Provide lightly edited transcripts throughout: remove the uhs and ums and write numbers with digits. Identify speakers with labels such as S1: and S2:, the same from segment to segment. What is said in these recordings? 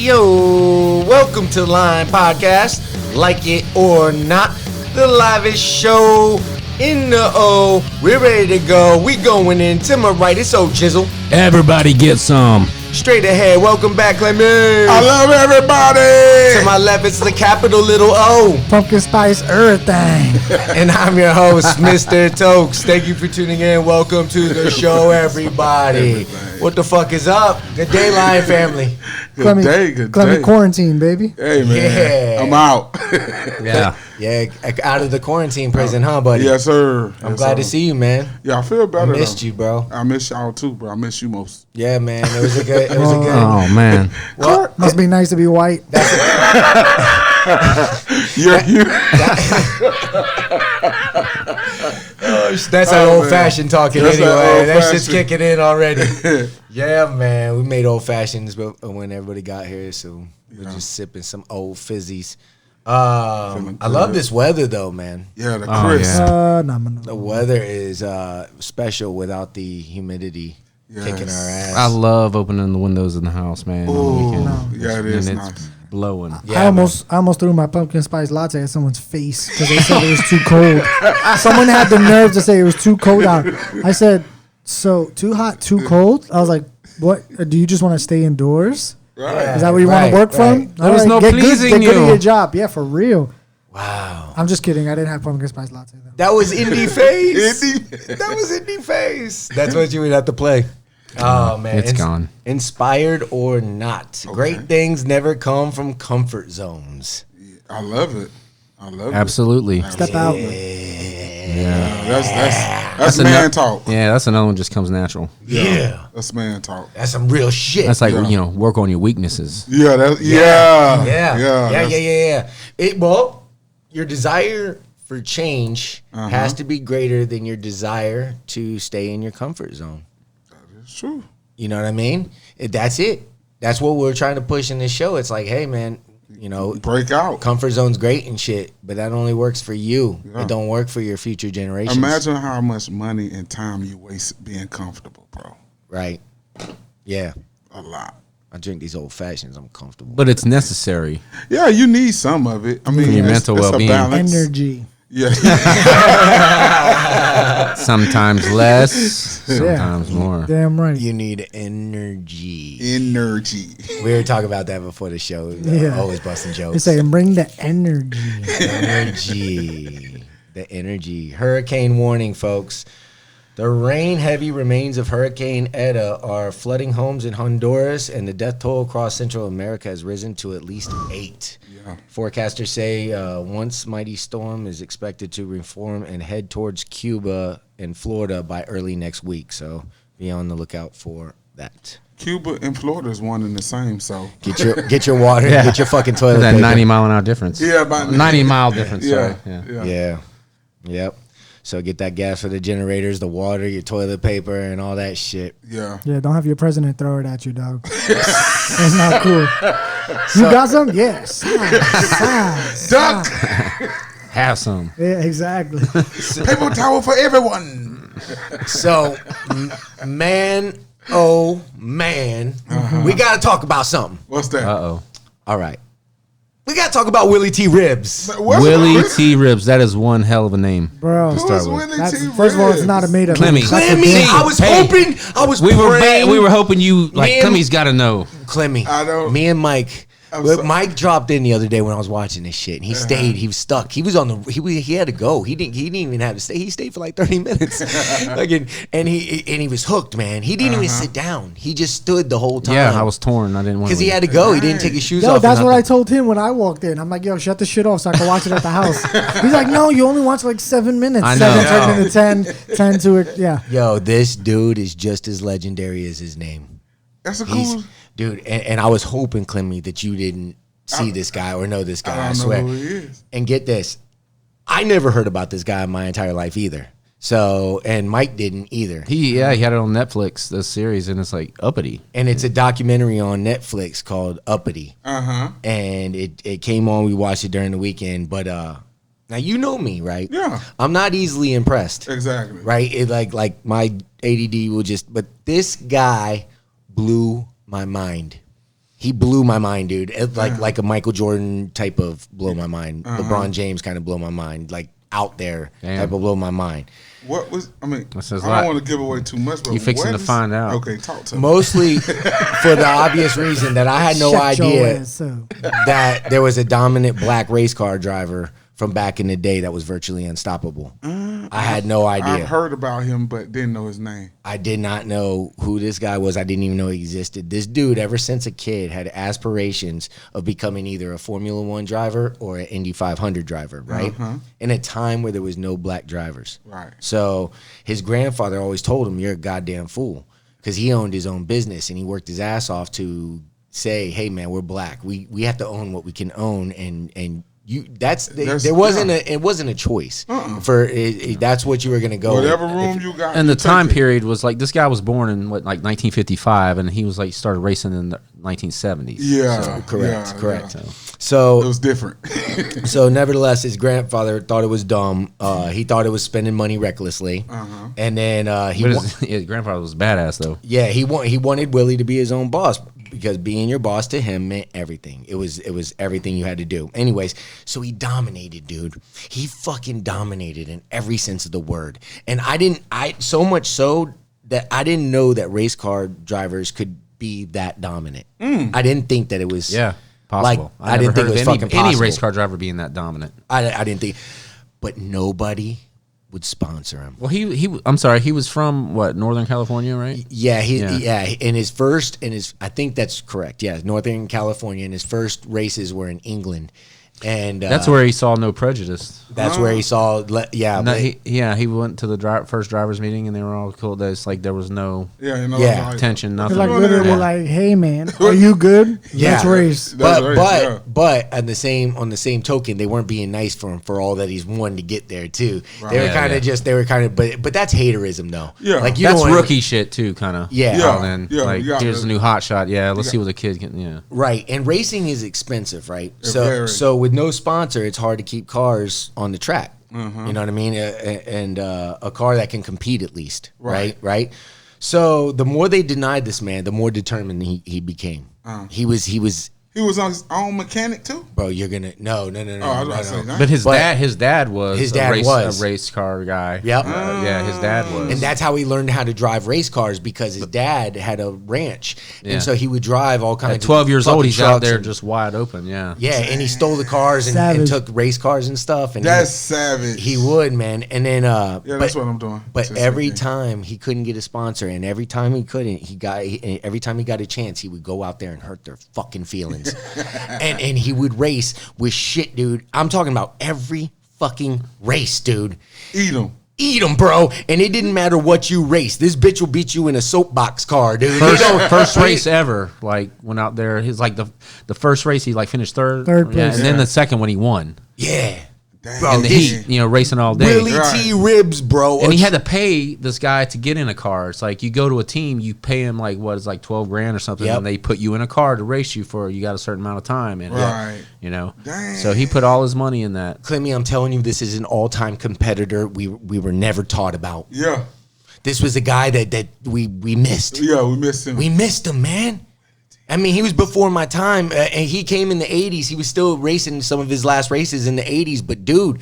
S1: Yo, welcome to the Line Podcast. Like it or not, the livest show in the O. We're ready to go. We going in. To my right, it's O Jizzle.
S2: Everybody get some.
S1: Straight ahead, welcome back, Clement.
S3: I love everybody.
S1: To my left, it's the capital little O.
S4: Pumpkin spice everything.
S1: And I'm your host, Mr. Tokes. Thank you for tuning in. Welcome to the show, everybody. What the fuck is up? Good day, Lion family.
S3: Good day.
S4: Quarantine, baby.
S3: Hey, man.
S1: Yeah.
S3: I'm out.
S1: Yeah, out of the quarantine prison, huh, buddy?
S3: Yes, sir.
S1: I'm glad to see you, man.
S3: Yeah, I feel better.
S1: I missed you, bro.
S3: I miss y'all too, bro. I miss you most.
S1: Yeah, man. It was a good.
S2: Oh man.
S1: Well,
S4: Must be nice to be white.
S1: That's our old fashioned talking anyway. That shit's
S3: old-fashioned.
S1: kicking in already. Yeah, man. We made old fashions when everybody got here, so we're just sipping some old fizzies. I love this weather though, man.
S3: Yeah, the crisp.
S1: The weather is special without the humidity kicking our ass.
S2: I love opening the windows in the house, man. On the weekend.
S3: Yeah, it is
S2: and it's
S3: nice.
S2: blowing.
S1: Yeah,
S4: I almost threw my pumpkin spice latte at someone's face because they said it was too cold. Someone had the nerve to say it was too cold out. I said, so too hot, too cold? I was like, what? Do you just want to stay indoors?
S3: Right.
S4: Is that where you want to work from?
S2: There was no pleasing
S4: get good at
S2: you.
S4: your job. Yeah, for real.
S1: Wow.
S4: I'm just kidding. I didn't have pumpkin spice latte though.
S1: That was indie face. That was indie face. That's what you would have to play. Oh man,
S2: It's gone.
S1: Inspired or not, great things never come from comfort zones.
S3: I love it. I love
S2: Absolutely.
S4: Step out.
S3: it. That's man talk.
S2: Yeah, that's another one just comes natural.
S1: Yeah,
S3: That's man talk.
S1: that's some real shit.
S2: That's like work on your weaknesses.
S3: Yeah,
S1: Yeah. Your desire for change has to be greater than your desire to stay in your comfort zone.
S3: It's true.
S1: You know what I mean? That's it. That's what we're trying to push in this show. It's like, hey, man,
S3: Break out.
S1: comfort zone's great and shit, but that only works for you.
S3: Yeah.
S1: It don't work for your future generations.
S3: Imagine how much money and time you waste being comfortable, bro.
S1: Right. Yeah.
S3: A lot.
S1: I drink these old fashions. I'm comfortable.
S2: But it's necessary.
S3: Yeah, you need some of it. I mean,
S2: For your
S3: it's
S2: mental
S3: a
S2: well-being.
S3: balance.
S4: Energy.
S3: Yeah.
S2: Sometimes less, sometimes more.
S4: Damn right.
S1: You need energy.
S3: Energy.
S1: We were talking about that before the show.
S4: Yeah.
S1: Always busting
S4: They
S1: jokes.
S4: say bring the energy.
S1: Energy. The energy. Hurricane warning, folks. The rain-heavy remains of Hurricane Eta are flooding homes in Honduras, and the death toll across Central America has risen to at least 8.
S3: Yeah.
S1: Forecasters say once mighty storm is expected to reform and head towards Cuba and Florida by early next week. So be on the lookout for that.
S3: Cuba and Florida is one and the same, so.
S1: Get your water,
S2: Yeah.
S1: get your fucking toilet
S2: That
S1: paper.
S2: 90-mile-an-hour difference.
S3: Yeah, about
S2: 90-mile difference.
S3: Yeah.
S2: Sorry. Yeah.
S1: Yeah. Yep. So get that gas for the generators, the water, your toilet paper, and all that shit.
S3: Yeah.
S4: Yeah, don't have your president throw it at you, dog. That's not cool. You got some? Yes.
S3: Duck!
S2: Have some.
S4: Yeah, exactly.
S3: Paper towel for everyone.
S1: So, man, oh man, we got to talk about something.
S3: What's that?
S2: Uh-oh.
S1: All right. We got to talk about Willie T. Ribs.
S3: What's
S2: Willie
S3: it?
S2: T. Ribs. That is one hell of a name.
S4: Bro.
S3: Who's
S2: start with.
S3: Willie
S4: That's,
S3: T.
S4: first of all, it's
S3: Ribs?
S4: not a made up
S2: Clemmy.
S4: name. That's a
S1: Clemmy,
S4: damn-
S1: I was hoping, I was
S2: We
S1: praying.
S2: were hoping you, like,
S1: Man.
S2: Clemmy's got to know.
S1: Clemmy,
S3: I don't-
S1: me and Mike.
S3: I'm
S1: But
S3: sorry.
S1: Mike dropped in the other day when I was watching this shit, and he stayed. He was stuck. He was on the. He had to go. He didn't even have to stay. He stayed for like 30 minutes, and he was hooked, man. He didn't even sit down. He just stood the whole time.
S2: Yeah, I was torn. I didn't want to.
S1: because he had to go. He didn't take his shoes
S4: Yo,
S1: off.
S4: that's
S1: or
S4: what I
S1: nothing.
S4: told him when I walked in. I'm like, yo, shut the shit off so I can watch it at the house. He's like, no, you only watch like 7 minutes.
S2: I know.
S4: 7 turned into 10 to it. Yeah.
S1: Yo, this dude is just as legendary as his name.
S3: That's a
S1: He's
S3: cool.
S1: dude, and I was hoping, Clemmy, that you didn't see this guy or know this guy.
S3: I
S1: I,
S3: don't
S1: swear.
S3: know who he is.
S1: And get this, I never heard about this guy in my entire life either. So, and Mike didn't either.
S2: He had it on Netflix, this series, and it's like uppity.
S1: And it's a documentary on Netflix called Uppity.
S3: Uh-huh.
S1: And it came on. We watched it during the weekend. But now you know me, right?
S3: Yeah.
S1: I'm not easily impressed.
S3: Exactly.
S1: Right? It like my ADD will just. But this guy blew my mind. He blew my mind, dude. Like a Michael Jordan type of blow my mind. LeBron James kind of blow my mind. Like out there type of blow my mind.
S3: What was? I mean, I don't
S2: lot.
S3: want to give away too much, but
S2: You fixing to find out.
S3: Okay, talk to me.
S1: Mostly for the obvious reason that I had no
S4: Shut your
S1: idea
S4: ass up.
S1: that there was a dominant black race car driver from back in the day that was virtually unstoppable. I had no idea.
S3: I've heard about him, but didn't know his name.
S1: I did not know who this guy was. I didn't even know he existed. This dude, ever since a kid, had aspirations of becoming either a Formula One driver or an Indy 500 driver, right? In a time where there was no black drivers.
S3: Right.
S1: So his grandfather always told him, "You're a goddamn fool," because he owned his own business and he worked his ass off to say, "Hey, man, we're black. We have to own what we can own," and it wasn't a choice for it, that's what you were gonna go
S3: whatever
S1: with.
S3: room you got.
S2: And the time period was like this guy was born in 1955, and he was like started racing in the 1970s.
S3: Yeah,
S1: correct.
S3: Yeah.
S1: So
S3: It was different.
S1: so nevertheless, his grandfather thought it was dumb. He thought it was spending money recklessly, and then
S2: His grandfather was badass though.
S1: yeah, he wanted Willie to be his own boss because being your boss to him meant everything. It was everything you had to do. Anyways, so he dominated, dude. He fucking dominated in every sense of the word. And I so much so that I didn't know that race car drivers could be that dominant. I didn't think that it was
S2: possible.
S1: Like, I didn't think it was fucking possible.
S2: Any race car driver being that dominant.
S1: I didn't think, but nobody would sponsor him.
S2: Well, I'm sorry, he was from what, Northern California, right?
S1: Yeah, I think that's correct. Yeah, Northern California, and his first races were in England. And
S2: that's where he saw No Prejudice.
S1: That's where he saw.
S2: He went to the first drivers meeting, and they were all cool. There's like there was no tension, nothing.
S4: They're like literally like, "Hey man, are you good? Let's race."
S1: But on the same token, they weren't being nice for him for all that he's won to get there too. Right. They were kind of but that's haterism though.
S3: Yeah,
S1: like
S2: that's rookie shit too, kind of.
S1: Like
S2: here's a new hot shot. Yeah, let's see what the kid can. Yeah,
S1: right. And racing is expensive, right? So with no sponsor, it's hard to keep cars on the track. You know what I mean? And a car that can compete at least, right? So the more they denied this man, the more determined he became. He was
S3: on his own mechanic too.
S1: Bro, you're gonna no.
S2: But his dad was a race car guy.
S1: Yep.
S2: His dad was,
S1: and that's how he learned how to drive race cars because his dad had a ranch, and so he would drive all kinds.
S2: At 12 years old, he's out there
S1: and,
S2: just wide open. Yeah,
S1: and he stole the cars and took race cars and stuff. And
S3: that's savage.
S1: He would, man. And then
S3: that's what I'm doing.
S1: But every time he couldn't get a sponsor, and every time he couldn't, every time he got a chance, he would go out there and hurt their fucking feelings. and he would race with shit, dude. I'm talking about every fucking race, dude.
S3: Eat them,
S1: bro. And it didn't matter what you race. This bitch will beat you in a soapbox car, dude.
S2: First race ever, like went out there. His like the first race he like finished third place, and then the second one he won.
S1: Yeah.
S2: Bro, in the heat, racing all day.
S1: Willie T. Ribs, bro.
S2: And he had to pay this guy to get in a car. It's like you go to a team, you pay him like what is like $12,000 or something, and they put you in a car to race you for you got a certain amount of time. And
S3: Dang.
S2: So he put all his money in that.
S1: Clemmy, I'm telling you, this is an all-time competitor we were never taught about.
S3: Yeah.
S1: This was a guy that we missed.
S3: Yeah, we missed him.
S1: We missed him, man. I mean, he was before my time, and he came in the 80s. He was still racing some of his last races in the 80s, but dude,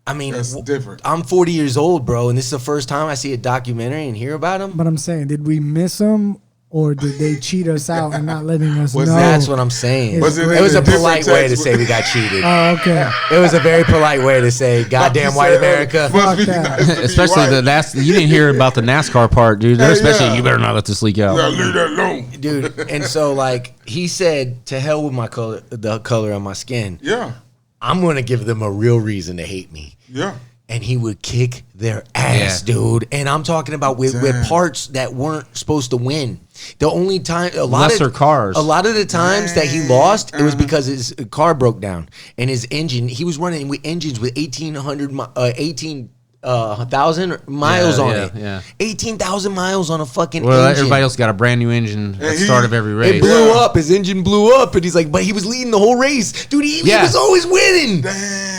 S1: I mean,
S3: that's different.
S1: I'm 40 years old, bro, and this is the first time I see a documentary and hear about him.
S4: But I'm saying, did we miss him, or did they cheat us out and not letting us know?
S1: That's what I'm saying. It was a polite way to say we got cheated.
S4: Oh, okay.
S1: It was a very polite way to say, goddamn white America.
S2: Especially the NASCAR. You didn't hear about the NASCAR part, dude. Especially, you better not let this leak out.
S3: Yeah, leave that alone.
S1: Dude, and so, like, he said, to hell with my color, the color of my skin.
S3: Yeah.
S1: I'm going to give them a real reason to hate me.
S3: Yeah.
S1: And he would kick their ass, dude. And I'm talking about with parts that weren't supposed to win. The only time,
S2: lesser cars.
S1: A lot of the times that he lost, it was because his car broke down and his engine. He was running with engines with 18,000 miles on it.
S2: Yeah.
S1: 18,000 miles on a fucking
S2: engine.
S1: Everybody
S2: else got a brand new engine at the start of every race.
S1: It blew up. His engine blew up, and he's like, but he was leading the whole race, dude. He was always winning.
S3: Damn.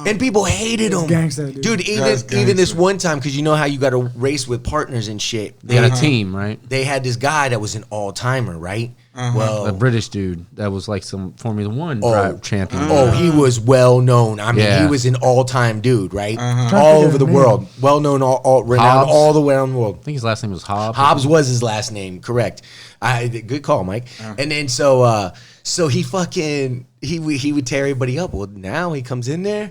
S1: And people hated him.
S4: Gangsta, dude.
S1: Even this one time, because you know how you got to race with partners and shit.
S2: They had a team, right?
S1: They had this guy that was an all-timer, right?
S2: A British dude that was like some Formula One champion.
S1: Oh, he was well known. I mean, he was an all-time dude, right? All over the world, well known, all renowned, all the way around the world.
S2: I think his last name was Hobbs.
S1: Hobbs was his last name, correct? Good call, Mike. And then so he fucking he would tear everybody up. Well, now he comes in there,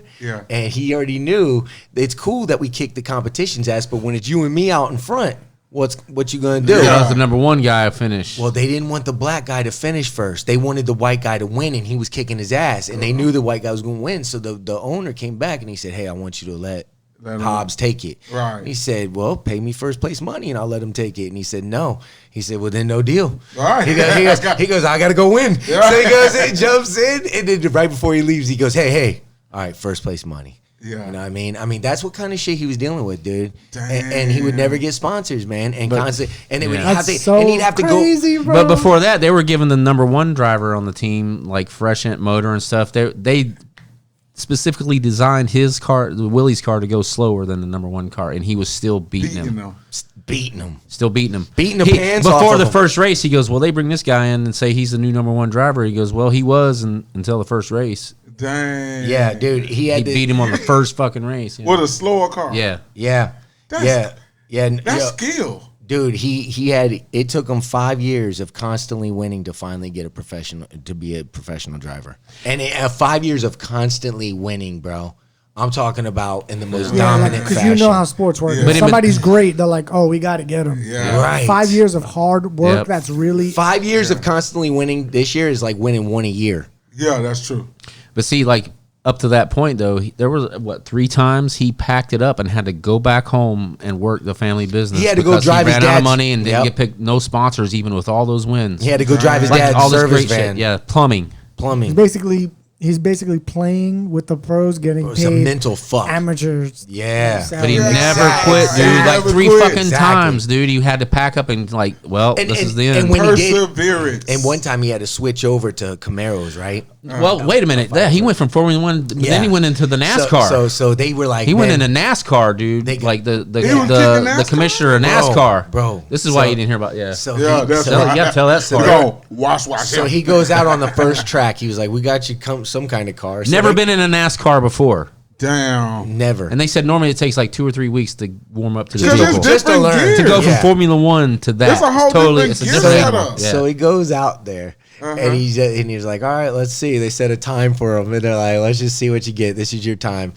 S1: and he already knew it's cool that we kick the competition's ass, but when it's you and me out in front. What you gonna do?
S2: That was the number one guy to finish.
S1: Well, they didn't want the black guy to finish first. They wanted the white guy to win, and he was kicking his ass. And they knew the white guy was gonna win. So the owner came back and he said, "Hey, I want you to let Hobbs take it."
S3: Right.
S1: He said, "Well, pay me first place money, and I'll let him take it." And he said, "No." He said, "Well, then no deal."
S3: Right.
S1: He goes, "I gotta go win."
S3: Yeah.
S1: So he goes in, jumps in, and then right before he leaves, he goes, "Hey, all right, first place money."
S3: Yeah.
S1: You know what I mean? I mean, that's what kind of shit he was dealing with, dude. And he would never get sponsors, man. And constantly, and it would have to, and he'd have to
S4: crazy,
S1: go.
S4: bro.
S2: But before that, they were giving the number one driver on the team like fresh end motor and stuff. They specifically designed his car, Willie's car, to go slower than the number one car, and he was still beating him.
S1: Beating him.
S2: Still beating him.
S1: Beating the pants off
S2: before
S1: of
S2: the
S1: him.
S2: first race, he goes, well, they bring this guy in and say he's the new number one driver. He goes, well, he was until the first race.
S3: Dang.
S1: Yeah, dude. He
S2: beat him on the first fucking race.
S3: With a slower car.
S2: Yeah.
S3: That's skill.
S1: Dude, he had, it took him 5 years of constantly winning to finally get to be a professional driver. And 5 years of constantly winning, bro. I'm talking about in the most dominant fashion.
S4: Because you know how sports work.
S3: Yeah.
S4: If somebody's great, they're like, oh, we got to get him.
S3: Yeah.
S1: Right.
S4: 5 years of hard work, that's really...
S1: 5 years of constantly winning this year is like winning one a year.
S3: Yeah, that's true.
S2: But see, like, up to that point, though, there was, 3 times he packed it up and had to go back home and work the family business.
S1: He had to go drive his
S2: dad's... He ran out of
S1: dad's-
S2: money and didn't get picked, no sponsors even with all those wins.
S1: He had to go drive his
S2: Like,
S1: dad's
S2: all this
S1: service
S2: great
S1: van.
S2: shit. Yeah, plumbing.
S4: He's basically playing with the pros, getting
S1: It's
S4: paid.
S1: a mental fuck.
S4: Amateurs.
S1: Yeah.
S2: But he
S4: Yeah.
S2: never quit, dude. Like
S3: Never
S2: 3
S3: quit.
S2: fucking
S1: Exactly.
S2: times, dude. You had to pack up and like, well, this is the end.
S1: And when he did,
S3: Perseverance.
S1: and one time he had to switch over to Camaros, right?
S2: well, wait a minute. He went from Formula One, but then he went into the NASCAR.
S1: So they were like,
S2: he went
S1: man,
S2: into NASCAR, dude.
S1: They-
S2: Like the
S3: He was kicking
S2: the
S3: NASCAR?
S2: commissioner of NASCAR,
S1: Bro.
S2: This is why
S1: So-
S2: you didn't hear about. Yeah.
S1: So
S3: Yeah,
S1: he,
S3: that's
S1: so,
S3: right.
S2: you gotta tell that story.
S3: Go. Watch
S1: so
S3: him.
S1: he goes out on the first track. He was like, "We got you some kind of car." So
S2: Never
S1: they-
S2: been in a NASCAR before,
S3: Damn.
S1: Never.
S2: and they said normally it takes like 2 or 3 weeks to warm up to the
S3: Because
S2: vehicle.
S3: it's
S1: Just to
S3: different
S1: learn.
S3: gears.
S2: To go from
S1: Yeah.
S2: Formula One to that,
S3: It's a whole different
S2: it's a
S3: gear
S2: different
S3: setup.
S2: animal. Yeah.
S1: So he goes out there, and he was like, "All right, let's see." They set a time for him, and they're like, "Let's just see what you get. This is your time."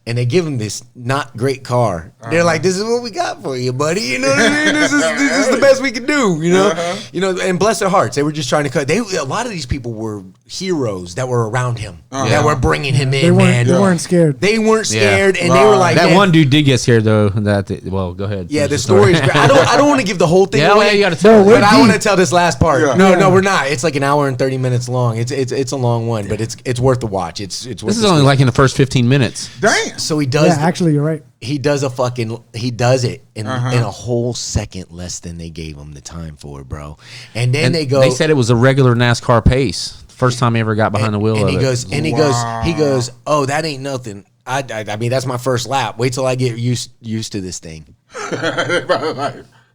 S1: And they give him this not great car. They're like, "This is what we got for you, buddy. You know what I mean? This is the best we can do. You know, you know." And bless their hearts, they were just trying to cut. A lot of these people were heroes that were around him, that were bringing him in.
S4: They weren't scared.
S1: They weren't scared, and they
S3: Right.
S1: were like,
S2: That
S1: man,
S2: one dude did get scared though. Well, go ahead.
S1: Yeah,
S2: Finish
S1: the story's great. I don't want to give the whole thing
S2: Yeah,
S1: away.
S2: yeah, you gotta tell.
S4: No,
S1: But I
S4: deep.
S1: want to tell this last part.
S3: Yeah.
S1: No, we're not. It's like an hour and 30 minutes long. It's a long one, but it's worth the watch. It's worth
S2: This is
S1: the
S2: only
S1: squeeze.
S2: like in the first 15 minutes.
S3: Damn.
S1: So he does.
S4: Yeah, actually, you're right.
S1: He does it in a whole second less than they gave him the time for, bro. And then
S2: And
S1: they go.
S2: They said it was a regular NASCAR pace. First time he ever got behind the wheel
S1: and
S2: of
S1: he
S2: it.
S1: goes, and he goes, "Oh, that ain't nothing. I mean, that's my first lap. Wait till I get used to this thing."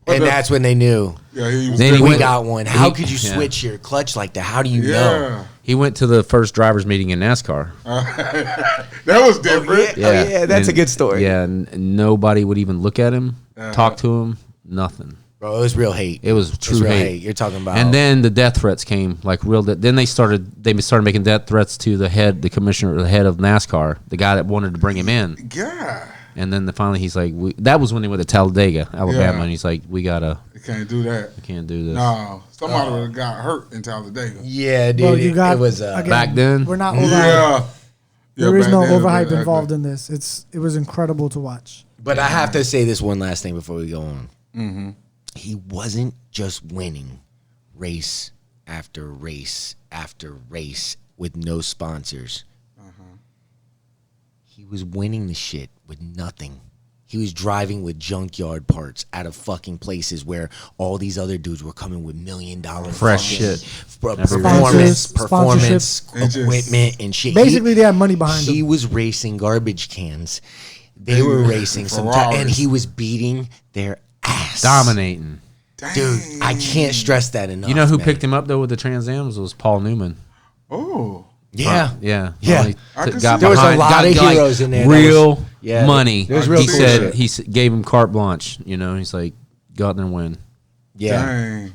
S1: And that's when they knew.
S3: Yeah, he was
S2: Then he
S1: We
S2: went-
S1: got one. How
S2: he-
S1: could you
S2: yeah.
S1: switch your clutch like that? How do you know?
S3: Yeah.
S2: He went to the first drivers meeting in NASCAR.
S3: That was different.
S1: That's a
S2: And-
S1: good story.
S2: Yeah, and nobody would even look at him, talk to him, nothing.
S1: Bro, it was real hate.
S2: It was true
S1: real
S2: hate.
S1: You're talking about.
S2: And then the death threats came, like real. Then they started making death threats to the head of NASCAR, the guy that wanted to bring him in.
S3: God.
S2: And then finally he's like, that was when they went to Talladega, Alabama,
S3: Yeah.
S2: and he's like, we
S3: You can't do that.
S2: can't do this.
S3: No. Somebody would have got hurt in Talladega.
S1: yeah, dude,
S4: Well, you got
S1: it was.
S4: again,
S2: Back then?
S4: We're not overhyped.
S3: Yeah.
S4: There is
S3: back
S4: no
S3: then,
S4: overhype
S3: back
S4: involved
S3: then.
S4: in this. It was incredible to watch.
S1: But I have to say this one last thing before we go on. Mm-hmm. He wasn't just winning race after race after race with no sponsors. He was winning the shit with nothing. He was driving with junkyard parts out of fucking places where all these other dudes were coming with $1 million
S2: Fresh
S1: fucking
S2: shit.
S1: performance
S4: Sponsorship.
S1: equipment and shit.
S4: Basically, they had money behind
S1: He
S4: them.
S1: was racing garbage cans. They were racing some,
S3: Ferraris.
S1: and he was beating their ass.
S2: Dominating.
S1: Dude, I can't stress that enough.
S2: You know who
S1: man.
S2: picked him up though with the Trans Ams was Paul Newman.
S3: Oh.
S1: Yeah.
S2: Yeah.
S1: Yeah.
S2: Well,
S3: I
S2: he
S3: can
S2: got
S3: see
S1: there was a
S2: behind-
S1: lot
S2: got,
S1: of
S2: like,
S1: heroes in there.
S2: Real
S1: Yeah,
S2: money.
S1: there's real
S2: He
S1: cool
S2: said
S1: shit.
S2: gave him carte blanche. You know, he's like, go out there and win.
S1: Yeah.
S3: Dang.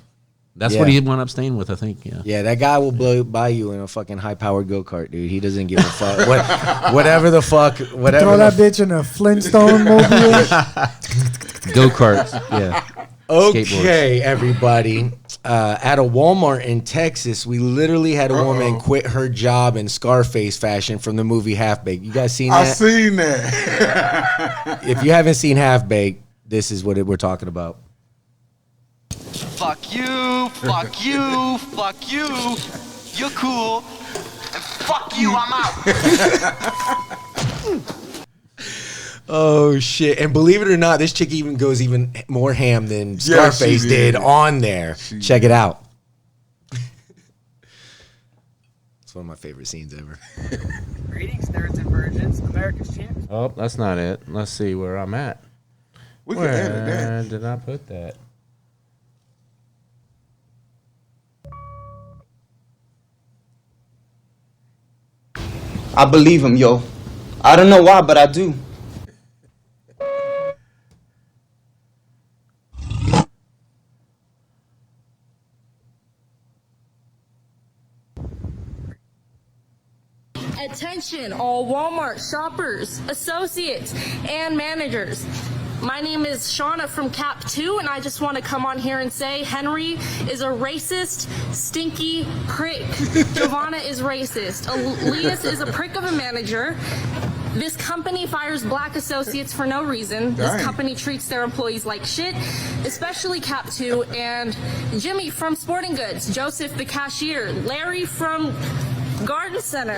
S2: That's
S1: Yeah.
S2: what he wound up staying with, I think. Yeah.
S1: Yeah, that guy will blow by you in a fucking high-powered go-kart, dude. He doesn't give a fuck. Whatever the fuck. Whatever.
S4: Throw that bitch in a Flintstone mobile.
S2: Go karts. Yeah.
S1: Okay, everybody. At a Walmart in Texas, we literally had a woman quit her job in Scarface fashion from the movie Half Baked. You guys seen that?
S3: I seen that.
S1: If you haven't seen Half Baked, this is what we're talking about.
S5: Fuck you, fuck you, fuck you. You're cool. And fuck you, I'm out.
S1: Oh shit! And believe it or not, this chick even goes even more ham than
S3: Yeah,
S1: Scarface
S3: she
S1: did
S3: did.
S1: on there. Check it out. It's one of my favorite scenes ever.
S6: Greetings, nerds and virgins, America's champion.
S2: Oh, that's not it. Let's see where I'm at.
S3: We can edit
S2: Where
S3: that.
S2: did I put that?
S7: I believe him, yo. I don't know why, but I do.
S8: Attention, all Walmart shoppers, associates, and managers. My name is Shauna from Cap 2, and I just want to come on here and say Henry is a racist, stinky prick. Giovanna is racist. Elias is a prick of a manager. This company fires black associates for no reason. This
S3: Dang.
S8: company treats their employees like shit, especially Cap 2, and Jimmy from Sporting Goods, Joseph the cashier, Larry from Garden Center.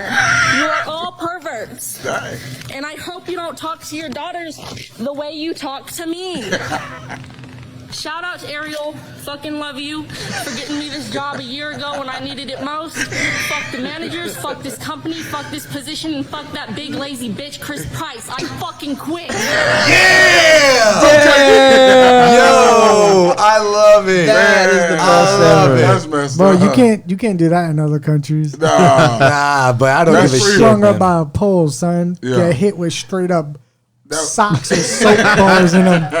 S8: You are all perverts.
S3: Dang.
S8: And I hope you don't talk to your daughters the way you talk to me. Shout out to Ariel. Fucking love you for getting me this job a year ago when I needed it most. Fuck the managers, fuck this company, fuck this position, and fuck that big lazy bitch Chris Price. I fucking quit.
S1: Yo, I love it.
S2: That is the best
S1: love
S2: ever.
S1: it.
S3: That's messed
S4: Bro,
S3: up.
S4: you can't do that in other countries.
S1: Nah, but I don't
S3: That's
S1: give a
S3: free.
S1: shit.
S4: Strung up
S1: man.
S4: by a pole, son.
S3: Yeah.
S4: Get hit with straight up
S3: That-
S4: socks and soap bars in them.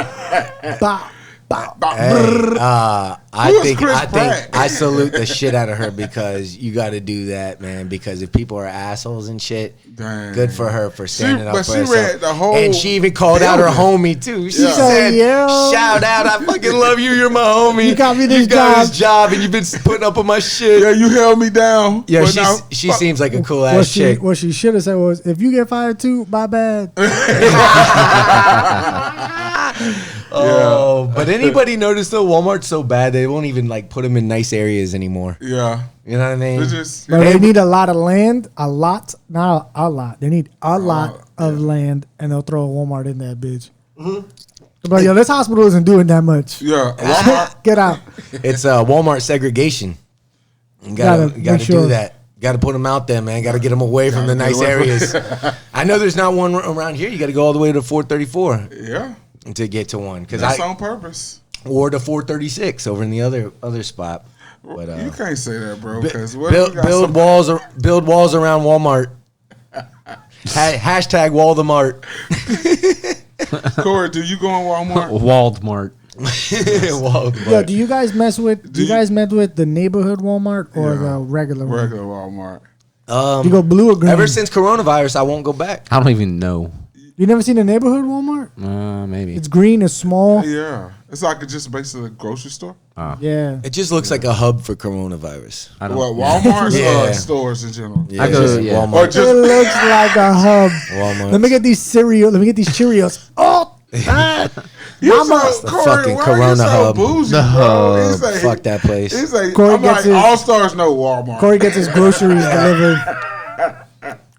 S4: Bop, bop.
S1: Hey, I
S3: Who is
S1: think
S3: Chris
S1: I
S3: Pratt?
S1: think I salute the shit out of her because you got to do that, man. Because if people are assholes and shit,
S3: Dang.
S1: good for her for standing up
S3: but
S1: for
S3: she
S1: herself.
S3: read the whole
S1: and she even called out her
S3: building.
S1: homie too. She
S3: Yeah.
S1: said,
S4: Yeah.
S1: "Shout out, I fucking love you. You're my homie.
S4: You got me this
S1: You got
S4: job."
S1: this job, and you've been putting up with my shit."
S3: Yeah, you held me down.
S1: Yeah,
S3: but now,
S1: she
S3: fuck-
S1: seems like a cool
S4: What
S1: ass
S4: she
S1: chick.
S4: what she should have said was, if you get fired too, my bad.
S1: Oh, but anybody notice though, Walmart's so bad they won't even like put them in nice areas anymore.
S3: Yeah.
S1: You know what I mean?
S3: It's just,
S4: But they need a lot of land, not a lot. They need a lot of land, and they'll throw a Walmart in that bitch. But yo, this hospital isn't doing that much.
S3: yeah. Walmart.
S4: Get out.
S1: It's Walmart segregation. You gotta
S4: Gotta make sure.
S1: do that. Got to put them out there, man. Got to get them away from the
S3: Gotta
S1: nice
S3: get away
S1: areas. I know there's not one around here. You got to go all the way to 434
S3: Yeah.
S1: to get to one,
S3: That's on purpose.
S1: or to 436 over in the other spot. But
S3: You can't say that, bro.
S1: bu-
S3: Because
S1: build walls around Walmart. Hashtag wall the mart.
S3: Corey, do you go in Walmart?
S2: Waldmart.
S1: Wall the
S4: Yo,
S1: mart.
S4: do you guys mess with? Do you guys mess with the neighborhood Walmart or the regular one?
S3: Regular Walmart.
S4: Do you go blue or green?
S1: Ever since coronavirus, I won't go back.
S2: I don't even know.
S4: You never seen a neighborhood Walmart?
S2: Maybe.
S4: It's green, it's small.
S3: Yeah. It's like just basically a grocery store.
S4: Yeah.
S1: It just looks like a hub for coronavirus.
S2: I don't.
S3: What, Walmart
S1: Yeah.
S3: or stores in general?
S1: Yeah,
S2: I
S1: it's
S2: go-
S1: just
S2: yeah.
S1: Walmart.
S3: Or just
S4: It looks like a hub.
S1: Walmart.
S4: Let me get these cereal. Let me get these Cheerios. Oh,
S3: You
S4: Mama.
S3: so,
S1: The
S3: Corey,
S1: fucking
S3: why
S1: Corona
S3: you so
S1: hub.
S3: bougie,
S2: The
S3: bro?
S2: hub.
S3: He's like,
S1: Fuck that place.
S3: He's like,
S4: Corey
S3: I'm
S4: gets
S3: like,
S4: his-
S3: all stars know Walmart.
S4: Corey gets his groceries delivered.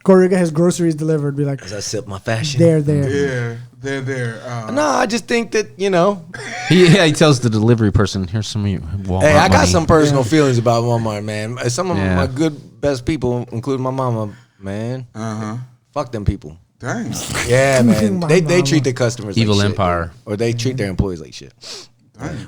S4: Corey gets his groceries delivered. Be like,
S1: I sip my fashion.
S4: there, there.
S3: Yeah, they're there.
S1: No, I just think that, you know,
S2: He tells the delivery person, "Here's some of your Walmart
S1: hey, I got
S2: money."
S1: some personal feelings about Walmart, man. Some of
S2: Yeah.
S1: my good, best people, including my mama, man. Fuck them people.
S3: Dang.
S1: Yeah, man.
S4: My
S1: They
S4: mama.
S1: treat their customers
S2: Evil
S1: like shit,
S2: empire.
S1: dude. Or they treat their employees like shit.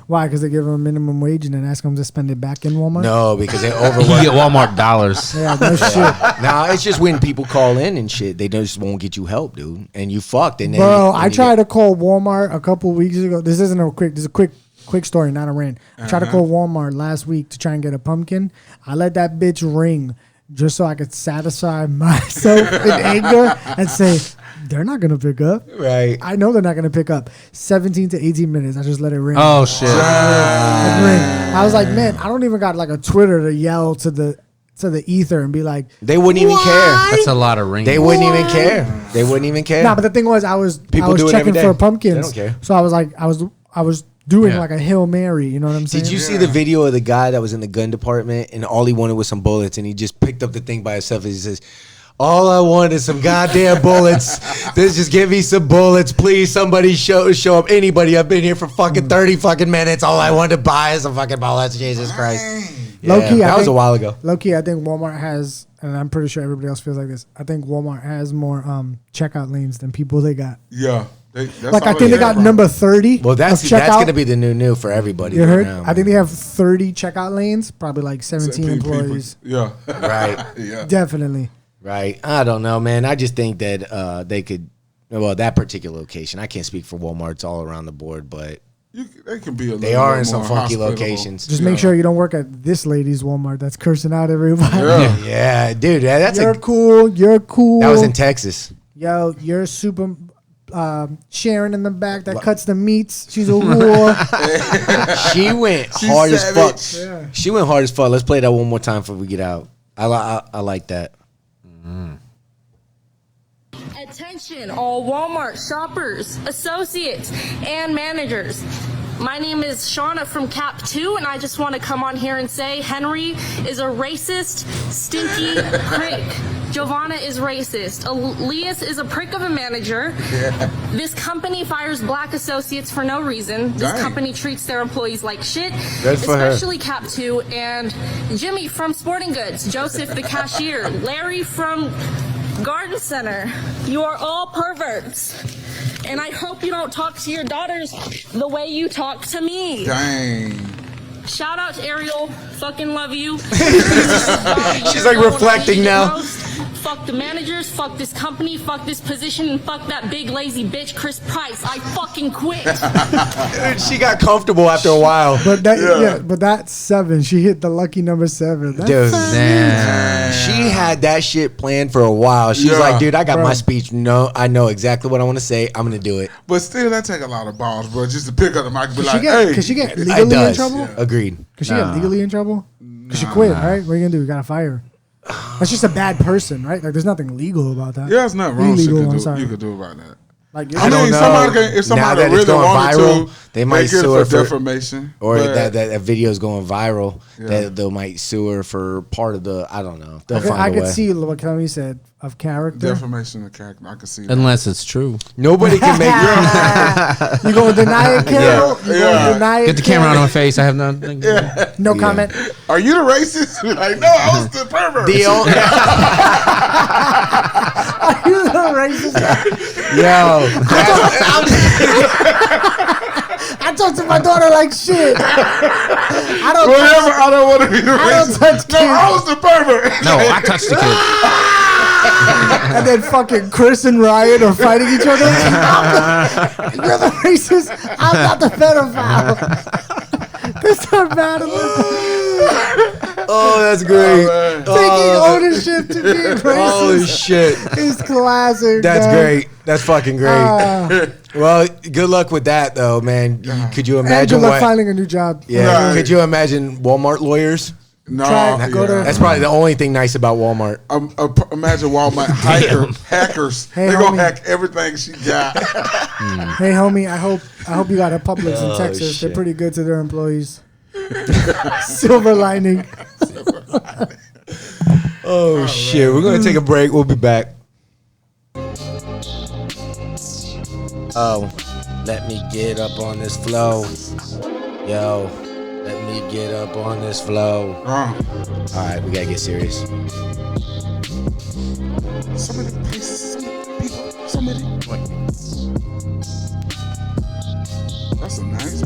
S4: Why? Because they give them a minimum wage and then ask them to spend it back in Walmart?
S1: No, because they
S2: You
S1: overwork.
S2: get Walmart dollars.
S4: Yeah, no shit.
S1: Nah, it's just when people call in and shit, they just won't get you help, dude, and you fucked. And then
S4: Bro, I tried to call Walmart a couple weeks ago. This is a quick story, not a rant. I tried to call Walmart last week to try and get a pumpkin. I let that bitch ring just so I could satisfy myself in anger and say, they're not going to pick up.
S1: Right.
S4: I know they're not going to pick up. 17 to 18 minutes. I just let it ring.
S2: Oh shit!
S4: It ring. I was like, man, I don't even got like a Twitter to yell to the ether and be like,
S1: They wouldn't even care.
S2: That's a lot of ring.
S1: They wouldn't even care. They wouldn't even care.
S4: nah, but the thing was, I was
S1: People do it every
S4: checking
S1: day.
S4: for pumpkins.
S1: They don't care.
S4: So I was like, I was doing
S2: Yeah.
S4: like a Hail Mary. You know what I'm saying?
S1: Did you see the video of the guy that was in the gun department and all he wanted was some bullets and he just picked up the thing by himself and he says, all I want is some goddamn bullets. Just give me some bullets, please. Somebody show up. Anybody. I've been here for fucking 30 fucking minutes. All I want to buy is some fucking bullets. Jesus Christ. Yeah,
S4: Low-key,
S1: that was a while ago.
S4: Low-key, I think Walmart has, and I'm pretty sure everybody else feels like this, I think Walmart has more checkout lanes than people they got.
S3: Yeah.
S4: Like, I think they got number 30
S1: Well, that's
S4: of checkout.
S1: going to be the new for everybody.
S4: You
S1: right
S4: heard?
S1: now,
S4: I think
S1: man.
S4: they have 30 checkout lanes, probably like 17 employees.
S3: Yeah.
S1: Right.
S3: Yeah.
S4: Definitely.
S1: Right. I don't know, man. I just think that they could, well, that particular location, I can't speak for Walmart. It's all around the board, but
S3: They can be a little
S1: they are
S3: bit
S1: in some
S3: more
S1: funky
S3: hospitable.
S1: locations.
S4: Just make sure you don't work at this lady's Walmart that's cursing out everybody.
S3: Yeah.
S1: Yeah, dude. That's
S4: You're cool. You're cool.
S1: that was in Texas.
S4: Yo, you're super Sharon in the back that cuts the meats. She's a whore.
S1: She went
S3: She's
S1: hard as fuck.
S3: savage.
S4: Yeah.
S1: She went hard as fuck. Let's play that one more time before we get out. I like that.
S8: Attention, all Walmart shoppers, associates, and managers. My name is Shauna from Cap 2, and I just want to come on here and say Henry is a racist, stinky prick. Giovanna is racist. Elias is a prick of a manager. This company fires black associates for no reason. This
S3: Dang.
S8: company treats their employees like shit,
S1: Good for her.
S8: especially Cap 2, and Jimmy from Sporting Goods, Joseph the cashier, Larry from Garden Center. You are all perverts. And I hope you don't talk to your daughters the way you talk to me.
S3: Dang.
S8: Shout out to Ariel. Fucking love you.
S1: She's like reflecting now.
S8: Fuck the managers, fuck this company, fuck this position, and fuck that big lazy bitch, Chris Price. I fucking quit.
S1: She got comfortable after a while.
S4: But that, but that's 7. She hit the lucky number 7. That's
S1: Dude,
S2: Damn.
S1: she had that shit planned for a while. She was
S3: Yeah.
S1: like, dude, I got
S4: Bro.
S1: my speech. No, I know exactly what I want to say. I'm going to do it.
S3: But still, that take a lot of balls, bro. Just to pick up the mic and be
S4: Could
S3: like,
S4: she get,
S3: hey.
S4: could she get
S1: It
S4: legally in
S1: does.
S4: trouble?
S1: Agreed.
S4: Could she get legally in trouble? Because she quit, right? What are you going to do? You got to fire her. That's just a bad person, right? Like, there's nothing legal about that.
S3: Yeah, it's not wrong.
S4: Illegal, I'm
S3: Shit
S4: sorry.
S3: you could do about that.
S4: Like,
S1: I don't know.
S3: Somebody can, if
S1: Now
S3: somebody
S1: that it's
S3: really
S1: going
S3: wanted
S1: viral,
S3: to,
S1: they might
S3: get it
S1: sue her
S3: for
S1: for-
S3: defamation.
S1: Or
S3: but
S1: that video is going viral.
S3: Yeah.
S1: That they might sue her for part of the, I don't know. They'll find
S4: I
S1: a
S4: could
S1: way.
S4: see what Kelly said of character.
S3: defamation of character, I can see that.
S2: Unless it's true.
S1: Nobody can make
S4: You gonna deny it, Carol? You
S3: Yeah.
S4: gonna deny it?
S2: Get the camera
S4: Carol?
S2: on my face. I have nothing.
S4: No comment.
S3: Are you the racist? Like, no, I was the pervert.
S1: the only,
S4: Are you the racist? I talk to my daughter like shit. I don't.
S3: Whatever, I don't want to be the
S4: I don't
S3: racist.
S4: touch
S3: No,
S4: kids.
S3: I was the pervert.
S2: No, I touched the kid.
S4: And then fucking Chris and Ryan are fighting each other. You're the racist. I'm not the pedophile. This not bad.
S1: oh, that's great.
S4: Taking ownership to being
S1: Holy
S4: racist
S1: shit.
S4: is classic.
S1: That's
S4: man.
S1: great. That's fucking great. Well, good luck with that, though, man. Could you
S4: And
S1: imagine
S4: good luck
S1: what?
S4: finding a new job.
S1: Yeah.
S3: Right.
S1: Could you imagine Walmart lawyers?
S3: No,
S4: Try- go to-
S1: That's probably the only thing nice about Walmart.
S3: Imagine Walmart hackers.
S4: Hey,
S3: They're
S4: homie.
S3: gonna hack everything she got.
S4: Hey, homie, I hope you got a Publix in Texas.
S1: shit.
S4: They're pretty good to their employees. Silver lining.
S1: Oh, shit. We're going to take a break. We'll be back. Oh, let me get up on this flow. Yo, let me get up on this flow. All right, we got to get serious.
S3: So many places, so many people, so many. That's a nice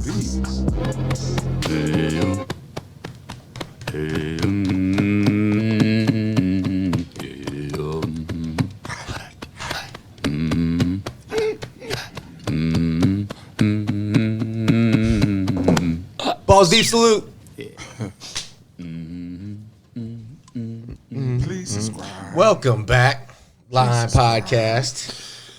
S1: Balls deep salute.
S3: Please subscribe.
S1: Welcome back, Line Podcast.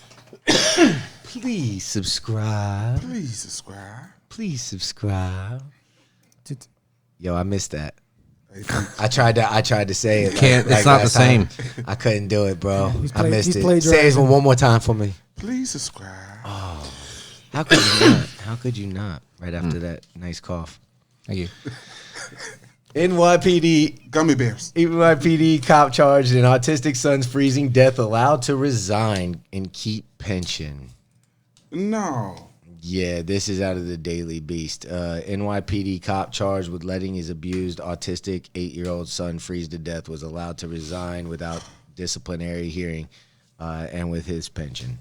S1: Please subscribe.
S3: Please subscribe.
S1: Please subscribe.
S4: T-
S1: Yo, I missed that.
S3: Hey, thanks.
S1: I tried to say it.
S2: Can't- it's not the
S1: last time.
S2: same.
S1: I couldn't do it, bro. I missed
S4: he's
S1: it.
S4: plagiarizing.
S1: Say it one more time for me.
S3: Please subscribe.
S1: How could you not? How could you not? Right after that nice cough.
S2: Thank you.
S1: NYPD
S3: Gummy bears.
S1: NYPD cop charged an autistic son's freezing death allowed to resign and keep pension.
S3: No.
S1: Yeah, this is out of the Daily Beast. NYPD cop charged with letting his abused autistic 8-year-old son freeze to death was allowed to resign without disciplinary hearing and with his pension.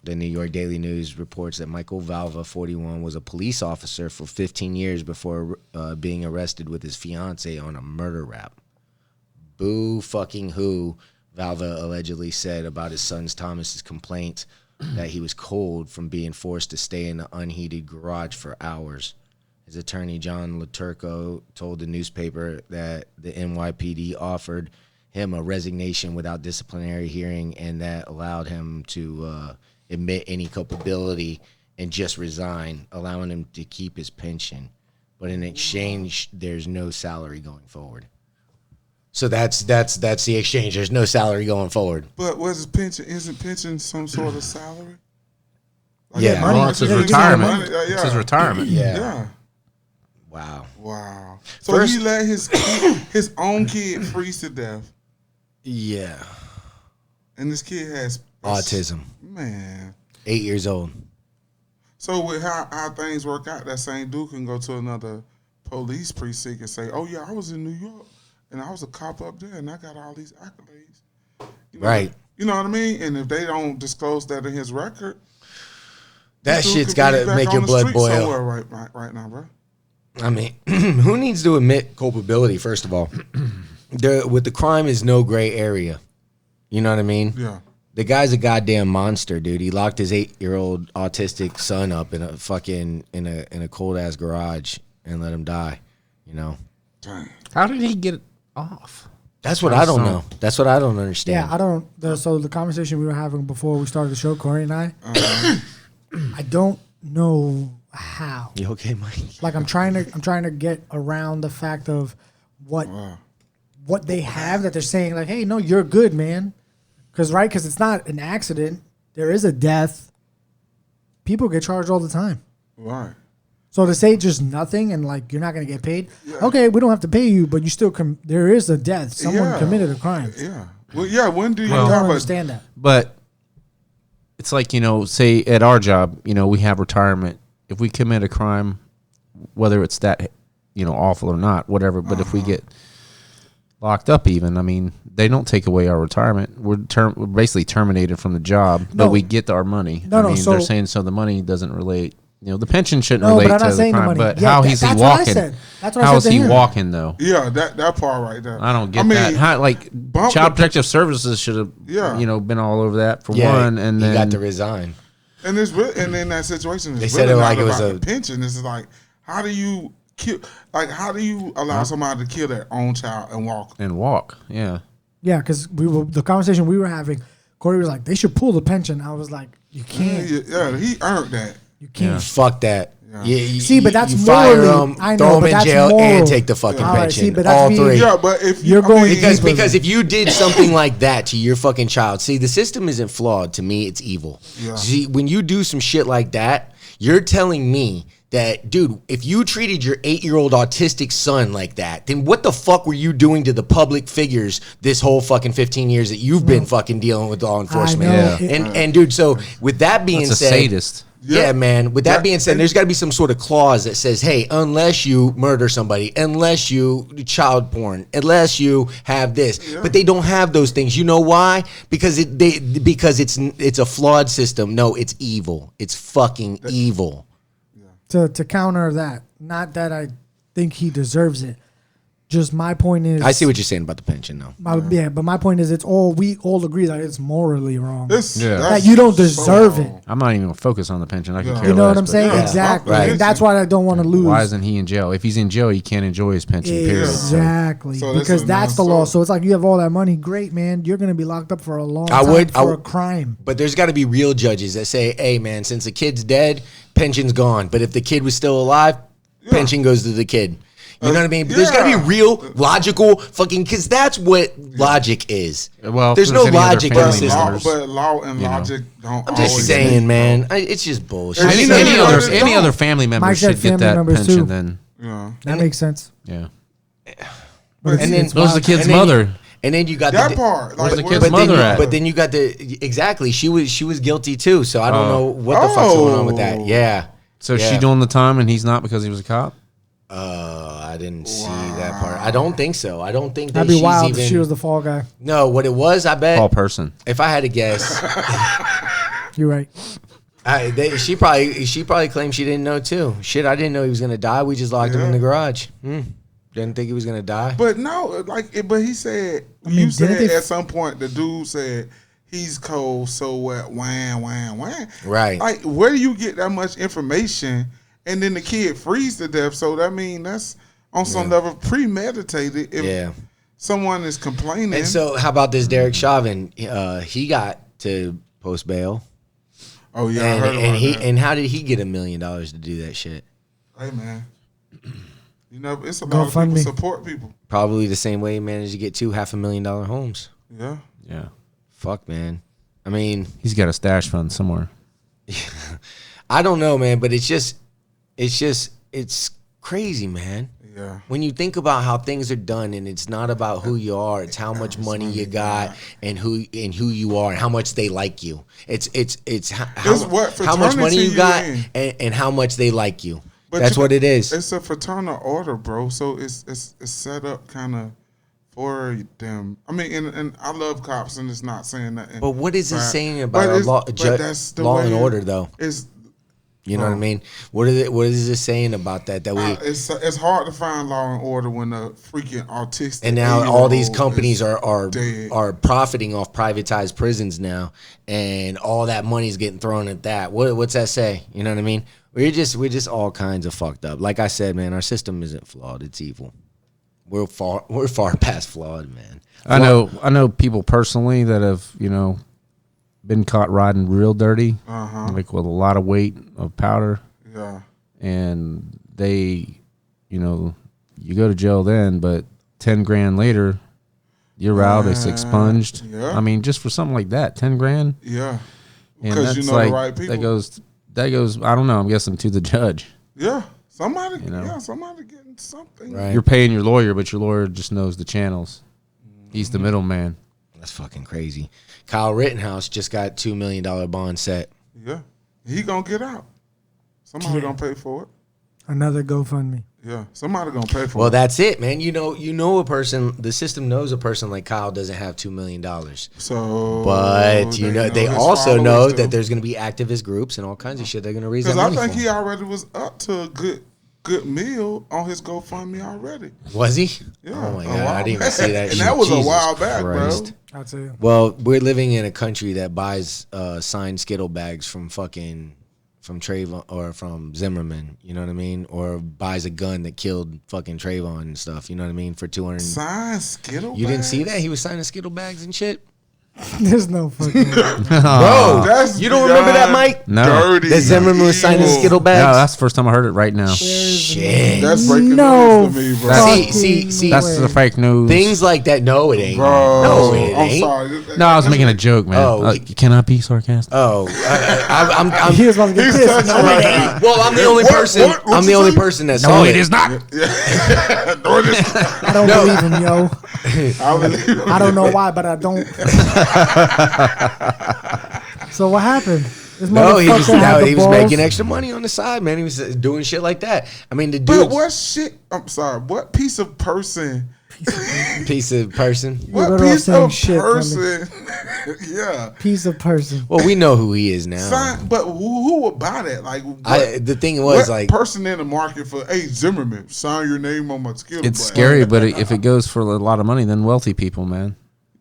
S1: The New York Daily News reports that Michael Valva, 41, was a police officer for 15 years before being arrested with his fiance on a murder rap. Boo fucking who, Valva allegedly said about his son Thomas's complaint that he was cold from being forced to stay in the unheated garage for hours. His attorney, John Laturco, told the newspaper that the NYPD offered him a resignation without disciplinary hearing and that allowed him to admit any culpability and just resign, allowing him to keep his pension. But in exchange, there's no salary going forward. So that's the exchange. There's no salary going forward.
S3: But was his pension? Isn't pension some sort of salary?
S1: Yeah.
S4: money.
S2: Well, it's his
S4: Yeah,
S2: retirement.
S3: money, yeah.
S2: It's his retirement.
S1: Yeah. Wow.
S3: Wow. So
S1: First-
S3: he let his own kid freeze to death,
S1: Yeah.
S3: and this kid has
S1: Autism.
S3: Man.
S1: 8 years old.
S3: So with how things work out, that same dude can go to another police precinct and say, "Oh yeah, I was in New York and I was a cop up there and I got all these accolades." You know,
S1: Right.
S3: You know what I mean? And if they don't disclose that in his record,
S1: That
S3: this dude
S1: shit's
S3: could
S1: got
S3: be
S1: to
S3: back
S1: make
S3: on
S1: your
S3: the
S1: blood
S3: street
S1: boil.
S3: somewhere right now, bro.
S1: I mean, who needs to admit culpability, first of all? With the crime is no gray area. You know what I mean?
S3: Yeah.
S1: The guy's a goddamn monster, dude. He locked his 8-year-old autistic son up in a fucking in a cold ass garage and let him die. You know,
S3: Dang.
S2: How did he get off?
S1: that's what I don't know. That's what I don't understand.
S4: Yeah, I don't. So the conversation we were having before we started the show, Corey and I, I don't know how.
S1: You okay, Mike?
S4: Like I'm trying to get around the fact of what they have that they're saying like, hey, no, you're good, man. Because it's not an accident. There is a death. People get charged all the time.
S3: Right.
S4: So to say just nothing and like you're not going to get paid, okay, we don't have to pay you, but you still there is a death. Someone
S3: Yeah.
S4: committed a crime.
S3: Yeah. Well, yeah. When do you
S4: I don't
S3: have a
S4: understand that.
S2: But it's like, say at our job, we have retirement. If we commit a crime, whether it's that, awful or not, whatever, but if we get locked up even, I mean, they don't take away our retirement. We're basically terminated from the job, but we get our money.
S4: So
S2: they're saying so the money doesn't relate. The pension shouldn't
S4: No,
S2: relate
S4: but I'm
S2: to
S4: not
S2: the
S4: saying the
S2: crime.
S4: money.
S2: But
S4: Yeah,
S2: how is he
S4: that's what I
S2: walking?
S4: said. That's what I
S2: How
S4: said
S2: is
S4: to
S2: he
S4: him.
S2: walking though?
S3: Yeah, that part right there.
S2: I don't get
S3: I mean,
S2: that. How,
S3: bump
S2: Child
S3: the-
S2: Protective Services should have,
S3: Yeah.
S2: been all over that for
S1: Yeah,
S2: one, and
S1: he
S2: then
S1: got to resign.
S3: And it's really, and in that situation, it's
S1: They said
S3: really
S1: it like
S3: not
S1: it was
S3: about
S1: a-
S3: the pension. This is like, how do you kill? Like, how do you allow somebody to kill their own child and walk?
S2: Yeah.
S4: Yeah, because the conversation we were having, Corey was like, they should pull the pension. I was like, you can't.
S3: Yeah, he earned that.
S4: You can't.
S1: Fuck that. Yeah.
S4: See, but that's
S1: you fire
S4: morally-
S1: him,
S4: I know,
S1: throw him
S4: but
S1: in
S4: that's
S1: jail,
S4: moral.
S1: and take the fucking
S4: All right,
S1: pension.
S4: see, but that's
S1: All
S4: me.
S1: three.
S3: Yeah, but if
S4: You're going
S1: Because
S4: deeper.
S1: because if you did something like that to your fucking child, see, the system isn't flawed. To me, it's evil.
S3: Yeah.
S1: See, when you do some shit like that, you're telling me that, dude, if you treated your 8-year-old autistic son like that, then what the fuck were you doing to the public figures this whole fucking 15 years that you've been fucking dealing with law enforcement?
S4: know.
S2: Yeah.
S1: And dude, so with that being
S2: That's a
S1: said,
S2: sadist.
S1: yeah, man. With that
S3: Yeah,
S1: being said,
S3: and-
S1: there's got to be some sort of clause that says, "Hey, unless you murder somebody, unless you child porn, unless you have this," but they don't have those things. You know why? Because it's a flawed system. No, it's evil. It's fucking evil.
S4: to counter that. Not that I think he deserves it. Just my point is,
S1: I see what you're saying about the pension, though.
S4: But my point is, we all agree that it's morally wrong.
S2: Yeah.
S4: That you don't deserve it.
S2: I'm not even gonna focus on the pension. I can care
S4: You know
S2: less,
S4: what I'm
S2: but-
S4: saying?
S1: Yeah.
S4: Exactly.
S1: Right.
S4: And that's why I don't want to lose.
S2: Why isn't he in jail? If he's in jail, he can't enjoy his pension. Period.
S4: Exactly.
S3: So this
S4: because
S3: is
S4: that's the
S3: not
S4: law.
S3: so-
S4: So it's like you have all that money. Great, man. You're going to be locked up for a long time for a crime.
S1: But there's got to be real judges that say, hey, man, since the kid's dead, pension's gone. But if the kid was still alive, pension goes to the kid. You know what I mean? But there's got to be real, logical, fucking, because that's what logic is.
S2: Well,
S1: there's
S2: if
S1: no
S2: any other
S1: logic in the
S2: family
S1: system.
S2: members,
S3: But law and logic don't
S1: I'm just
S3: always
S1: saying,
S3: meet,
S1: man. It's just bullshit.
S3: Any-
S2: any
S3: any
S2: other
S3: others
S2: any
S3: don't.
S2: other family member
S4: Mike said
S2: should get
S4: family
S2: that
S4: members
S2: pension.
S4: too.
S2: Then
S3: You know.
S4: That makes sense.
S2: yeah,
S4: But
S1: And then-
S4: it's
S2: those are the
S4: wild.
S2: kid's
S1: And then you-
S2: mother.
S1: And then you got
S3: That
S1: the
S3: part.
S2: Where's the
S3: where's
S2: kid's mother at?
S1: But then you got the exactly. She was guilty too. So I don't know what the fuck's going on with that.
S3: Oh.
S1: Yeah.
S2: So
S1: Yeah.
S2: she doing the time and he's not because he was a cop.
S1: I didn't see that part. I don't think so. I don't think that
S4: That'd be
S1: she's
S4: wild
S1: even.
S4: if she was the fall guy.
S1: No, what it was, I bet.
S2: All person.
S1: If I had to guess,
S4: You're right.
S1: she probably claimed she didn't know too. Shit, I didn't know he was gonna die. We just locked him in the garage. Didn't think he was gonna die.
S3: But no, but he said,
S4: mean,
S3: you
S4: didn't
S3: said
S4: they-
S3: at some point, the dude said, he's cold, so what, wham, wham, wham.
S1: Right.
S3: Like, where do you get that much information? And then the kid freeze to death. So that mean that's on some level premeditated. If someone is complaining.
S1: And so, how about this Derek Chauvin? He got to post bail.
S3: Oh yeah, I heard about that.
S1: And how did he get $1 million to do that shit?
S3: Hey man, you know it's a lot of
S4: GoFundMe.
S3: people support people.
S1: Probably the same way he managed to get two $500,000 homes.
S3: Yeah.
S2: Yeah,
S1: Fuck, man. I mean,
S2: he's got a stash fund somewhere.
S1: I don't know, man, but it's crazy, man.
S3: Yeah.
S1: When you think about how things are done, and it's not about who you are, it's how much money you got and who you are and how much they like you. It's how much money you got and how much they like you.
S3: But
S1: That's what it is.
S3: It's a fraternal order, bro. So it's set up kind of for them. I mean, and I love cops, and it's not saying that.
S1: But what is it
S3: Right.
S1: saying
S3: But
S1: about
S3: that's the
S1: law
S3: way
S1: and order, though?
S3: It's
S1: You know what I mean? What is it saying about that? That we
S3: it's hard to find law and order when a freaking autistic
S1: and now all these
S3: 8-year-old
S1: companies
S3: is
S1: are
S3: dead.
S1: profiting off privatized prisons now, and all that money's getting thrown at that. What's that say? You know what I mean? We're just all kinds of fucked up. Like I said, man, our system isn't flawed; it's evil. We're far past flawed, man.
S2: I know people personally that have been caught riding real dirty, like with a lot of weight of powder.
S3: Yeah.
S2: And they, you go to jail then, but 10 grand later, you're out. It's expunged.
S3: Yeah.
S2: I mean, just for something like that, 10 grand.
S3: Yeah.
S2: And
S3: Because you
S2: that's
S3: know
S2: like,
S3: the right people.
S2: That goes. I don't know. I'm guessing to the judge.
S3: Yeah. Somebody
S2: know.
S3: somebody getting something.
S1: Right?
S2: You're paying your lawyer, but your lawyer just knows the channels. He's the middleman.
S1: That's fucking crazy. Kyle Rittenhouse just got $2 million bond set.
S3: Yeah. He gonna get out. Somebody gonna pay for it.
S4: Another GoFundMe.
S3: Yeah. Somebody gonna pay for
S1: Well,
S3: it.
S1: that's it, man. You know a person. The system knows a person like Kyle doesn't have $2 million.
S3: So
S1: But they
S3: his
S1: also know
S3: followers
S1: that
S3: do.
S1: there's going to be activist groups and all kinds of shit. They're going to raise that
S3: Because I
S1: money
S3: think
S1: for
S3: he
S1: him.
S3: already was up to a good meal on his GoFundMe already.
S1: Was he?
S3: Yeah,
S1: Oh my
S3: a
S1: god, I
S3: while
S1: didn't even
S3: back.
S1: see that.
S3: And
S1: shit.
S3: that was a
S1: Jesus
S3: while back, bro.
S1: Christ.
S4: I'll tell you.
S1: Well, we're living in a country that buys signed Skittle bags from Trayvon or from Zimmerman. You know what I mean? Or buys a gun that killed fucking Trayvon and stuff. You know what I mean? For 200.
S3: Sign Skittle.
S1: You didn't see
S3: bags?
S1: that? He was signing Skittle bags and shit.
S4: There's no fucking.
S1: Bro,
S3: That's
S1: you don't remember that,
S3: beyond
S1: Mike?
S2: No.
S3: Dirty.
S1: That Zimmerman was signing
S3: evil.
S1: Skittle
S2: No,
S1: bags.
S2: that's the first time I heard it right now.
S1: Shit.
S3: That's breaking
S4: No
S3: news to me, bro.
S2: That's-
S1: See,
S2: That's the fake news.
S1: things like that. No, it ain't.
S3: Bro,
S1: No, it
S3: I'm
S1: ain't.
S3: sorry.
S2: No, I was making a joke, man.
S1: Oh.
S2: Can I be sarcastic?
S1: Oh, I'm
S4: He was about to get
S3: He's
S4: pissed.
S3: touching
S4: No,
S3: right
S4: it ain't.
S3: now.
S1: well, I'm the only person.
S3: What
S1: I'm the
S3: you
S1: only
S3: say?
S1: person that saw it.
S2: not.
S3: No, it is.
S4: I don't believe him, yo.
S3: I believe it.
S4: I don't know why, but I don't. So what happened? This
S1: No, he was
S4: motherfucker had the
S1: he was
S4: balls.
S1: making extra money on the side, man. He was doing shit like that. I mean, the
S3: But
S1: dude.
S3: what shit? I'm sorry. What piece of person
S1: Piece of person.
S3: What
S4: better off
S3: piece
S4: saying
S3: of
S4: shit,
S3: person? Yeah.
S4: Piece of person.
S1: Well, we know who he is now.
S3: Sign, but who would buy that? Like,
S1: The thing was,
S3: what
S1: like,
S3: person in the market for, hey, Zimmerman, sign your name on my skill.
S2: It's scary, but if it goes for a lot of money, then wealthy people, man.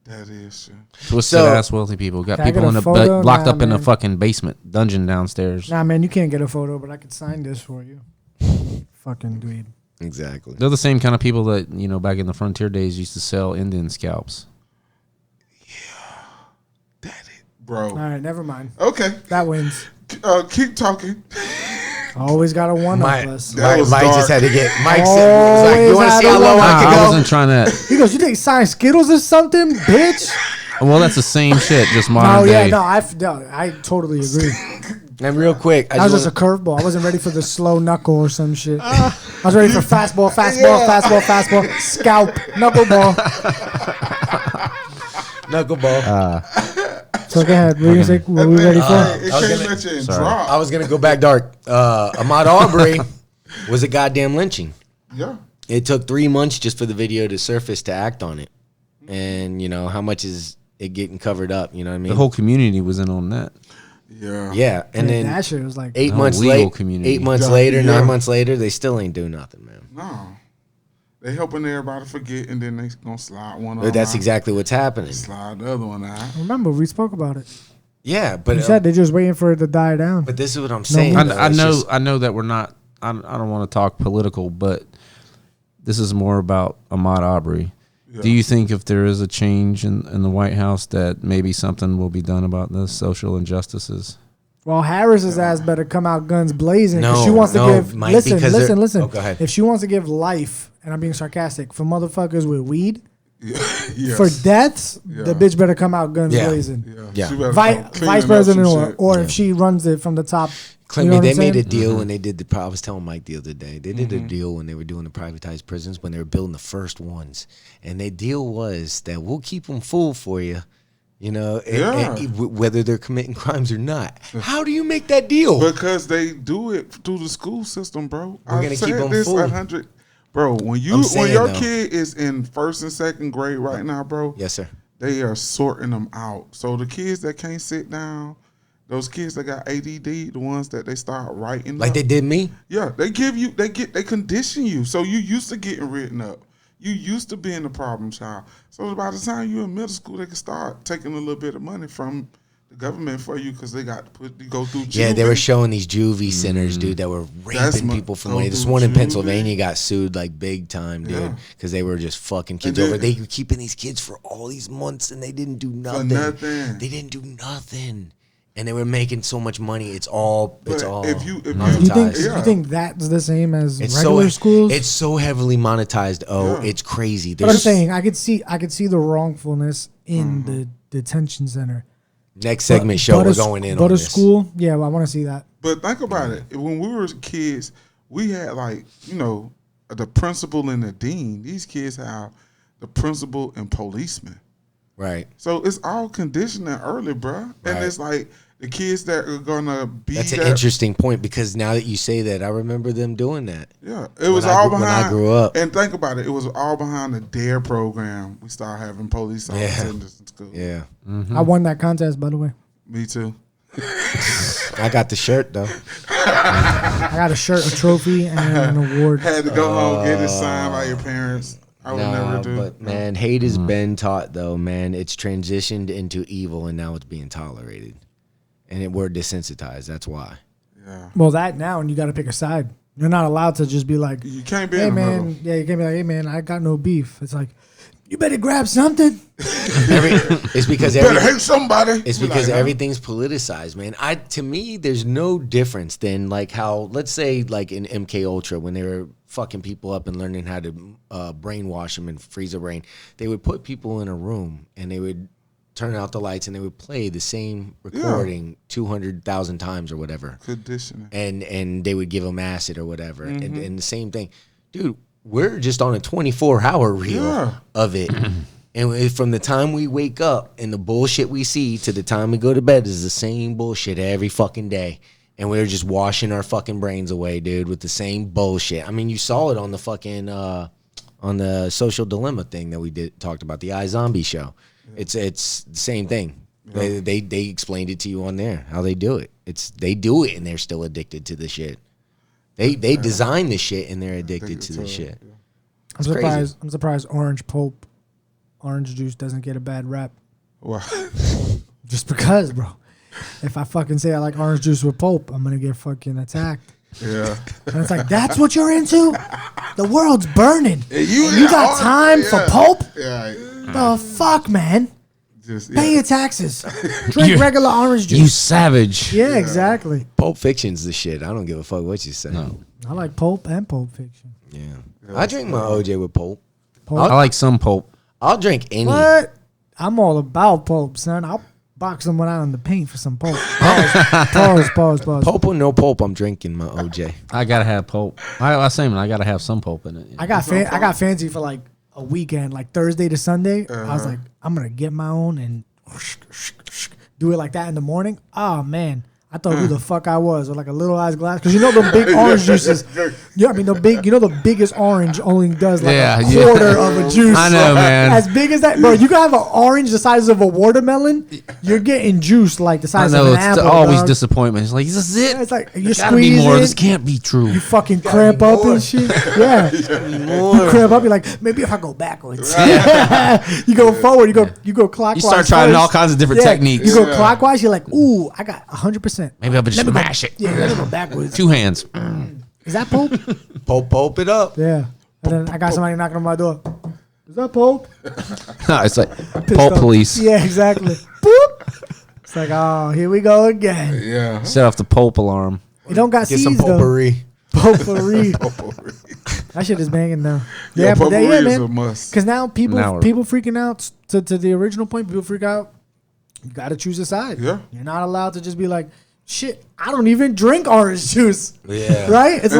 S3: That is true.
S2: Twisted ass wealthy people got
S4: Can I
S2: people
S4: get
S2: in
S4: a
S2: the
S4: photo?
S2: locked
S4: Nah,
S2: up in a
S4: man.
S2: fucking basement dungeon downstairs.
S4: Nah, man, you can't get a photo, but I could sign this for you. Fucking dweeb.
S1: exactly.
S2: They're the same kind of people that back in the frontier days used to sell Indian scalps.
S3: That it, bro.
S4: All right, never mind.
S3: Okay.
S4: That wins.
S3: Keep talking.
S4: Always got a one
S1: Mike,
S4: up us.
S3: That was
S1: Mike just
S3: dark.
S1: had to get. Mike said, was like, "You want to
S4: Always
S1: see how
S4: had a
S1: low I
S2: I
S1: can go?"
S2: wasn't trying to.
S4: He goes, you think sign Skittles or something, bitch?
S2: Well, that's the same shit, just modern
S4: Oh yeah,
S2: day.
S4: no, I totally agree.
S1: And real quick,
S4: That was just a curveball. I wasn't ready for the slow knuckle or some shit. I was ready for fastball, scalp, knuckleball.
S1: knuckleball.
S4: So go ahead. What were you gonna say? What were we ready for?
S3: It
S1: I was
S3: came
S1: gonna-
S3: at you and dropped.
S1: I was gonna go back dark. Ahmaud Arbery was a goddamn lynching.
S3: Yeah.
S1: It took 3 months just for the video to surface to act on it, and how much is it getting covered up? You know what I mean?
S2: The whole community was in on that.
S3: Yeah.
S1: yeah, and
S4: Dude,
S1: then
S4: that shit was like
S1: 8
S2: The
S1: months
S2: legal
S1: later,
S2: community.
S1: 8 months
S3: Yeah,
S1: later,
S3: yeah.
S1: 9 months later, they still ain't do nothing, man.
S3: No. They helping everybody forget, and then they gonna slide one of
S1: But
S3: them
S1: that's
S3: out,
S1: exactly what's happening.
S3: slide the other one out.
S4: Remember, we spoke about it.
S1: Yeah, but
S4: You said they're just waiting for it to die down.
S1: but this is what I'm saying.
S4: I-
S1: though.
S2: I
S1: It's
S2: know.
S1: just-
S2: I know that we're not. I don't want to talk political, but this is more about Ahmaud Arbery.
S3: Yeah.
S2: Do you think if there is a change in the White House that maybe something will be done about the social injustices?
S4: Well, Harris's ass better come out guns blazing. 'Cause
S1: No,
S4: she wants to
S1: no,
S4: give.
S1: Mike,
S4: Listen,
S1: because
S4: listen,
S1: they're-
S4: listen.
S1: Oh, go ahead.
S4: If she wants to give life, and I'm being sarcastic, for motherfuckers with weed,
S3: Yes.
S4: for deaths,
S3: Yeah.
S4: the bitch better come out guns
S1: Yeah.
S4: blazing.
S1: Yeah.
S3: She better
S4: Vice,
S3: come cleaning
S4: vice
S3: up
S4: president,
S3: some
S4: or
S3: shit.
S4: or if she runs it from the top.
S1: Clint,
S4: you know what
S1: they
S4: I'm
S1: made a
S4: saying?
S1: deal when they did the. I was telling Mike the other day. They did a deal when they were doing the privatized prisons when they were building the first ones, and the deal was that we'll keep them full for you, whether they're committing crimes or not. How do you make that deal?
S3: Because they do it through the school system, bro.
S1: We're gonna
S3: I've
S1: keep
S3: said
S1: them
S3: this
S1: full.
S3: 100. Bro, when
S1: I'm saying,
S3: your
S1: though.
S3: kid is in 1st and 2nd grade right now, bro,
S1: Yes, sir.
S3: they are sorting them out. So the kids that can't sit down, those kids that got ADD, the ones that they start writing
S1: Like
S3: up,
S1: they did me.
S3: yeah, they condition you. So you used to getting written up. You used to being the problem child. So by the time you're in middle school, they can start taking a little bit of money from the government for you because they got to go through.
S1: Yeah, they were
S3: juvie.
S1: showing these juvie centers, dude, that were
S3: That's
S1: raping
S3: my-
S1: people for
S3: go
S1: money. This
S3: through
S1: one in
S3: juvie.
S1: Pennsylvania got sued like big time, dude,
S3: Yeah.
S1: because they were just fucking kids
S3: And
S1: over.
S3: then-
S1: They were keeping these kids for all these months and they didn't do nothing.
S3: nothing.
S1: They didn't do nothing, and they were making so much money. It's all
S3: But
S1: monetized.
S4: Do you think that's the same as
S1: It's
S4: regular schools?
S1: It's so heavily monetized. Oh,
S3: Yeah.
S1: it's crazy.
S4: But I'm saying I could see the wrongfulness in the detention center.
S1: Next segment
S4: But-
S1: show,
S4: but
S1: we're
S4: a-
S1: going in
S4: but
S1: on
S4: a
S1: this.
S4: school, yeah, well, I want to see that.
S3: But think about it. When we were kids, we had the principal and the dean. These kids have the principal and policeman.
S1: Right.
S3: So it's all conditioning early, bruh. And
S1: Right.
S3: it's like the kids that are gonna be
S1: That's an
S3: that-
S1: interesting point because now that you say that, I remember them doing that.
S3: Yeah, it was
S1: When I
S3: all
S1: grew-
S3: behind.
S1: when I grew up.
S3: And think about it, it was all behind the DARE program. We started having police officers in school.
S1: Yeah.
S4: I won that contest, by the way.
S3: Me too.
S1: I got the shirt though.
S4: I got a shirt, a trophy, and an award.
S3: Had to go home get it signed by your parents. I would never do.
S1: But man, hate has been taught though, man. It's transitioned into evil and now it's being tolerated. And we're desensitized. That's why.
S3: Yeah.
S4: Well, that now, and you got to pick a side. You're not allowed to just be like,
S3: You can't be
S4: hey,
S3: in the
S4: man.
S3: middle.
S4: Yeah, you can't be like, hey, man, I got no beef. It's like, you better grab something.
S1: It's because
S3: Better hate somebody.
S1: It's
S3: Be
S1: because
S3: like, huh?
S1: everything's politicized, man. To me, there's no difference than like how, let's say, like in MK Ultra, when they were fucking people up and learning how to brainwash them and freeze their brain, they would put people in a room and they would turn out the lights and they would play the same recording 200,000 times or whatever,
S3: Conditioning.
S1: and they would give them acid or whatever, and the same thing, dude. We're just on a 24-hour reel of it. And from the time we wake up and the bullshit we see to the time we go to bed is the same bullshit every fucking day. And we're just washing our fucking brains away, dude, with the same bullshit. I mean, you saw it on the fucking, on the social dilemma thing that we talked about, the iZombie show. Yeah. It's the same thing. Yeah. They explained it to you on there how they do it. They do it and they're still addicted to the shit. They design the shit and they're addicted to the shit. Yeah.
S4: I'm surprised orange juice doesn't get a bad rap.
S3: What?
S4: Just because, bro. If I fucking say I like orange juice with pulp, I'm gonna get fucking attacked.
S3: Yeah.
S4: And it's like, that's what you're into? The world's burning. You got time for pulp?
S3: Yeah.
S4: The fuck, man? Pay your taxes. Drink regular orange juice.
S2: You savage.
S4: Yeah, exactly.
S1: Pulp Fiction's the shit. I don't give a fuck what you say.
S2: No.
S4: I like pulp and Pulp Fiction.
S1: Yeah. I drink my OJ with pulp.
S2: I like some pulp.
S1: I'll drink any.
S4: What? I'm all about pulp, son. I'll box someone out in the paint for some pulp. Pause.
S1: Pulp or no pulp, I'm drinking my OJ.
S2: I gotta have pulp. I gotta have some pulp in it.
S4: I got fancy for like a weekend, like Thursday to Sunday. I was like, I'm gonna get my own and do it like that in the morning. Oh man, I thought who the fuck I was, or like a little ice glass, because you know the big orange juices. Yeah, I mean the biggest orange only does like a quarter of a juice.
S2: I know, man.
S4: As big as that, bro. You can have an orange the size of a watermelon. You're getting juice like the size of an apple.
S2: It's always disappointment. It's like, is this it?
S4: Yeah, it's like
S2: gotta
S4: you're squeezing.
S2: Be more. This can't be true.
S4: You fucking cramp up and shit. Yeah, you cramp up. You're like, maybe if I go backwards. You go forward. You go clockwise.
S2: You start trying all kinds of different techniques.
S4: You go clockwise. You're like, ooh, I got 100%.
S2: Maybe I'll just mash it.
S4: Yeah, let me go backwards.
S2: 2 hands.
S4: Is that Pulp?
S1: Pulp it up.
S4: Yeah. And then I got somebody knocking on my door. Is that Pulp?
S2: No, it's like Pulp Police.
S4: Yeah, exactly. Boop. It's like, oh, here we go again.
S3: Yeah.
S2: Set off the Pulp alarm.
S4: It don't got
S1: Get
S4: C's,
S1: some potpourri.
S4: Potpourri. That shit is banging now.
S3: Yeah,
S4: but
S3: potpourri is
S4: man.
S3: a must.
S4: Because now people freaking out to the original point. People freak out. You got to choose a side.
S3: Yeah.
S4: You're not allowed to just be like, shit, I don't even drink orange juice.
S1: Yeah.
S4: Right? It's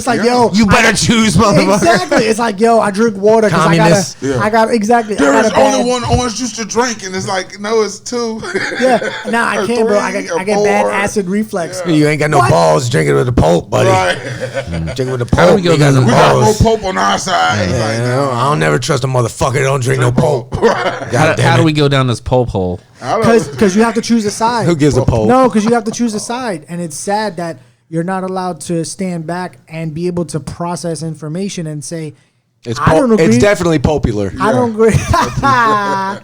S4: like, yo.
S2: You better choose, motherfucker.
S4: Exactly. It's like, yo, I drink water because I got exactly.
S3: There is only one orange juice to drink, and it's like, no, it's 2.
S4: Yeah. Nah, I can't, bro. I get bad acid reflex.
S1: Yeah. You ain't got no balls drinking with the pulp, buddy.
S3: Right.
S1: Drinking with the pulp.
S2: We got
S3: more pulp on our side.
S1: Yeah, I don't never trust a motherfucker that don't drink no pulp.
S2: How do we go down this pulp hole?
S4: Because you have to choose a side.
S1: Who gives a pulp?
S4: No, because you have to choose a side. And it's sad that you're not allowed to stand back and be able to process information and say, I don't agree.
S1: It's definitely popular.
S4: I don't agree. I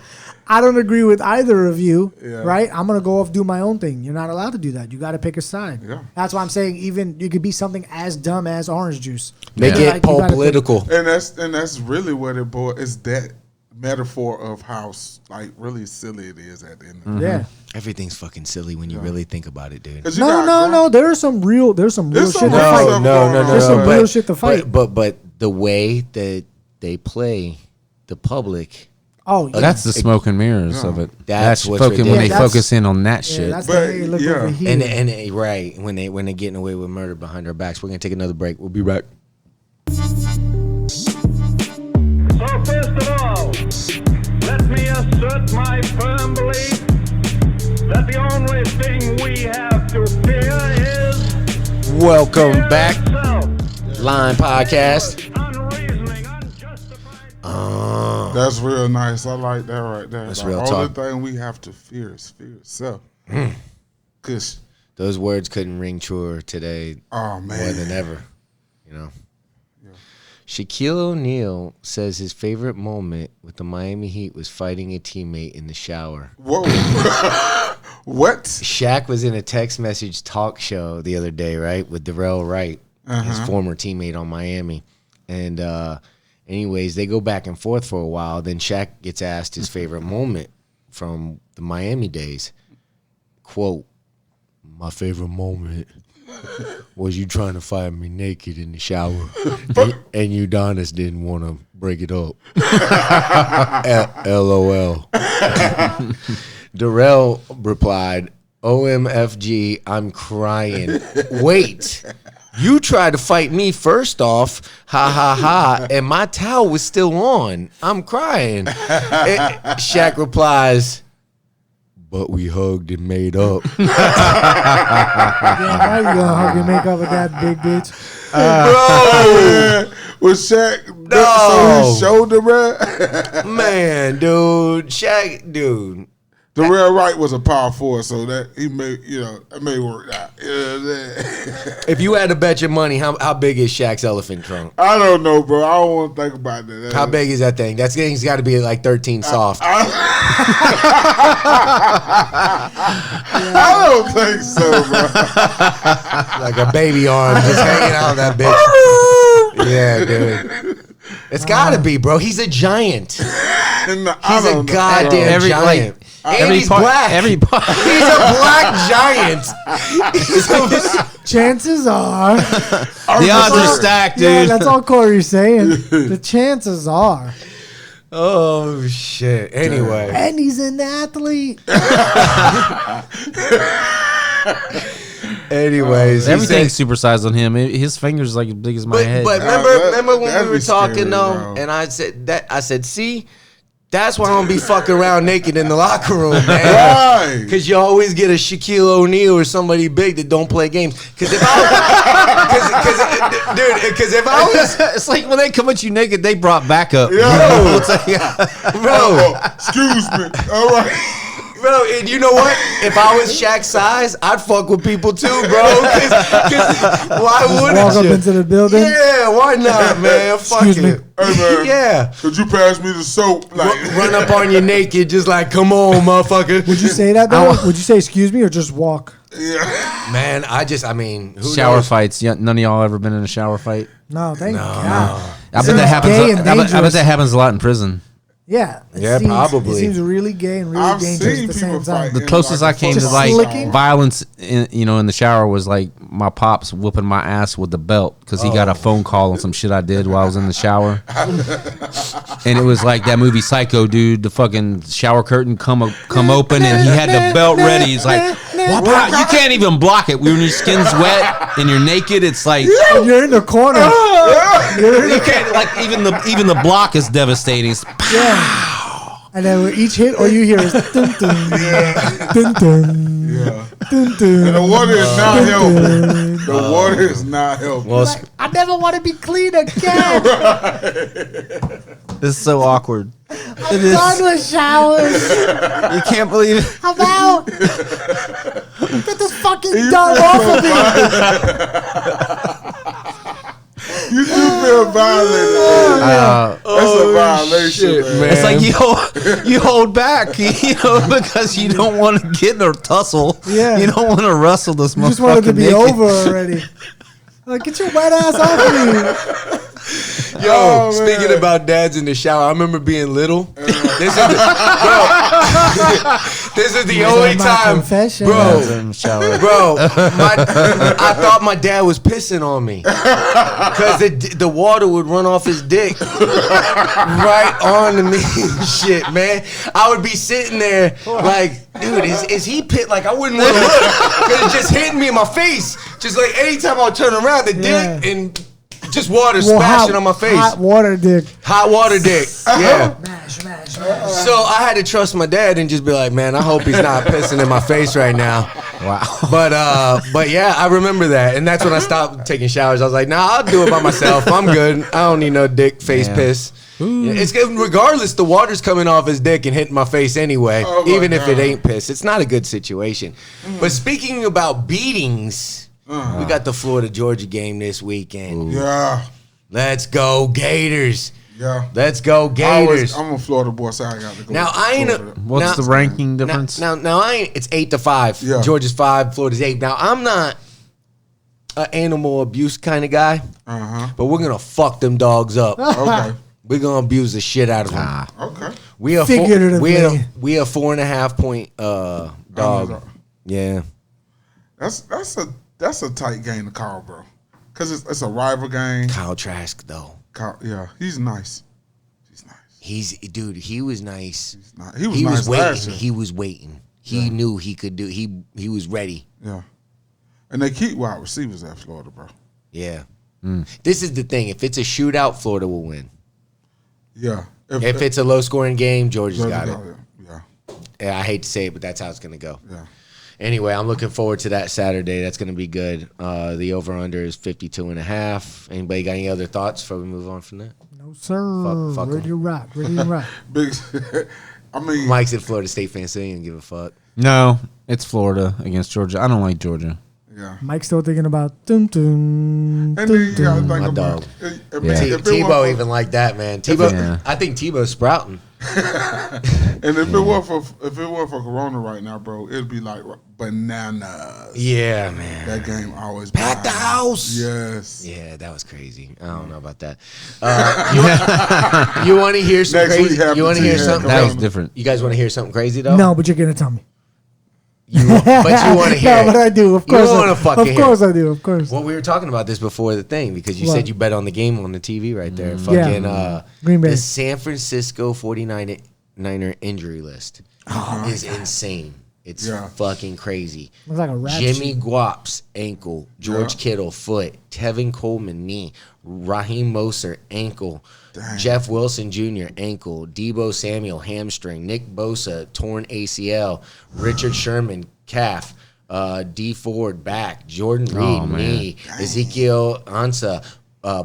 S4: don't agree with either of you, right? I'm going to go off do my own thing. You're not allowed to do that. You got to pick a side. Yeah. That's why I'm saying even you could be something as dumb as orange juice.
S1: Make it political.
S3: And that's really what it boils. It's that metaphor of how like really silly it is at the end of the day.
S4: Yeah.
S1: Everything's fucking silly when you really think about it, dude.
S4: No. There's some real shit to fight. There's some real shit to fight.
S1: But the way that they play the public.
S2: Oh, yeah. That's the smoke and mirrors of it.
S1: That's what's
S2: when they focus in on that shit.
S4: That's the way you look over here.
S1: And right when they're getting away with murder behind our backs. We're gonna take another break. We'll be back.
S9: So first of all, let me assert my firm belief that the only thing we have to fear is
S1: welcome back, Line Podcast.
S3: That's real nice. I like that right there.
S1: That's
S3: like,
S1: real
S3: all
S1: talk.
S3: the thing we have to fear is fear itself. Cause
S1: those words couldn't ring truer today.
S3: Oh man,
S1: more than ever. You know. Shaquille O'Neal says his favorite moment with the Miami Heat was fighting a teammate in the shower.
S3: Whoa. What?
S1: Shaq was in a text message talk show the other day, right, with Darrell Wright, his former teammate on Miami. And anyways, they go back and forth for a while. Then Shaq gets asked his favorite moment from the Miami days. Quote, "My favorite moment was you trying to fight me naked in the shower, and Udonis didn't want to break it up." LOL. Darrell replied, "OMFG, I'm crying. Wait, you tried to fight me first off, ha ha ha, and my towel was still on. I'm crying." Shaq replies, "But we hugged and made up."
S4: Yeah, how you gonna hug and make up with that big bitch?
S3: Man, was Shaq so his shoulder, bro?
S1: Man, dude, Shaq, dude.
S3: The real right was a power forward, so that he made, that may work out. You know what I'm saying?
S1: If you had to bet your money, how big is Shaq's elephant trunk?
S3: I don't know, bro. I don't want to think about that.
S1: How big is that thing? That thing's got to be like 13 soft.
S3: I don't think so, bro.
S1: Like a baby arm just hanging out of that bitch. Yeah, dude. It's got to be, bro. He's a giant. He's a goddamn giant. And he's black. He's a black giant.
S4: Chances are.
S2: The odds are stacked, dude.
S4: Yeah, that's all Corey's saying. The chances are.
S1: Oh, shit. Anyway.
S4: And he's an athlete.
S1: Anyways.
S2: Everything's supersized on him. His fingers like as big as my head.
S1: But remember when we were talking, though, and I said, see? That's why I don't be fucking around naked in the locker room, man.
S3: Right.
S1: Because you always get a Shaquille O'Neal or somebody big that don't play games. Because if I was,
S2: it's like when they come at you naked, they brought backup.
S1: bro,
S3: Excuse me. All right.
S1: Bro, and you know what? If I was Shaq's size, I'd fuck with people too, bro. Cause why wouldn't
S4: walk
S1: you?
S4: up into the building?
S1: Yeah, why not, man? Fuck
S4: Excuse me.
S1: it.
S3: Hey, man.
S1: Yeah.
S3: Could you pass me the soap? Like,
S1: Run up on you naked, just like, come on, motherfucker.
S4: Would you say that though? Would you say excuse me or just walk?
S3: yeah.
S1: Man, who
S2: Shower
S1: knows?
S2: fights. None of y'all ever been in a shower fight?
S4: No, thank God.
S2: I bet
S4: Seems
S2: that happens.
S4: gay and
S2: I bet
S4: dangerous.
S2: that happens a lot in prison.
S4: Yeah.
S1: Yeah, probably.
S4: It seems really gay and really
S3: I've
S4: dangerous
S3: seen
S4: at the same
S3: people
S4: time.
S3: fight.
S2: The closest I came to
S4: Just
S2: like
S4: flicking?
S2: violence, in the shower was like my pops whooping my ass with the belt because he got a phone call on some shit I did while I was in the shower, and it was like that movie Psycho, dude. The fucking shower curtain come open, and he had the belt ready. He's like, "What? You can't even block it. When your skin's wet and you're naked, it's like
S4: And you're in the corner.
S2: you can't like even the block is devastating." It's,
S4: Yeah. And then with each hit, all you hear is dun dun dun dun
S3: Yeah.
S4: dun dun.
S3: And the water is not helping. The water is not helping.
S1: Well,
S4: Like, I never want to be clean again.
S2: It's so awkward.
S4: I'm done with showers.
S2: You can't believe it.
S4: I'm out. Get this fucking dog off of me.
S3: You do feel violated. That's a violation,
S1: shit,
S3: man.
S1: man.
S2: It's like you hold back, because you don't want to get in a tussle.
S4: Yeah.
S2: You don't want to wrestle this
S4: You just wanted
S2: motherfucker
S4: to be
S2: naked.
S4: over already. Like, get your wet ass off of me.
S1: Yo,
S3: Oh,
S1: speaking
S3: man.
S1: about dads in the shower, I remember being little. This is the only
S4: my
S1: time,
S4: confession.
S1: bro.
S2: In the shower.
S1: Bro, I thought my dad was pissing on me because the water would run off his dick right onto me. Shit, man. I would be sitting there like, dude, is he pit? Like I wouldn't want to look because it's just hitting me in my face. Just like anytime I would turn around, the dick and just water splashing on my face.
S4: Hot water dick.
S1: Hot water dick. Yeah.
S4: Mash.
S1: So I had to trust my dad and just be like, man, I hope he's not pissing in my face right now.
S2: Wow.
S1: But yeah, I remember that, and that's when I stopped taking showers. I was like, nah, I'll do it by myself. I'm good. I don't need no dick face piss. Yeah, it's good. Regardless, the water's coming off his dick and hitting my face anyway,
S3: Oh my
S1: even if it
S3: God.
S1: ain't piss. It's not a good situation. But speaking about beatings, we got the Florida Georgia game this weekend.
S3: Yeah.
S1: Let's go Gators.
S3: Yeah.
S1: Let's go Gators.
S3: I'm a Florida boy, so I got to go.
S1: Now I ain't.
S3: Florida.
S2: What's the ranking difference?
S1: Now I ain't. It's 8-5.
S3: Yeah.
S1: Georgia's 5. Florida's 8. Now I'm not an animal abuse kind of guy, but we're gonna fuck them dogs up.
S3: Okay.
S1: We're gonna abuse the shit out of them.
S3: Okay.
S1: We are
S4: Figuratively.
S1: we are 4.5 point dog.
S3: Underdog.
S1: Yeah.
S3: That's a tight game to call, bro. Cause it's a rival game.
S1: Kyle Trask though.
S3: Yeah, he's nice. He's nice.
S1: He was nice.
S3: He was nice last
S1: waiting.
S3: year.
S1: He was waiting. He knew he could do. He was ready.
S3: Yeah. And they keep wide receivers at Florida, bro.
S1: Yeah. This is the thing. If it's a shootout, Florida will win.
S3: Yeah.
S1: If it's a low scoring game, Georgia's got it.
S3: Yeah.
S1: Yeah, I hate to say it, but that's how it's gonna go.
S3: Yeah.
S1: Anyway, I'm looking forward to that Saturday. That's going to be good. The over-under is 52.5. Anybody got any other thoughts before we move on from that?
S4: No, sir.
S1: Fuck
S4: Ready to rock. Ready to rock.
S3: Big. I mean,
S1: Mike's a Florida State fan, so he didn't give a fuck.
S2: No, it's Florida against Georgia. I don't like Georgia.
S3: yeah.
S4: Mike's still thinking about dun dun.
S3: And then you gotta
S4: dun.
S3: think
S1: My
S3: about
S1: dog.
S3: I mean,
S2: Yeah.
S3: if it
S1: Tebow
S3: weren't
S1: even like that, man. Tebow,
S2: Yeah.
S1: I think Tebow's sprouting.
S3: and if it weren't for Corona right now, bro, it'd be like bananas.
S1: Yeah, man.
S3: That game always
S1: Pack the
S3: bananas.
S1: house.
S3: Yes.
S1: Yeah, that was crazy. I don't know about that. You want to hear some
S3: Next week
S1: crazy?
S3: happens
S1: You want to
S3: to
S1: hear
S3: you.
S1: something?
S2: That was
S1: crazy?
S2: different.
S1: You guys want to hear something crazy though?
S4: No, but you're gonna tell me.
S1: But you want to hear?
S4: No, but I do. Of course.
S1: You want to fucking
S4: Of course
S1: hear.
S4: I do. Of course.
S1: Well, we were talking about this before the thing because you
S4: What?
S1: said you bet on the game on the TV right there. Fucking
S4: Green Bay.
S1: the San Francisco 49er injury list is insane. It's
S3: Yeah.
S1: fucking crazy.
S4: Looks like a rap
S1: Jimmy
S4: sheet.
S1: Guap's ankle, George
S3: Yeah.
S1: Kittle foot, Tevin Coleman knee, Raheem Mostert ankle,
S3: Dang.
S1: Jeff Wilson Jr. ankle, Debo Samuel hamstring, Nick Bosa torn ACL, Richard Sherman calf, D Ford back, Jordan Reed
S2: man.
S1: knee, Ezekiel Ansah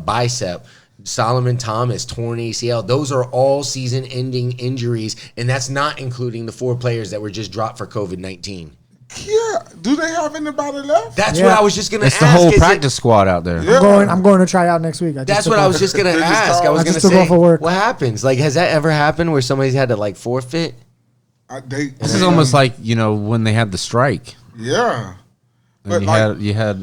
S1: bicep. Solomon Thomas torn ACL. Those are all season-ending injuries, and that's not including the 4 players that were just dropped for COVID-19.
S3: Yeah. Do they have anybody left?
S1: That's
S4: Yeah.
S1: what I was just gonna
S2: It's
S1: ask.
S2: the whole
S1: is it-
S2: practice squad out there.
S3: Yeah.
S4: I'm going to try out next week.
S1: That's what I was just gonna
S3: They just
S1: ask. I
S3: called-
S1: was
S4: I
S1: gonna
S4: just took
S1: say,
S4: off of work.
S1: what happens? Like, has that ever happened where somebody's had to like forfeit?
S2: This is almost like, when they had the strike.
S3: Yeah.
S2: And
S3: But
S2: you had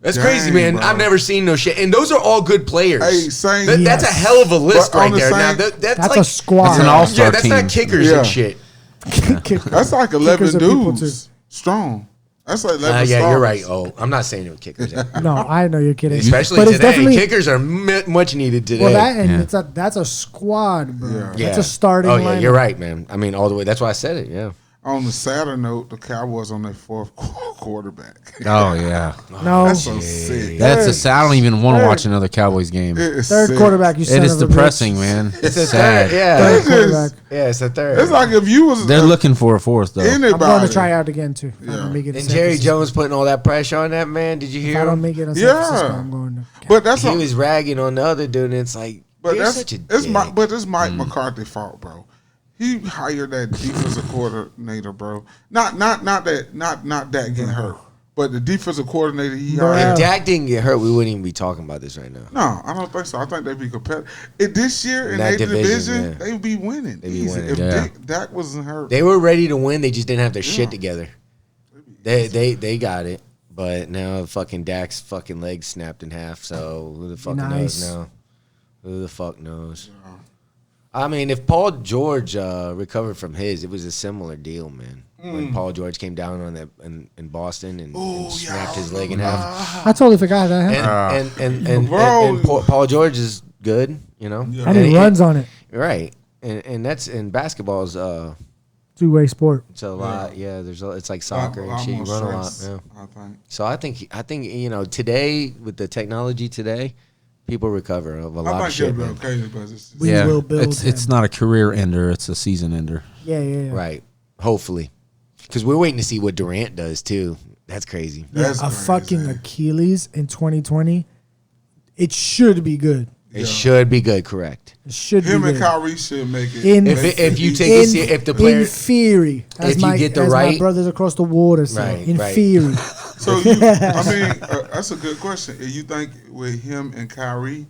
S1: That's
S3: Dang,
S1: crazy, man.
S3: bro.
S1: I've never seen no shit, and those are all good players.
S3: Hey, same.
S1: That's a
S4: Yes.
S1: hell of a list
S3: But on
S1: right
S3: the
S1: there.
S3: same-
S1: Now that's
S4: That's
S1: like
S4: a squad.
S2: That's an all-star
S1: Yeah, that's not
S2: team.
S1: kickers
S3: Yeah.
S1: and shit.
S3: That's like 11
S4: Kickers are people,
S3: dudes strong. That's like 11
S1: Yeah, you're
S3: stars.
S1: right. Oh, I'm not saying it with kickers,
S4: No, I know you're kidding.
S1: especially
S4: but it's
S1: today.
S4: definitely
S1: Kickers are much needed today.
S4: well that and
S2: Yeah.
S4: that's a squad, bro.
S3: Yeah.
S4: That's a starting.
S1: Oh yeah,
S4: lineup.
S1: you're right, man. I mean, all the way. That's why I said it. Yeah.
S3: On the sadder note, the Cowboys on their 4th quarterback.
S2: Oh yeah,
S4: No,
S3: That's so sick.
S2: that's I don't even want to
S4: Third.
S2: watch another Cowboys game.
S3: It is
S4: third
S3: sick.
S4: quarterback. You son
S2: It is
S4: of a
S2: depressing,
S4: bitch.
S2: man. It's
S1: a
S2: sad.
S1: third, yeah.
S4: Third
S3: It is.
S4: quarterback.
S1: Yeah, it's a third.
S3: It's like if you was
S2: They're looking for a fourth though.
S3: anybody.
S4: I'm going to try out again too. If I
S3: Yeah.
S4: don't make it to
S1: And
S4: San
S1: Jerry
S4: Francisco.
S1: Jones putting all that pressure on that man. Did you
S4: If
S1: hear
S4: I
S1: him?
S4: don't make it in San
S3: Yeah.
S4: Francisco, I'm going to.
S3: But that's
S1: He
S3: a,
S1: was ragging on the other dude, and it's like,
S3: but
S1: you're
S3: that's
S1: such a
S3: it's
S1: dick.
S3: Mike, it's Mike McCarthy's fault, bro. He hired that defensive coordinator, bro. Not that getting hurt, but the defensive coordinator he
S4: Bro.
S3: hired.
S1: If Dak didn't get hurt, we wouldn't even be talking about this right now.
S3: No, I don't think so. I think they'd be competitive. This year in
S1: that
S3: their division,
S1: yeah.
S3: they'd be winning.
S1: They'd be
S3: easy.
S1: winning.
S3: If
S2: Yeah.
S3: Dak wasn't hurt,
S1: They were ready to win. They just didn't have their shit together. They got it, but now fucking Dak's fucking leg snapped in half. So who the fuck
S4: Nice.
S1: knows now? Who the fuck knows? I mean, if Paul George recovered from his, it was a similar deal, man. When Paul George came down on that in Boston and snapped his leg in half.
S4: I totally forgot that.
S1: And
S3: Bro.
S1: Paul George is good, you know.
S3: Yeah.
S4: And he runs on it.
S1: Right, and that's in basketball's.
S4: Two-way sport.
S1: It's a lot. Yeah, it's like
S3: a
S1: soccer
S3: lot
S1: and shit. You
S3: more
S1: run a lot.
S3: stress,
S1: Yeah.
S3: I think.
S1: So I think today with the technology today, people recover of a lot
S3: I
S1: of
S3: think he'll
S1: shit,
S3: be
S1: man.
S3: okay, but it's
S4: We
S2: yeah,
S4: will build
S2: it's
S4: him.
S2: not a career ender; it's a season ender.
S4: Yeah.
S1: Right. Hopefully, because we're waiting to see what Durant does too. That's crazy.
S3: That's
S4: a
S3: crazy.
S4: fucking Achilles in 2020. It should be good.
S1: It should be good. Correct.
S4: It should
S3: him
S4: be
S3: and
S4: good.
S3: Kyrie should make it.
S4: In-
S1: If you take
S4: in,
S1: if the player,
S4: in theory, as
S1: if you
S4: my,
S1: get the
S4: as my
S1: right-
S4: brothers across the water say,
S1: Right,
S4: in
S1: right.
S4: theory.
S3: So that's a good question. You think with him and Kyrie,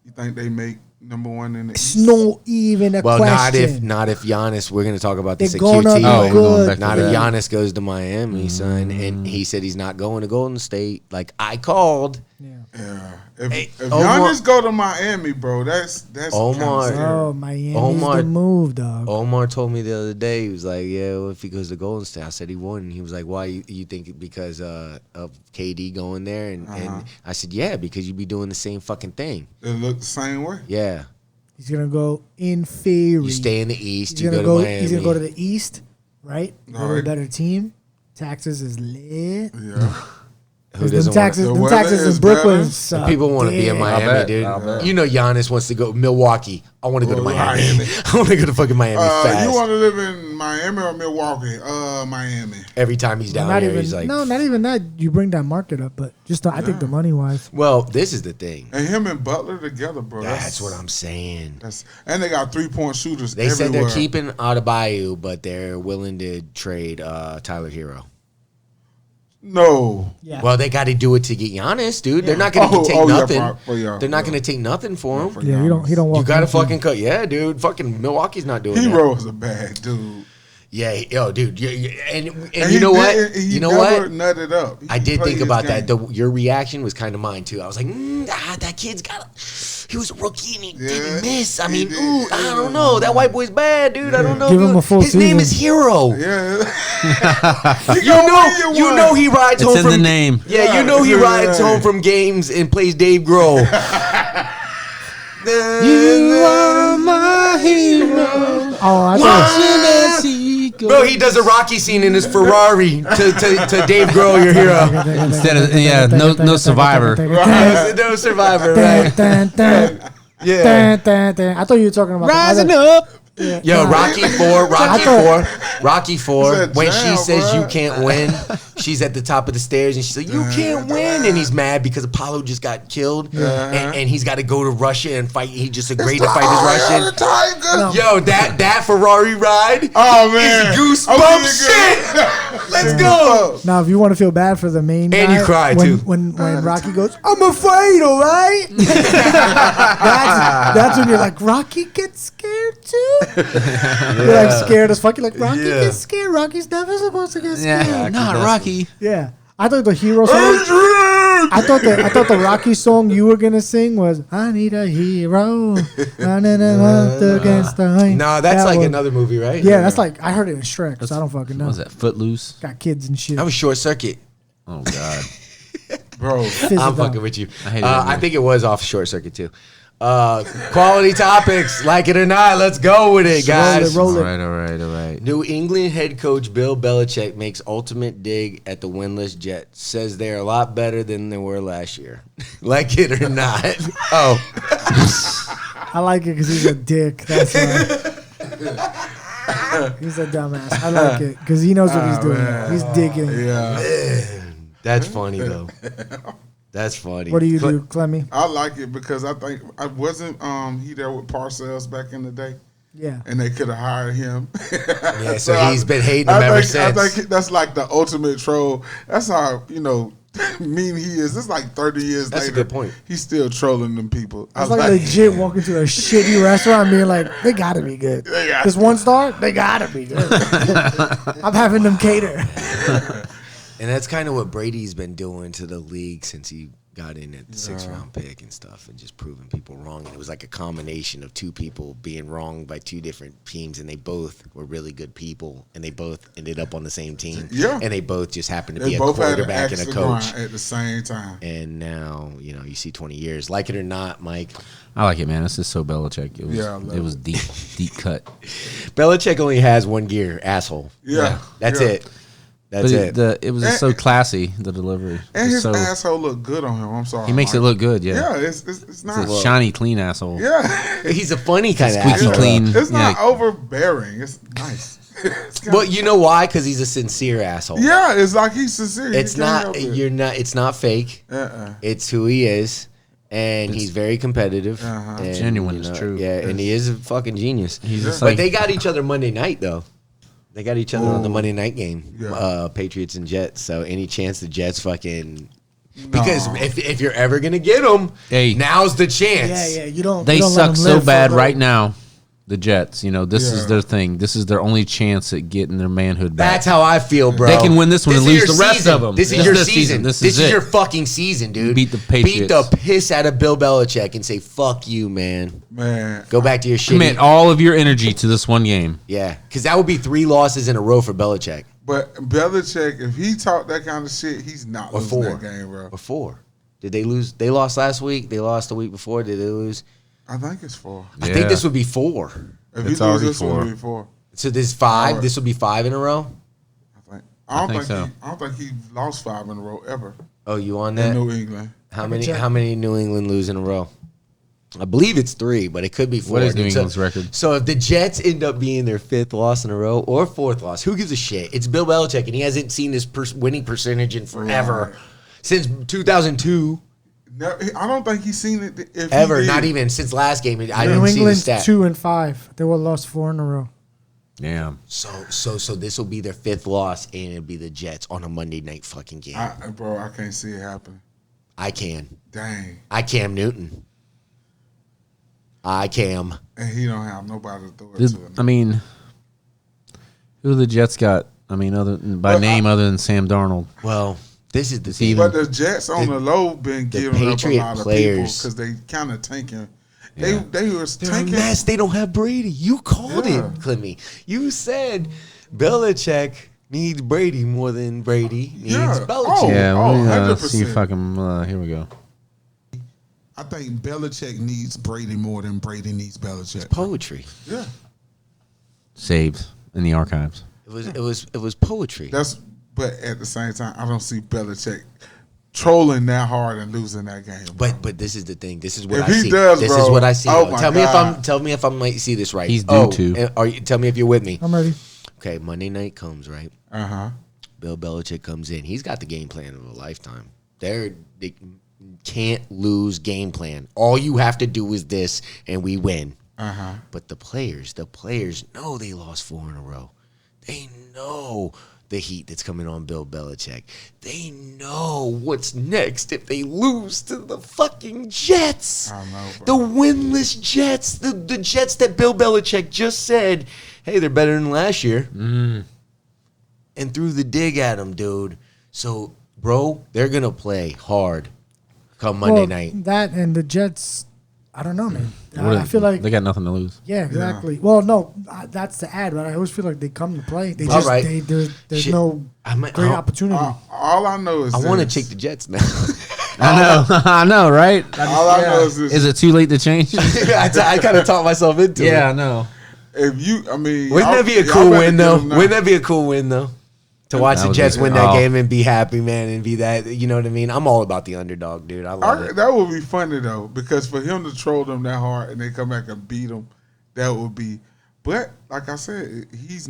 S3: you think they make number one in the
S4: It's
S3: East?
S4: no even a
S1: well,
S4: question.
S1: not if Giannis. We're gonna talk about this
S4: They're
S1: at
S4: gonna
S1: QT.
S4: be
S2: Oh, we're going
S4: good.
S2: back to
S1: Not
S2: that.
S1: if Giannis goes to Miami, son, and he said he's not going to Golden State. Like I called.
S3: Yeah. If
S1: Hey,
S3: Giannis go to Miami, bro, that's
S1: Omar.
S3: kinda scary.
S4: Oh, Miami's
S1: Omar-
S4: the move, dog.
S1: Omar told me the other day, he was like, yeah, well, if he goes to Golden State, I said he won. He was like, why you think because of KD going there? And I said, yeah, because you be doing the same fucking thing.
S3: It look the same way.
S1: Yeah.
S4: He's gonna go in theory.
S1: You stay in the East,
S4: He's
S1: you
S4: gonna
S1: go to
S4: go.
S1: Miami.
S4: He's gonna go to the East, right? Go to a
S3: Alright.
S4: better team. Taxes is lit.
S3: Yeah.
S1: Who
S4: Them
S1: doesn't
S4: taxes,
S3: The
S4: them
S3: weather
S4: taxes
S3: is
S4: in Brooklyn.
S3: better.
S4: suck
S1: People want to be in
S4: dick.
S1: Miami,
S2: bet,
S1: dude.
S2: I'll bet.
S1: You know, Giannis wants to go Milwaukee. I want to go to Miami.
S3: Miami.
S1: I want to go to fucking Miami fast.
S3: You want to live in Miami or Milwaukee? Miami.
S1: Every time he's down
S4: Not
S1: there,
S4: even,
S1: he's like,
S4: no, not even that. You bring that market up, but just I think the money wise.
S1: well, this is the thing.
S3: And him and Butler together, bro.
S1: That's what I'm saying.
S3: And they got 3-point shooters.
S1: They said
S3: everywhere.
S1: they're keeping Adebayo, but they're willing to trade Tyler Hero.
S3: No.
S4: Yeah.
S1: Well, they got to do it to get Giannis, dude. They're not going to take nothing. They're not going to take nothing for him.
S4: Yeah, he don't walk.
S1: You got to
S4: anything.
S1: fucking cut. Yeah, dude. Fucking Milwaukee's not doing that.
S3: Hero is a bad dude.
S1: Yeah, yo, dude. And
S3: And
S1: you know what?
S3: He
S1: You know
S3: never
S1: what?
S3: nutted up.
S1: I did
S3: played
S1: think
S3: his
S1: about
S3: game.
S1: that. Your reaction was kind of mine too. I was like, that kid's got. He was a rookie and he didn't miss. I mean, I don't know. That white boy's bad, dude. I don't know.
S4: Give him a full
S1: His name is
S4: season.
S1: Hero.
S3: Yeah.
S1: You know he rides
S2: It's
S1: home
S2: in
S1: from
S2: the name.
S1: Yeah, you know he rides home from games and plays Dave Grohl.
S2: You are my hero.
S4: Oh, I thought.
S1: Bro, he does a Rocky scene in his Ferrari to Dave Grohl, your hero.
S2: Instead of no survivor.
S1: No Survivor, right? Yeah.
S4: I thought you were talking about
S2: Rising
S4: the
S2: up.
S1: Yo, Rocky Four.
S3: It's a
S1: When she
S3: jam,
S1: says
S3: bro.
S1: you can't win, she's at the top of the stairs and she's like, you can't win, and he's mad because Apollo just got killed, and he's got to go to Russia and fight. He just agreed to fight his Russian. Yo, that Ferrari ride,
S3: Oh man,
S1: is goosebump shit. Let's go.
S4: Now, if you want to feel bad for the main
S1: And
S4: guy,
S1: you cry,
S4: when,
S1: too.
S4: When Rocky goes, I'm afraid, all right? that's when you're like, Rocky gets scared too? You're like scared as fuck. You're like, Rocky gets scared. Rocky's never supposed to get scared.
S2: Yeah, not Rocky.
S4: Yeah. I thought the hero song. I thought the Rocky song you were gonna sing was "I Need a Hero." Running up against the rain.
S1: No, that's
S4: That
S1: like
S4: one.
S1: another movie, right?
S4: Yeah, that's like I heard it in Shrek, so I don't fucking know.
S2: What was that? Footloose.
S4: Got kids and shit.
S1: That was Short Circuit.
S2: Oh God.
S3: bro.
S1: I'm fucking with you.
S2: I hate that
S1: I
S2: movie.
S1: think it was off Short Circuit too. Quality topics, like it or not, let's go with it, guys.
S4: Roll it.
S2: All right.
S1: New England head coach Bill Belichick makes ultimate dig at the winless Jets. Says they're a lot better than they were last year. Like it or not. Oh.
S4: I like it because he's a dick. That's why. He's a dumbass. I like it because he knows what he's doing.
S3: man.
S4: He's digging.
S3: Yeah,
S1: That's funny though. That's funny.
S4: What do you do, Clemmy?
S3: I like it because I think I wasn't he there with Parcells back in the day,
S4: Yeah.
S3: and they could have hired him.
S1: Yeah, so he's been hating him ever since.
S3: I think that's like the ultimate troll. That's how mean he is. It's like 30 years
S1: That's a
S3: later.
S1: good point.
S3: He's still trolling them people. I
S4: It's
S3: was
S4: like legit walking to a shitty restaurant and being like, they gotta be good.
S3: They gotta
S4: This 1 star, they gotta be good. I'm having them cater.
S1: And that's kind of what Brady's been doing to the league since he got in at the 6th round pick and stuff, and just proving people wrong. And it was like a combination of two people being wrong by two different teams, and they both were really good people, and they both ended up on the same team.
S3: Yeah.
S1: And they both just happened to
S3: They
S1: be a
S3: both had an
S1: quarterback and
S3: axe
S1: a
S3: to
S1: coach.
S3: grind at the same time.
S1: And now, you see 20 years. Like it or not, Mike,
S2: I like it, man. This is so Belichick. It was,
S3: Yeah, I love
S2: it was deep cut.
S1: Belichick only has one gear, asshole.
S3: Yeah.
S1: That's
S3: Yeah.
S1: it. That's
S2: But
S1: it.
S2: it was just so classy, the delivery.
S3: And
S2: It's
S3: his
S2: so,
S3: asshole look good on him. I'm sorry.
S2: he makes it
S3: Mike.
S2: look good, yeah.
S3: Yeah, it's
S2: It's
S3: not.
S2: a shiny, clean asshole.
S3: Yeah.
S1: He's a funny kind of
S2: Squeaky
S1: asshole.
S2: clean.
S3: It's not
S2: Yeah.
S3: overbearing. It's nice. It's kinda-
S1: Well, you know why? Because he's a sincere asshole.
S3: yeah, it's like he's sincere. He
S1: It's
S3: can't
S1: not.
S3: help it.
S1: You're not. It's not fake. It's who he is, and he's very competitive. And,
S2: Genuine, it's true.
S1: Yeah, and he is a fucking genius.
S2: He's just
S1: But
S2: like,
S1: they got each other Monday night though. They got each other on the Monday night game.
S3: Yeah.
S1: Patriots and Jets. So any chance the Jets fucking. Because if you're ever gonna get them,
S2: Hey.
S1: now's the chance.
S4: Yeah, you don't.
S2: they
S4: you don't let
S2: suck
S4: them
S2: so
S4: live
S2: bad
S4: for-
S2: right now. The Jets, this is
S3: Yeah.
S2: their thing. This is their only chance at getting their manhood back.
S1: That's how I feel, bro.
S2: They can win this one and
S1: is
S2: lose
S1: your
S2: the rest
S1: season.
S2: of them.
S1: This is
S2: This
S1: your
S2: is their
S1: season.
S2: season.
S1: This
S2: This
S1: is
S2: is
S1: your
S2: it.
S1: fucking season, dude.
S2: Beat the Patriots.
S1: Beat the piss out of Bill Belichick and say, fuck you, man.
S3: Man.
S1: Go back to your shit.
S2: Commit all of your energy to this one game.
S1: Yeah, because that would be 3 losses in a row for Belichick.
S3: But Belichick, if he talk that kind of shit, he's not
S1: Or
S3: losing
S1: 4.
S3: that game, bro.
S1: Or 4. Did they lose? They lost last week. They lost the week before. Did they lose?
S3: I think it's 4.
S1: I think this would be 4.
S3: If
S2: It's
S3: he lose
S2: already
S3: this one,
S2: 4.
S3: it'll be 4.
S1: So this 5.
S3: Alright.
S1: This would be 5 in a row.
S3: I don't
S2: think
S3: think
S2: so.
S3: I don't think he lost 5 in a row ever.
S1: Oh, you on
S3: in
S1: that?
S3: New England.
S1: How many New England lose in a row? I believe it's 3, but it could be 4.
S2: What is New England's record?
S1: So if the Jets end up being their 5th loss in a row or 4th loss, who gives a shit? It's Bill Belichick, and he hasn't seen this winning percentage in forever.
S3: Right.
S1: Since 2002.
S3: No, I don't think he's seen it if
S1: Ever.
S3: He did.
S1: Not even since last game. I
S4: New
S1: didn't see the
S4: England's
S1: stat.
S4: 2-5. They were lost 4 in a row.
S2: Damn.
S1: So this will be their 5th loss, and it'll be the Jets on a Monday night fucking game.
S3: Bro, I can't see it happen.
S1: I can.
S3: Dang.
S1: I Cam Newton. I Cam.
S3: And he don't have nobody to throw it to.
S2: I mean, who the Jets got? I mean, other than Sam Darnold.
S1: Well, this is the
S2: thing.
S1: team.
S3: But the Jets on the low been giving up a lot of people because they kind of tanking. They was tanking.
S1: They're a mess. They don't have Brady. You called it, Clemmy. You said Belichick needs Brady more than Brady needs Belichick.
S2: Yeah, let me see fucking. Here we go.
S10: I think Belichick needs Brady more than Brady needs Belichick.
S1: It's poetry.
S3: Yeah.
S2: Saved in the archives.
S1: It was poetry.
S3: But at the same time, I don't see Belichick trolling that hard and losing that game.
S1: But this is the thing. This is what
S3: If
S1: I
S3: he
S1: see.
S3: does,
S1: this
S3: bro,
S1: is what I see.
S3: oh my God.
S1: Tell me if I might see this right.
S2: He's due to.
S1: Tell me if you're with me.
S4: I'm ready.
S1: Okay, Monday night comes, right? Bill Belichick comes in. He's got the game plan of a lifetime. They can't lose game plan. All you have to do is this, and we win. But the players know they lost 4 in a row. They know the heat that's coming on Bill Belichick. They know what's next if they lose to the fucking Jets.
S3: I know,
S1: the winless Jets. The Jets that Bill Belichick just said, hey, they're better than last year. And threw the dig at them, dude. So, bro, they're going to play hard come Monday night.
S4: That and the Jets, I don't know, man. I feel like
S2: they got nothing to lose.
S4: Yeah, exactly. Yeah. Well, no, that's the ad, but I always feel like they come to play. They just there's no great opportunity.
S3: All I know is
S1: I want to take the Jets now.
S2: I know, right?
S3: All I know is this.
S2: Is it too late to change?
S1: I kind of talked myself into it.
S2: Yeah, I know.
S3: Wouldn't
S1: that be a cool win though? Wouldn't that be a cool win though? To watch the Jets win that game and be happy, man, and be that, you know what I mean? I'm all about the underdog, dude. I love it.
S3: That would be funny, though, because for him to troll them that hard and they come back and beat them, that would be. But, like I said, he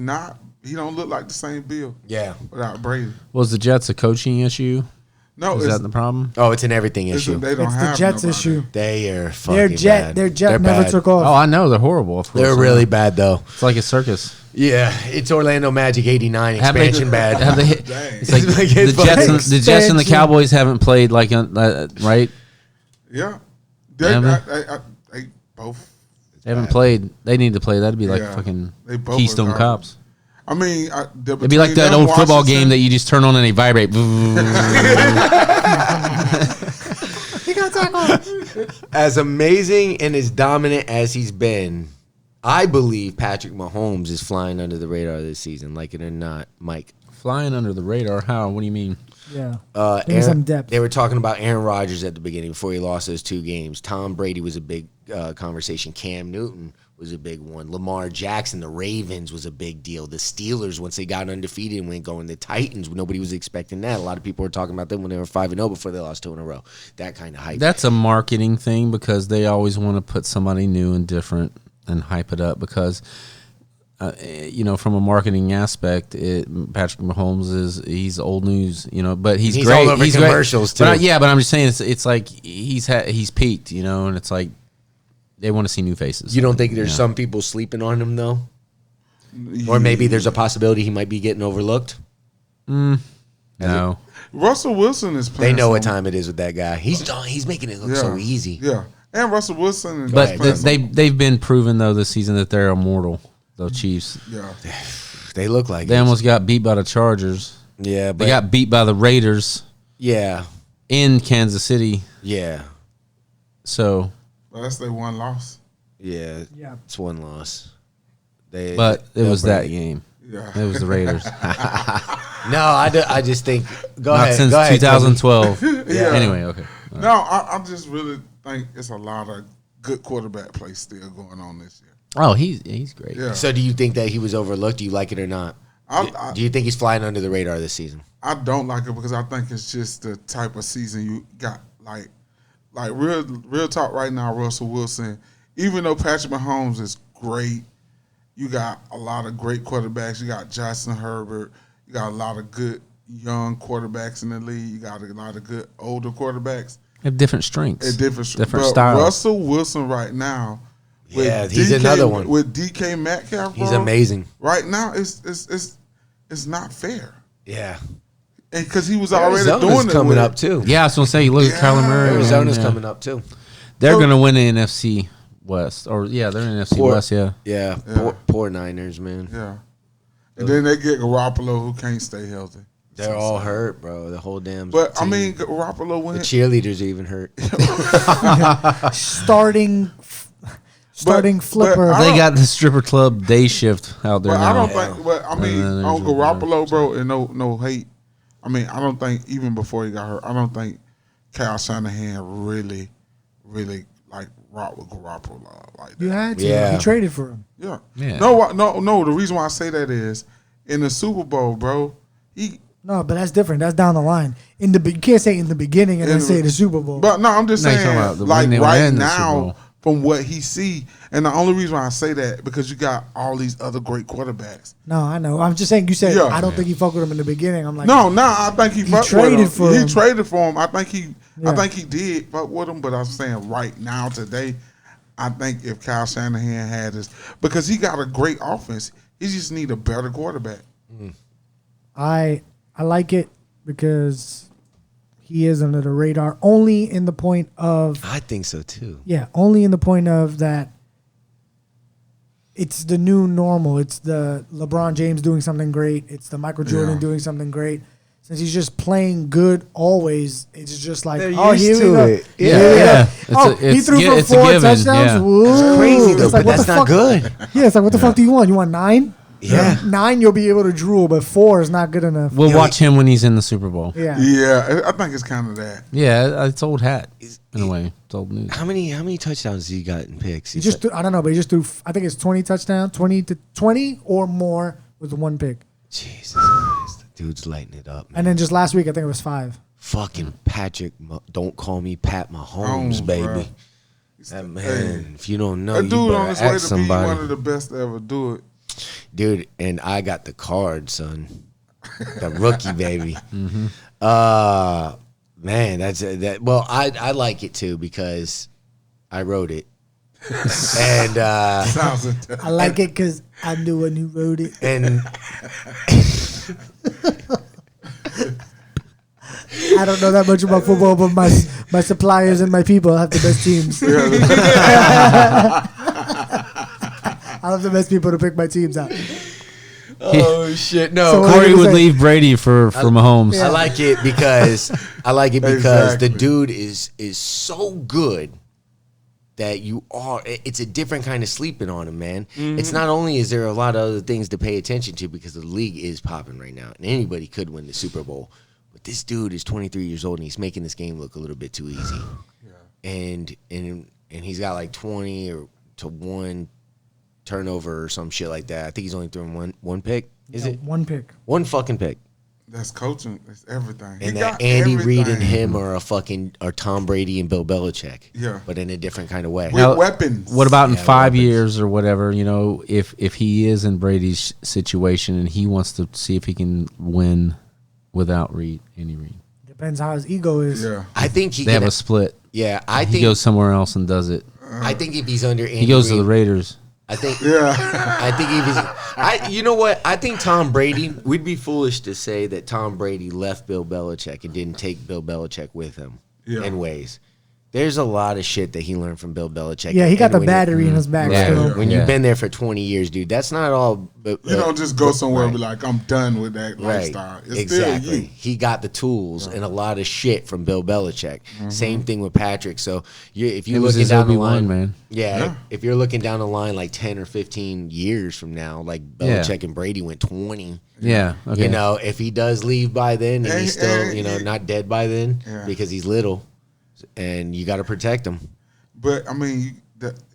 S3: don't look like the same Bill.
S1: Yeah.
S3: Without Brady.
S2: Was the Jets a coaching issue?
S3: No.
S2: Is that the problem?
S1: Oh, it's an everything issue.
S3: They don't
S4: it's
S3: have
S4: the Jets
S3: nobody.
S4: issue.
S1: They are fucking bad.
S4: Their jet
S1: They're
S4: never
S1: bad.
S4: took off.
S2: Oh, I know. They're horrible. Of course.
S1: They're really bad, though.
S2: It's like a circus.
S1: Yeah, it's Orlando Magic 89 expansion bad.
S2: It's like the Jets and the Cowboys haven't played like right.
S3: Yeah, they both.
S2: They haven't played. They need to play. That'd be like fucking Keystone Cops.
S3: I mean,
S2: it'd be like that old football game that you just turn on and they vibrate.
S4: He got tackled.
S1: As amazing and as dominant as he's been, I believe Patrick Mahomes is flying under the radar this season, like it or not, Mike.
S2: Flying under the radar? How? What do you mean?
S4: Yeah.
S1: Some depth. They were talking about Aaron Rodgers at the beginning before he lost those 2 games. Tom Brady was a big conversation. Cam Newton was a big one. Lamar Jackson, the Ravens, was a big deal. The Steelers, once they got undefeated and went going, the Titans, nobody was expecting that. A lot of people were talking about them when they were 5-0 before they lost 2 in a row. That kind of hype.
S2: That's a marketing thing because they always want to put somebody new and different and hype it up because, from a marketing aspect, Patrick Mahomes he's old news, but he's great.
S1: All over commercials too.
S2: But I'm just saying it's like he's peaked, and it's like they want to see new faces.
S1: You don't think there's some people sleeping on him though, or maybe there's a possibility he might be getting overlooked?
S2: No.
S3: Russell Wilson is playing.
S1: They know what time it is with that guy. He's making it look so easy.
S3: Yeah. And Russell Wilson.
S2: But they've been proven, though, this season that they're immortal, the Chiefs.
S3: Yeah.
S1: They look like
S2: They almost got beat by the Chargers.
S1: Yeah. But
S2: they got beat by the Raiders.
S1: Yeah.
S2: In Kansas City.
S1: Yeah.
S2: So.
S3: Well, that's their one loss.
S1: Yeah. It's one loss.
S2: But it was that game.
S3: Yeah.
S2: It was the Raiders.
S1: No, I just think.
S2: Not since 2012. Anyway, okay.
S3: No, I just really think it's a lot of good quarterback play still going on this year.
S2: Oh, he's great.
S3: Yeah.
S1: So do you think that he was overlooked? Do you like it or not? Do you think he's flying under the radar this season?
S3: I don't like it because I think it's just the type of season you got. Like real talk right now, Russell Wilson. Even though Patrick Mahomes is great, you got a lot of great quarterbacks. You got Justin Herbert. You got a lot of good young quarterbacks in the league. You got a lot of good older quarterbacks.
S2: They have different strengths,
S3: different
S2: styles.
S3: Russell Wilson right now.
S1: Yeah, he's another one
S3: with DK Metcalf.
S1: He's amazing
S3: right now. It's not fair.
S1: Yeah,
S3: and because he was already doing it.
S1: Coming up too.
S2: Yeah, I was gonna say, you look at Kyler Murray.
S1: Arizona's coming up too.
S2: They're gonna win the NFC West, or they're in NFC West.
S1: Yeah. Poor Niners, man.
S3: Yeah, and then they get Garoppolo, who can't stay healthy.
S1: They're all hurt, bro. The whole damn.
S3: But
S1: team.
S3: I mean, Garoppolo went.
S1: The cheerleaders are even hurt.
S4: Starting flipper.
S2: They got the stripper club day shift out there.
S3: But
S2: now.
S3: I don't think. But I mean, on Garoppolo, bro, and no hate. I mean, I don't think even before he got hurt, I don't think Kyle Shanahan really like rock with Garoppolo like that.
S4: You had to. Yeah. You traded for him.
S3: Yeah. No. The reason why I say that is in the Super Bowl, bro.
S4: No, but that's different. That's down the line. You can't say in the beginning and then say the Super Bowl.
S3: But no, I'm just saying, like right now, from what he see, and the only reason why I say that because you got all these other great quarterbacks.
S4: No, I know. I'm just saying. You said I don't think he fucked with him in the beginning. I'm like,
S3: I think he
S4: traded for him.
S3: He traded for him. I think he did fuck with him. But I'm saying right now today, I think if Kyle Shanahan had this, because he got a great offense, he just need a better quarterback.
S4: I like it because he is under the radar only in the point of...
S1: I think so, too.
S4: Yeah, only in the point of that it's the new normal. It's the LeBron James doing something great. It's the Michael Jordan doing something great. Since he's just playing good always, it's just like, here we go.
S1: Yeah.
S4: He threw for 4 touchdowns.
S1: Yeah. It's crazy, though, but that's not good.
S4: Yeah, it's like, what the fuck do you want? You want 9?
S1: Yeah,
S4: 9 you'll be able to drool, but 4 is not good enough.
S2: We'll watch him when he's in the Super Bowl.
S3: Yeah, I think it's kind of that.
S2: Yeah, it's old hat in a way. It's old news.
S1: How many touchdowns do you got in picks?
S4: He just I don't know, but he just threw. I think it's 20 touchdowns, 20 or more with 1 pick.
S1: Jesus Christ, the dude's lighting it up, man.
S4: And then just last week, I think it was 5.
S1: Fucking Patrick, don't call me Pat Mahomes, baby.
S3: Bro.
S1: That man, if you don't know,
S3: that
S1: you
S3: dude
S1: better
S3: on his way to
S1: somebody.
S3: be one of the best to ever do it.
S1: Dude, and I got the card, son. The rookie, baby. Man, that's that. Well, I like it too because I wrote it, and
S4: I like it because I'm the one who wrote it.
S1: And
S4: I don't know that much about football, but my suppliers and my people have the best teams. I have the best people to pick my teams out.
S1: Oh shit! No,
S2: so Corey would leave Brady for Mahomes.
S1: I like it because the dude is so good that it's a different kind of sleeping on him, man. Mm-hmm. It's not only is there a lot of other things to pay attention to because the league is popping right now, and anybody could win the Super Bowl. But this dude is 23 years old and he's making this game look a little bit too easy. And he's got like 20 or to 1 turnover or some shit like that. I think he's only throwing one pick. Is it
S4: 1 pick?
S1: 1 fucking pick.
S3: That's coaching. That's everything.
S1: And that Andy Reid and him are Tom Brady and Bill Belichick.
S3: Yeah,
S1: but in a different kind of way.
S3: With weapons.
S2: What about in 5 years or whatever? You know, if he is in Brady's situation and he wants to see if he can win without Andy Reid.
S4: Depends how his ego is.
S3: Yeah,
S1: I think
S2: they have a split.
S1: Yeah,
S2: he goes somewhere else and does it.
S1: I think if he's under Andy
S2: he goes
S1: Reid,
S2: to the Raiders.
S1: I think. I think if he's. You know what? I think Tom Brady. We'd be foolish to say that Tom Brady left Bill Belichick and didn't take Bill Belichick with him. In ways. There's a lot of shit that he learned from Bill Belichick.
S4: Yeah, he got the battery in his back. Still.
S1: When you've been there for 20 years, dude, that's not all.
S3: You don't just go somewhere and be like, I'm done with that lifestyle. It's
S1: exactly.
S3: Still you.
S1: He got the tools and a lot of shit from Bill Belichick. Same thing with Patrick. So if you're looking down the line,
S2: man.
S1: Yeah, if you're looking down the line like 10 or 15 years from now, like Belichick and Brady went 20.
S2: Yeah. Okay.
S1: You know, if he does leave by then and he's still, not dead by then because he's little. And you got to protect him.
S3: But, I mean,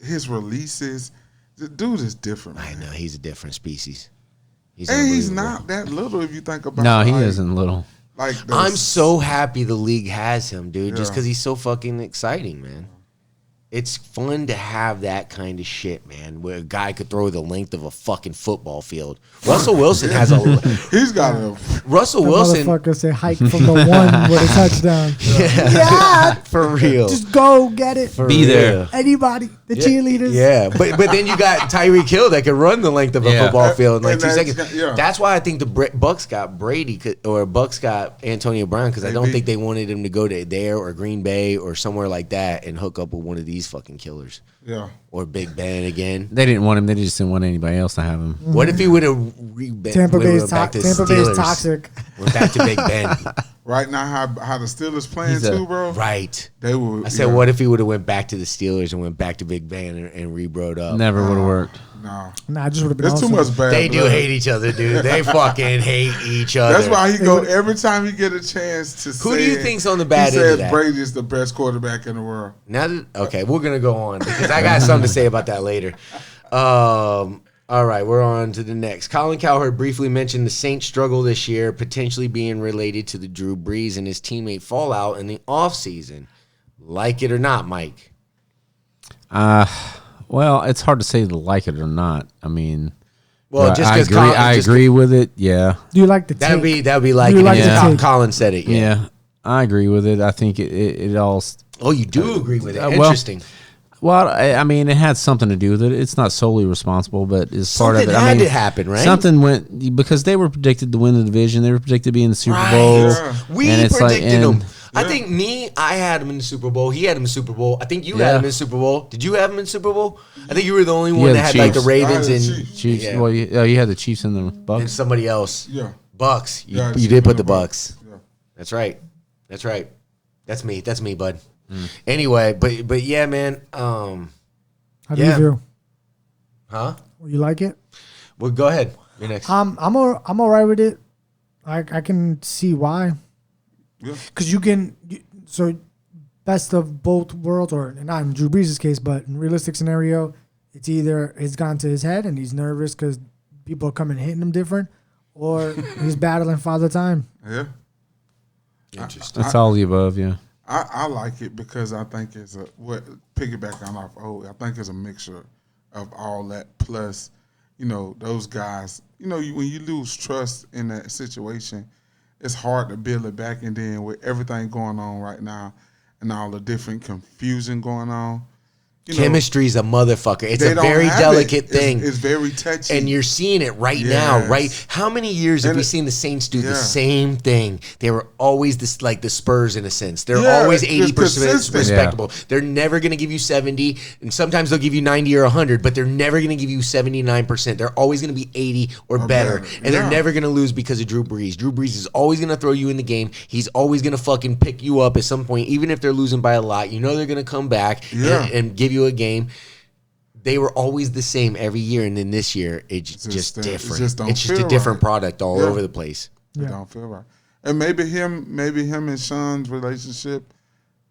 S3: his releases, the dude is different. Man.
S1: I know. He's a different species.
S3: And he's not that little if you think about it.
S2: No, he isn't little.
S3: Like
S1: I'm so happy the league has him, dude, just
S3: Yeah.
S1: because he's so fucking exciting, man. It's fun to have that kind of shit, man, where a guy could throw the length of a fucking football field. Russell Wilson has a.
S3: He's got a.
S1: Russell
S4: The
S1: Wilson.
S4: motherfucker say hike from the one with a touchdown. Yeah.
S1: For real.
S4: Just go get it.
S2: Be there.
S4: Anybody, the
S1: Yeah,
S4: cheerleaders.
S1: Yeah, but then you got Tyreek Hill that could run the length of a football field in like
S3: And
S1: 2
S3: that's-
S1: seconds.
S3: yeah.
S1: That's why I think the Bucks got Brady or Bucks got Antonio Brown because I don't think they wanted him to go to there or Green Bay or somewhere like that and hook up with one of these fucking killers.
S3: Yeah.
S1: Or Big Ben again.
S2: They didn't want him. They just didn't want anybody else to have him.
S1: What if he would have
S4: Tampa Bay's
S1: back to
S4: Tampa Bay's
S1: Steelers?
S4: toxic.
S1: We're back to Big Ben.
S3: Right now, how the Steelers playing too, bro.
S1: Right.
S3: They were.
S1: I said, what if he would have went back to the Steelers and went back to Big Ben and rebroed up?
S2: Never would have worked.
S3: No.
S4: Nah, it just would have been
S3: It's too
S4: awesome.
S3: much bad.
S1: They do
S3: blood.
S1: hate each other, dude. They fucking hate each other.
S3: That's why he go every time he get a chance to.
S1: Who do you think's on the bad
S3: he
S1: end of
S3: says
S1: that?
S3: Brady is the best quarterback in the world.
S1: Now that, okay, we're gonna go on because I got something to say about that later. All right, we're on to the next. Colin Cowherd briefly mentioned the Saints' struggle this year, potentially being related to the Drew Brees and his teammate fallout in the offseason. Like it or not, Mike?
S2: Well, it's hard to say to like it or not. I mean,
S1: Well, just
S2: I
S1: because
S2: agree. I agree with it. Yeah.
S4: Do you like the
S1: that'd
S4: take?
S1: be like,
S4: Do you
S1: it
S4: like
S1: if
S4: the take?
S1: Colin said it.
S2: Yeah. I agree with it. I think it all.
S1: Oh, you do agree with it?
S2: well,
S1: Interesting.
S2: Well, I mean, it had something to do with it. It's not solely responsible, but it's part of it.
S1: Something
S2: I
S1: had
S2: mean,
S1: to happen, right?
S2: Something went because they were predicted to win the division. They were predicted to be in the Super
S1: Right.
S2: Bowl.
S3: Yeah.
S1: We
S2: and it's
S1: predicted
S2: like,
S1: him. I think I had him in the Super Bowl. He had him in the Super Bowl. I think you had
S2: Yeah.
S1: him in the Super Bowl. Did you have him in the Super Bowl? I think you were the only one
S2: had
S1: that
S2: the
S1: had like the
S2: Chiefs.
S1: Ravens
S3: I had the
S1: and
S3: Chiefs.
S2: Chiefs.
S1: Yeah.
S2: Well, you had the Chiefs and the
S1: and
S2: Bucks.
S1: somebody else.
S3: Yeah.
S1: Bucks. You,
S3: Yeah,
S1: you
S3: Chiefs
S1: did put
S3: and
S1: the
S3: the
S1: Bucks.
S3: Yeah.
S1: That's right. That's right. That's me. That's me, bud. Anyway, but yeah, man.
S4: How do
S1: Yeah.
S4: you feel?
S1: Huh?
S4: You like it?
S1: Well, go ahead. You're next.
S4: I'm all right with it. I can see why.
S3: Yeah.
S4: Because so best of both worlds, or not in Drew Brees' case, but in realistic scenario, it's either it's gone to his head and he's nervous because people are coming and hitting him different, or he's battling Father Time.
S3: Yeah.
S1: Interesting.
S2: That's all the above. Yeah.
S3: I like it because I think it's piggybacking off I think it's a mixture of all that plus, those guys. When you lose trust in that situation, it's hard to build it back. And then with everything going on right now and all the different confusion going on,
S1: Chemistry's a motherfucker. It's
S3: they
S1: a
S3: don't
S1: very
S3: have
S1: delicate
S3: it.
S1: thing.
S3: It's very touchy.
S1: And you're seeing it right now,
S3: Yes.
S1: right? How many years have
S3: And
S1: we
S3: it-
S1: seen the Saints do the
S3: Yeah.
S1: same thing? They were always this like the Spurs in a sense. They're
S3: Yeah,
S1: always
S3: it's
S1: 80%
S3: consistent.
S1: respectable. They're never going to give you 70, and sometimes they'll give you 90 or 100, but they're never going to give you 79%. They're always going to be 80 or better,
S3: better.
S1: and they're
S3: Yeah.
S1: never going to lose because of Drew Brees. Drew Brees is always going to throw you in the game. He's always going to fucking pick you up at some point, even if they're losing by a lot. You know they're going to come back
S3: Yeah.
S1: and give you a game. They were always the same every year, and then this year it's just
S3: just,
S1: different.
S3: it just don't
S1: It's just a
S3: feel
S1: different
S3: right.
S1: product all
S3: Yeah.
S1: over the place.
S3: It don't feel right. And maybe him and Sean's relationship,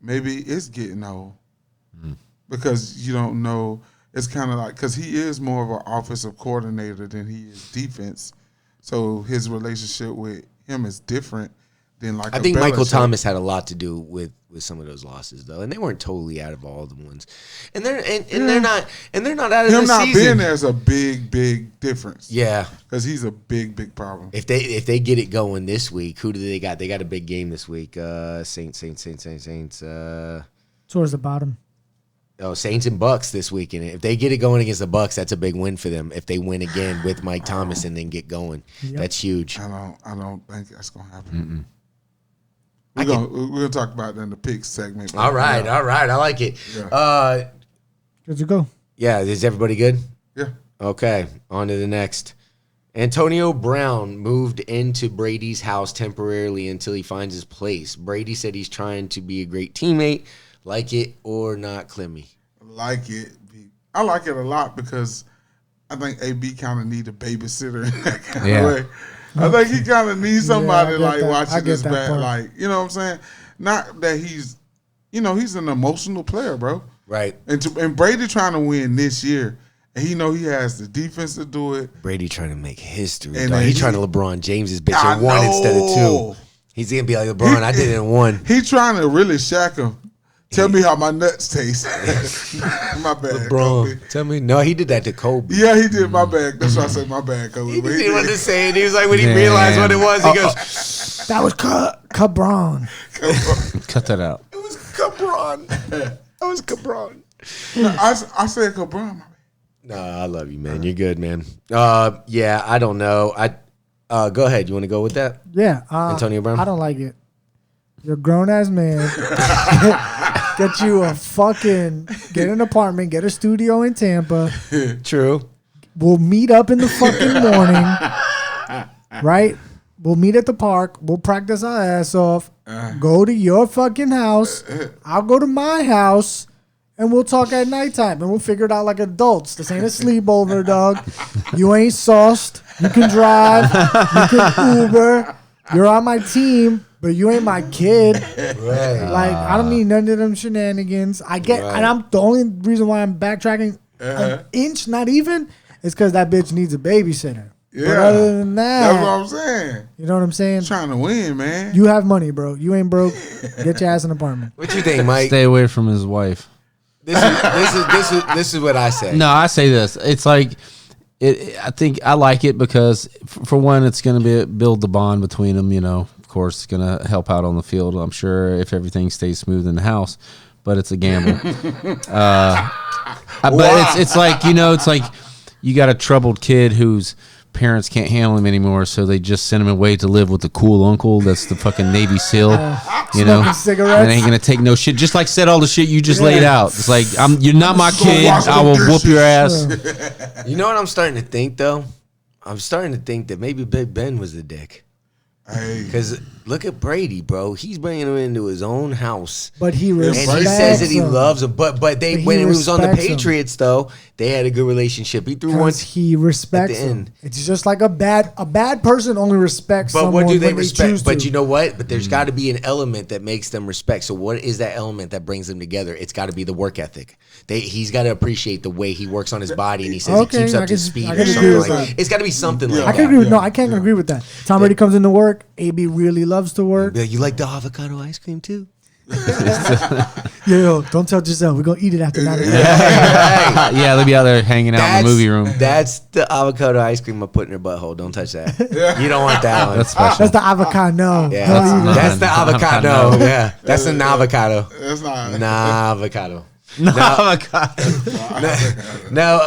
S3: maybe it's getting old. Because you don't know. It's kind of like, because he is more of an offensive coordinator than he is defense. So his relationship with him is different than like
S1: I
S3: a
S1: think Michael
S3: Belichick.
S1: Thomas had a lot to do with some of those losses, though, and they weren't totally out of all the ones. And they're not out of
S3: Him
S1: the
S3: not
S1: season.
S3: being there is a big difference.
S1: Yeah,
S3: Because he's a big problem.
S1: if they get it going this week, who do they got? They got a big game this week. Saints.
S4: Towards the bottom.
S1: Saints and Bucks this weekend. If they get it going against the Bucks, that's a big win for them. If they win again with Mike Thomas and then get going, that's huge.
S3: I don't think that's gonna happen. We're gonna talk about that in the picks segment.
S1: All right, I like it.
S3: Yeah.
S4: Good to go.
S1: Yeah, is everybody good?
S3: Yeah.
S1: Okay, on to the next. Antonio Brown moved into Brady's house temporarily until he finds his place. Brady said he's trying to be a great teammate. Like it or not, Clemmy?
S3: Like it. I like it a lot because I think AB kind of need a babysitter in that kind of way. I think he kind of needs somebody
S4: I get that. I
S3: watching
S4: get
S3: his
S4: that
S3: back,
S4: part.
S3: you know what I'm saying? Not that he's an emotional player, bro.
S1: Right.
S3: And Brady trying to win this year, and he know he has the defense to do it.
S1: Brady trying to make history.
S3: And
S1: Dog.
S3: then
S1: He trying to LeBron James' bitch
S3: I
S1: in one instead of
S3: know.
S1: 2. He's gonna be like LeBron. I did it in 1.
S3: He trying to really shack him. Tell me how my nuts taste. My bad, Kobe.
S1: LeBron, tell me. No, he did that to Kobe.
S3: Yeah, he did. My bad. That's why I said my bad, Kobe.
S1: He
S3: But
S1: didn't want
S3: did.
S1: to say it. He was like, when he realized what it was, he goes,
S4: That was Cabron.
S2: Cut that out.
S1: "It was Cabron. That was Cabron."
S3: No, I said Cabron.
S1: No, I love you, man. You're good, man. Yeah, I don't know. Go ahead. You want to go with that?
S4: Yeah.
S1: Antonio Brown?
S4: I don't like it. You're a grown ass man. Get you a fucking, get an apartment, get a studio in Tampa.
S1: True.
S4: We'll meet up in the fucking morning. Right? We'll meet at the park. We'll practice our ass off. Go to your fucking house. I'll go to my house. And we'll talk at nighttime. And we'll figure it out like adults. This ain't a sleepover, dog. You ain't sauced. You can drive. You can Uber. You're on my team. But you ain't my kid.
S1: Right.
S4: Like, I don't need none of them shenanigans. I get,
S1: Right.
S4: and I'm the only reason why I'm backtracking an inch, not even, is because that bitch needs a babysitter.
S3: Yeah.
S4: But other than that,
S3: That's what I'm saying.
S4: you know what I'm saying?
S3: Trying to win, man.
S4: You have money, bro. You ain't broke. Get your ass an apartment.
S1: What you think, Mike?
S2: Stay away from his wife.
S1: This is what I say.
S2: No, I say this. It's like I think I like it because for one, it's going to build the bond between them. You know, of course, it's going to help out on the field. I'm sure if everything stays smooth in the house, but it's a gamble. But it's like, you know, it's like you got a troubled kid whose parents can't handle him anymore, so they just send him away to live with the cool uncle that's the fucking Navy SEAL. You know,
S4: cigarettes.
S2: and ain't gonna take no shit. Just like said all the shit you just laid out. It's like you're not my kid. I will whoop your ass.
S1: You know what I'm starting to think though? I'm starting to think that maybe Big Ben was the dick.
S3: Hey.
S1: Because look at Brady, bro. He's bringing him into his own house.
S4: But he respects
S1: And he says that he
S4: him.
S1: loves him. But when he was on the
S4: respects him.
S1: Patriots, though, they had a good relationship. He threw one.
S4: Because he respects
S1: at the
S4: him.
S1: end.
S4: It's just like a bad person only respects
S1: But
S4: someone
S1: what do they
S4: when
S1: respect?
S4: choose
S1: But
S4: to.
S1: you know what? But there's got to be an element that makes them respect. So what is that element that brings them together? It's got to be the work ethic. He's got to appreciate the way he works on his body, and he says
S4: Okay,
S1: he keeps
S4: I
S1: up to
S4: can-
S1: speed
S4: I
S1: or
S4: can
S1: something
S4: agree
S1: like
S4: with
S1: that.
S4: that.
S1: It's got to be something like
S4: I
S1: that.
S4: can agree. No, I can't agree with that. Tom Brady comes into work. AB really loves to work.
S1: Be like, you like the avocado ice cream too?
S4: Yo, don't tell Giselle. We're gonna eat it after 9 o'clock.
S2: Yeah, they'll be out there hanging out in the movie room.
S1: That's the avocado ice cream I put in her butthole. Don't touch that. You don't want that one.
S2: That's special.
S4: That's the avocado.
S1: Yeah,
S4: Don't eat it.
S1: that's the avocado. Yeah, that's an avocado.
S3: That's not.
S1: Nah, avocado.
S2: No,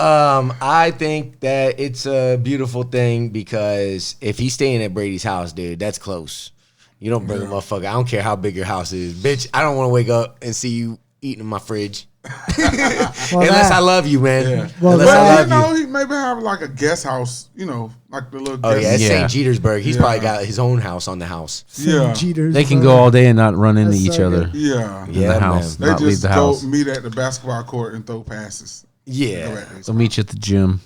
S1: I think that it's a beautiful thing because if he's staying at Brady's house, dude, that's close. You don't bring a motherfucker. I don't care how big your house is. Bitch, I don't want to wake up and see you eating in my fridge. Unless I love you, man.
S4: Well,
S1: Unless I
S3: You
S1: love you.
S3: know, he maybe have like a guest house, you know, like the little
S1: Oh,
S3: guest
S1: yeah, it's
S2: Yeah.
S1: St. Jetersburg. He's probably got his own house on the house.
S3: Yeah.
S4: Cheaters.
S2: They can go all day and not run into
S4: That's
S2: each
S4: so
S2: other
S4: good.
S3: Yeah.
S2: in
S1: Yeah,
S2: the house,
S3: They
S2: not leave
S3: just
S2: the
S3: go
S2: house.
S3: meet at the basketball court and throw passes.
S1: Yeah.
S2: They'll meet you at the gym.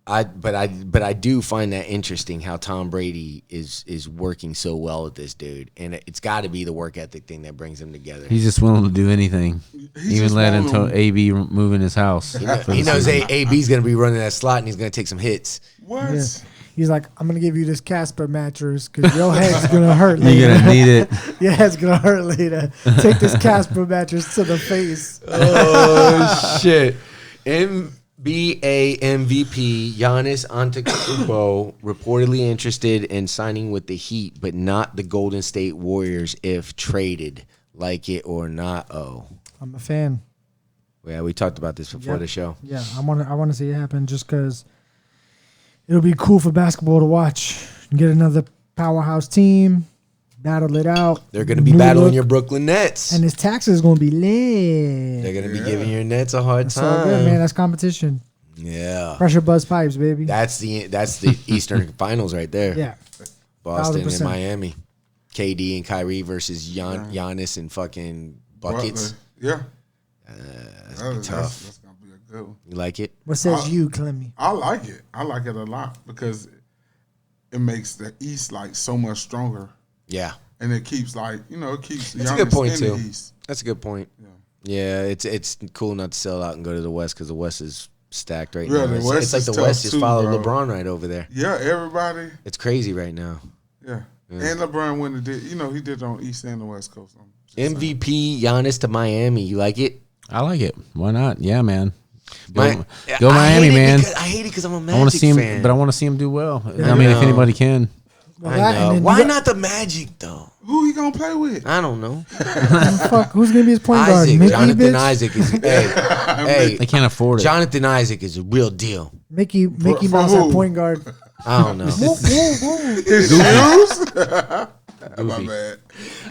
S1: But I do find that interesting how Tom Brady is working so well with this dude, and it's got to be the work ethic thing that brings them together.
S2: He's just willing to do anything. Even
S3: just
S2: let
S3: want
S2: AB move in his house.
S1: He knows AB's gonna be running that slot, and he's gonna take some hits.
S3: What?
S4: Yeah. He's like, I'm gonna give you this Casper mattress because your head's gonna hurt later.
S2: You're gonna need it.
S4: Your head's gonna hurt later. Take this Casper mattress to the face.
S1: Oh shit! NBA MVP Giannis Antetokounmpo reportedly interested in signing with the Heat, but not the Golden State Warriors if traded. Like it or not? Oh,
S4: I'm a fan.
S1: yeah, we talked about this before the show.
S4: Yeah, I want to see it happen just because it'll be cool for basketball to watch. Get another powerhouse team, battle it out.
S1: They're gonna be
S4: New
S1: battling
S4: look,
S1: your Brooklyn Nets.
S4: and his taxes is gonna be lit.
S1: They're gonna be giving your Nets a hard
S4: That's
S1: time.
S4: all good, man. That's competition.
S1: Yeah,
S4: Pressure buzz pipes, baby.
S1: that's the Eastern Finals right there.
S4: Yeah.
S1: Boston
S4: 1000%.
S1: and Miami. KD and Kyrie versus Giannis and fucking buckets.
S3: Yeah.
S1: That's gonna be tough.
S3: That's gonna be a good one.
S1: You like it?
S4: What says you, Clemmy?
S3: I like it. I like it a lot because it makes the East like so much stronger,
S1: Yeah,
S3: and it keeps like it keeps.
S1: that's a good
S3: Giannis
S1: point
S3: in
S1: too.
S3: the East.
S1: That's a good point. Yeah, it's cool not to sell out and go to the West because the West is stacked right
S3: Yeah,
S1: now.
S3: the
S1: It's,
S3: West
S1: it's like
S3: is
S1: the
S3: tough
S1: West just
S3: too,
S1: followed
S3: bro.
S1: LeBron right over there.
S3: Yeah, everybody.
S1: It's crazy right now.
S3: Yeah. And LeBron went and did, he did it on East and the West Coast.
S1: MVP Giannis to Miami. You like it?
S2: I like it. Why not? Yeah, man. Go
S1: I
S2: Miami,
S1: hate it
S2: man.
S1: I hate it because I'm a Magic
S2: I want to see him,
S1: fan.
S2: but I want to see him do well.
S1: Yeah.
S2: I mean,
S1: I
S2: if
S1: know.
S2: anybody can.
S4: Well,
S1: I
S4: that-
S1: know.
S4: and then
S1: Why
S4: you got-
S1: not the Magic though?
S3: Who he gonna play with?
S1: I don't know.
S4: Fuck, who's gonna be his point guard?
S1: Isaac,
S4: Mickey,
S1: Jonathan
S4: bitch?
S1: Isaac is hey,
S2: They can't afford it.
S1: Jonathan Isaac is a real deal.
S4: Mickey
S3: For
S4: Mouse
S3: who?
S4: at point guard.
S1: I don't know.
S4: Whoa, whoa, whoa.
S3: His shoes? My bad.